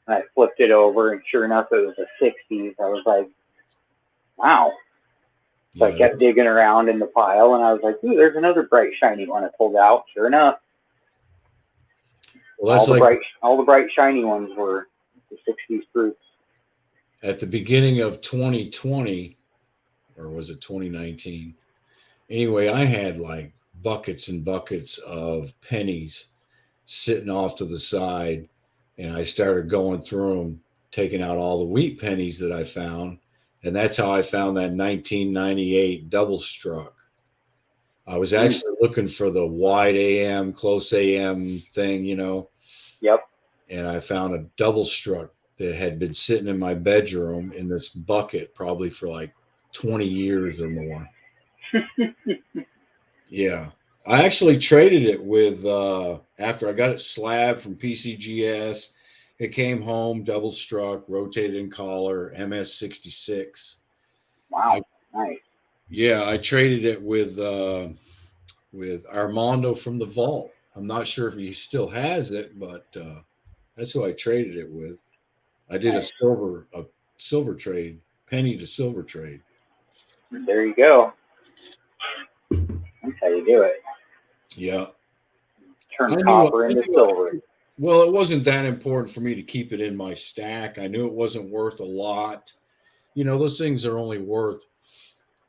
And I flipped it over, and sure enough, it was a 60s. I was like, wow. So I kept digging around in the pile, and I was like, ooh, there's another bright shiny one. I pulled out. Sure enough, well, that's all the bright shiny ones were the 60s proofs. At the beginning of 2020, or was it 2019? Anyway, I had like buckets and buckets of pennies sitting off to the side, and I started going through them, taking out all the wheat pennies that I found, and that's how I found that 1998 double struck. I was actually looking for the wide AM, close AM thing, you know. Yep. And I found a double struck that had been sitting in my bedroom in this bucket probably for like 20 years or more. Yeah. I actually traded it with, after I got it slabbed from PCGS, it came home, double struck, rotated in collar, MS66. Wow. Nice. Yeah, I traded it with Armando from the vault. I'm not sure if he still has it, but that's who I traded it with. I did Nice. a silver trade, penny to silver trade. There you go. That's how you do it. Yeah. Turn copper into silver. Well, it wasn't that important for me to keep it in my stack. I knew it wasn't worth a lot. You know, those things are only worth,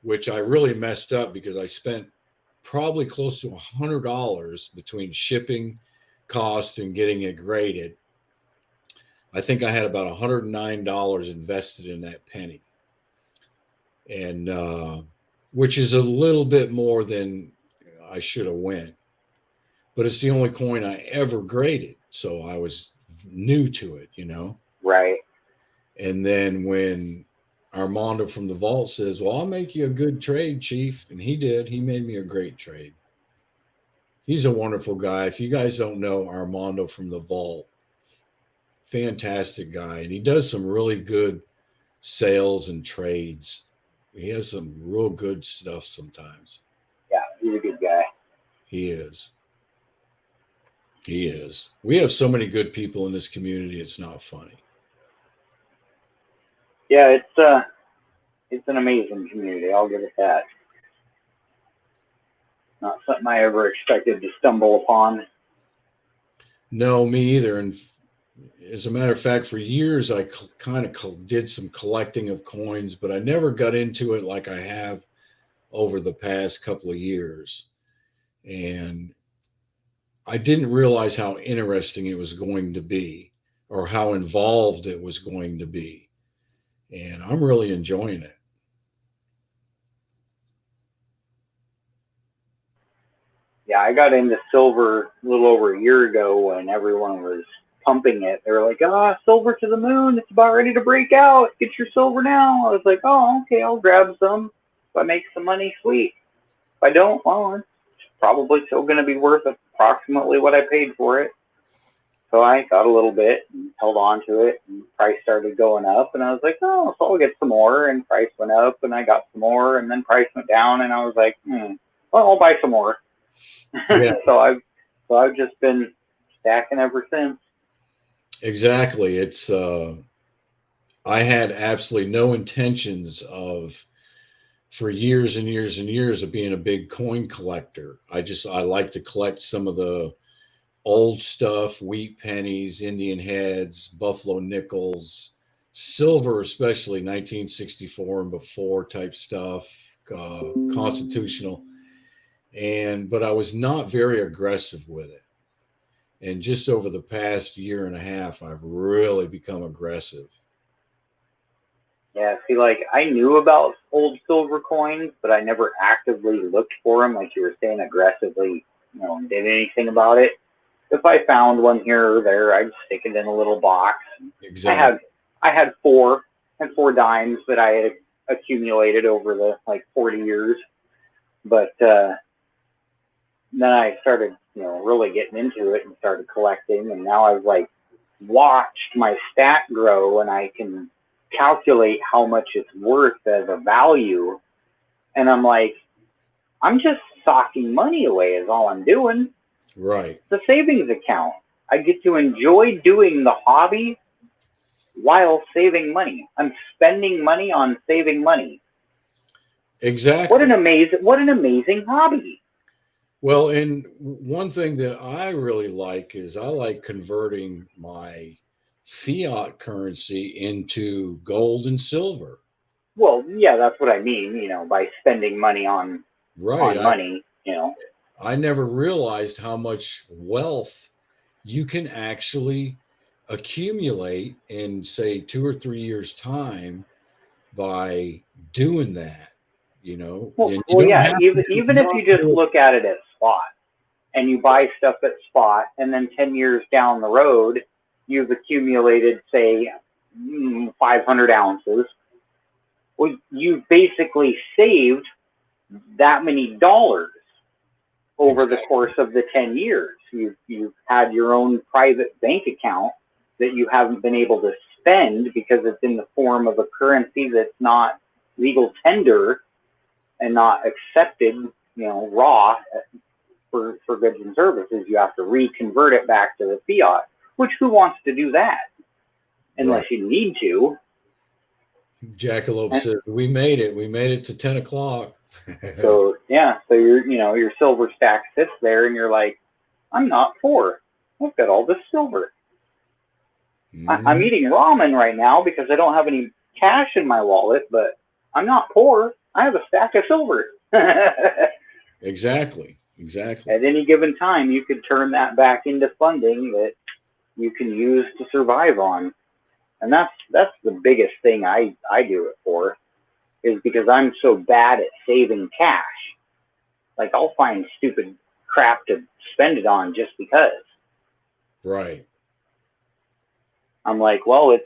which I really messed up because I spent probably close to $100 between shipping costs and getting it graded. I think I had about $109 invested in that penny, and which is a little bit more than I should have went. But it's the only coin I ever graded, so I was new to it, you know. Right. And then when Armando from the vault says, "Well, I'll make you a good trade, Chief," and he did. He made me a great trade. He's a wonderful guy. If you guys don't know Armando from the vault, fantastic guy, and he does some really good sales and trades. He has some real good stuff sometimes. Yeah, he's a good guy. He is. He is. We have so many good people in this community. It's not funny. Yeah, it's an amazing community. I'll give it that. Not something I ever expected to stumble upon. No, me either. And as a matter of fact, for years, I kind of did some collecting of coins, but I never got into it like I have over the past couple of years. And I didn't realize how interesting it was going to be or how involved it was going to be. And I'm really enjoying it. Yeah, I got into silver a little over a year ago when everyone was pumping it. They were like, silver to the moon. It's about ready to break out. Get your silver now. I was like, oh, okay, I'll grab some. If I make some money, sweet. If I don't, well, it's probably still going to be worth approximately what I paid for it. So I got a little bit and held on to it, and price started going up, and I was like, oh, so I'll get some more, and price went up, and I got some more, and then price went down, and I was like, well, I'll buy some more. Yeah. So I've just been stacking ever since. Exactly. It's I had absolutely no intentions of, for years and years and years, of being a big coin collector. I like to collect some of the old stuff, wheat pennies, Indian heads, buffalo nickels, silver, especially 1964 and before type stuff, constitutional. But I was not very aggressive with it. And just over the past year and a half, I've really become aggressive. Yeah, see, like, I knew about old silver coins, but I never actively looked for them, like you were saying, aggressively, did anything about it. If I found one here or there, I'd stick it in a little box. Exactly. I had four dimes that I had accumulated over the, 40 years. But then I started, really getting into it and started collecting, and now I've, watched my stat grow, and I can calculate how much it's worth as a value, and I'm like, I'm just socking money away is all I'm doing. Right. It's a savings account. I get to enjoy doing the hobby while saving money. I'm spending money on saving money. Exactly. What an amazing hobby. Well, and one thing that I really like is I like converting my fiat currency into gold and silver. Well, yeah, that's what I mean, by spending money on Right. money, I never realized how much wealth you can actually accumulate in, say, 2 or 3 years' time by doing that. Well, And you well, don't yeah, have to, even if you just look at it at spot and you buy stuff at spot, and then 10 years down the road, you've accumulated, say, 500 ounces. Well, you've basically saved that many dollars over the course of the 10 years. You've had your own private bank account that you haven't been able to spend because it's in the form of a currency that's not legal tender and not accepted, raw for goods and services. You have to reconvert it back to the fiat, which who wants to do that unless you need to? Jackalope says, we made it. We made it to 10 o'clock. So your silver stack sits there and you're like, I'm not poor. I've got all this silver. I'm eating ramen right now because I don't have any cash in my wallet, but I'm not poor. I have a stack of silver. Exactly. At any given time, you could turn that back into funding that you can use to survive on. And that's the biggest thing I do it for, is because I'm so bad at saving cash. Like, I'll find stupid crap to spend it on just because. Right. I'm like, well, it's,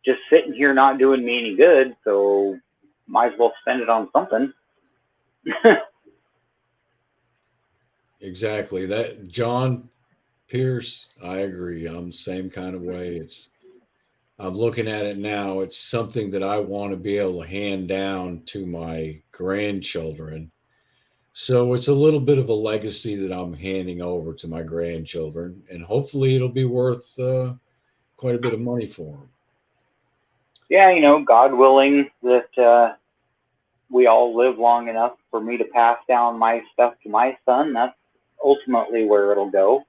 just sitting here not doing me any good, so might as well spend it on something. Exactly. That John Pierce, I agree. I'm the same kind of way. I'm looking at it now. It's something that I want to be able to hand down to my grandchildren. So it's a little bit of a legacy that I'm handing over to my grandchildren, and hopefully it'll be worth quite a bit of money for them. Yeah, God willing that we all live long enough for me to pass down my stuff to my son. That's ultimately where it'll go.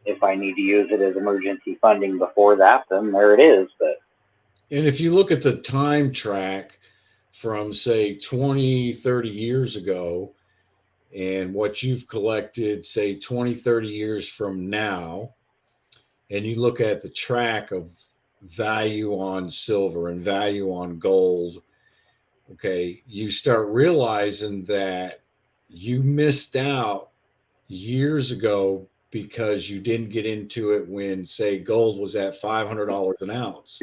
If I need to use it as emergency funding before that, then there it is. And if you look at the time track from, say, 20, 30 years ago, and what you've collected, say, 20, 30 years from now, and you look at the track of value on silver and value on gold, okay, you start realizing that you missed out years ago because you didn't get into it when, say, gold was at $500 an ounce.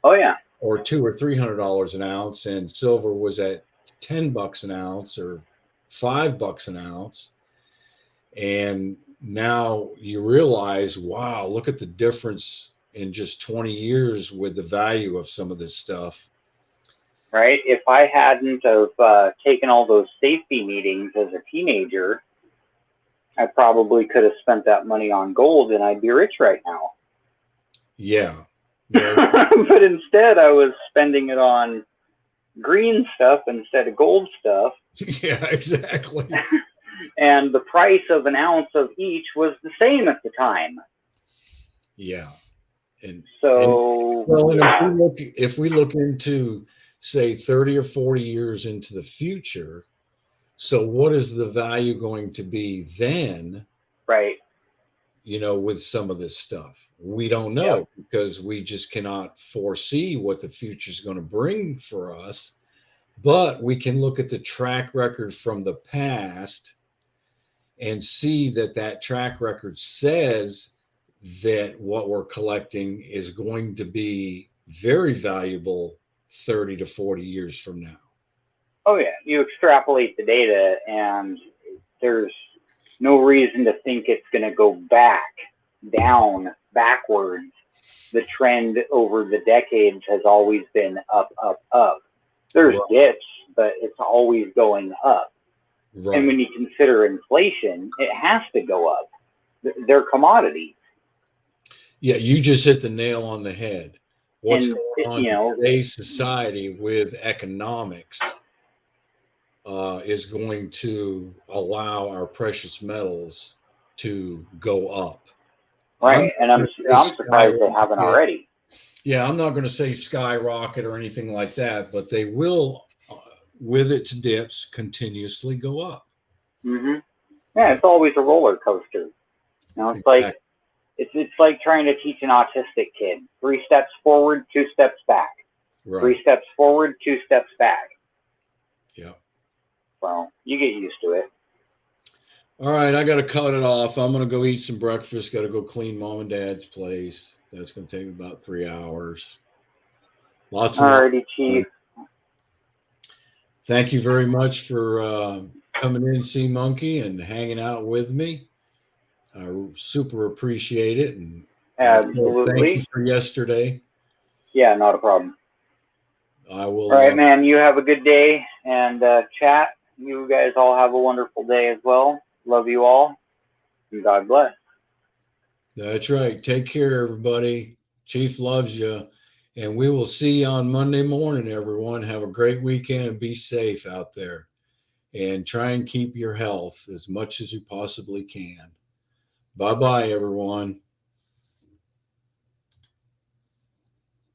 Oh yeah. Or $200 or $300 an ounce, and silver was at $10 an ounce or $5 an ounce. And now you realize, wow, look at the difference in just 20 years with the value of some of this stuff. Right. If I hadn't have taken all those safety meetings as a teenager, I probably could have spent that money on gold and I'd be rich right now. Yeah. But instead I was spending it on green stuff instead of gold stuff. Yeah, exactly. And the price of an ounce of each was the same at the time. Yeah. And so, if we look into, say, 30 or 40 years into the future, so what is the value going to be then? Right. with some of this stuff. We don't know because we just cannot foresee what the future is going to bring for us. But we can look at the track record from the past and see that track record says that what we're collecting is going to be very valuable 30 to 40 years from now. Oh, yeah. You extrapolate the data, and there's no reason to think it's going to go down, backwards. The trend over the decades has always been up, up, up. There's dips, but it's always going up. Right. And when you consider inflation, it has to go up. They're commodities. Yeah, you just hit the nail on the head. What's And, going on in today's society with economics is going to allow our precious metals to go up. Right, and I'm surprised they haven't already. Yeah, I'm not going to say skyrocket or anything like that, but they will, with its dips, continuously go up. Mm-hmm. Yeah, it's always a roller coaster. It's like it's like trying to teach an autistic kid 3 steps forward, 2 steps back. Right. 3 steps forward, 2 steps back. Yeah. Well, you get used to it. All right, I got to cut it off. I'm going to go eat some breakfast. Got to go clean mom and dad's place. That's going to take about 3 hours. Alrighty, Chief. Thank you very much for coming in, Sea Monkey, and hanging out with me. I super appreciate it. And Absolutely. Thank you for yesterday. Yeah, not a problem. I will. All right, man. You have a good day, and chat. You guys all have a wonderful day as well. Love you all, and God bless. That's right. Take care, everybody. Chief loves you. And we will see you on Monday morning, everyone. Have a great weekend and be safe out there. And try and keep your health as much as you possibly can. Bye-bye, everyone.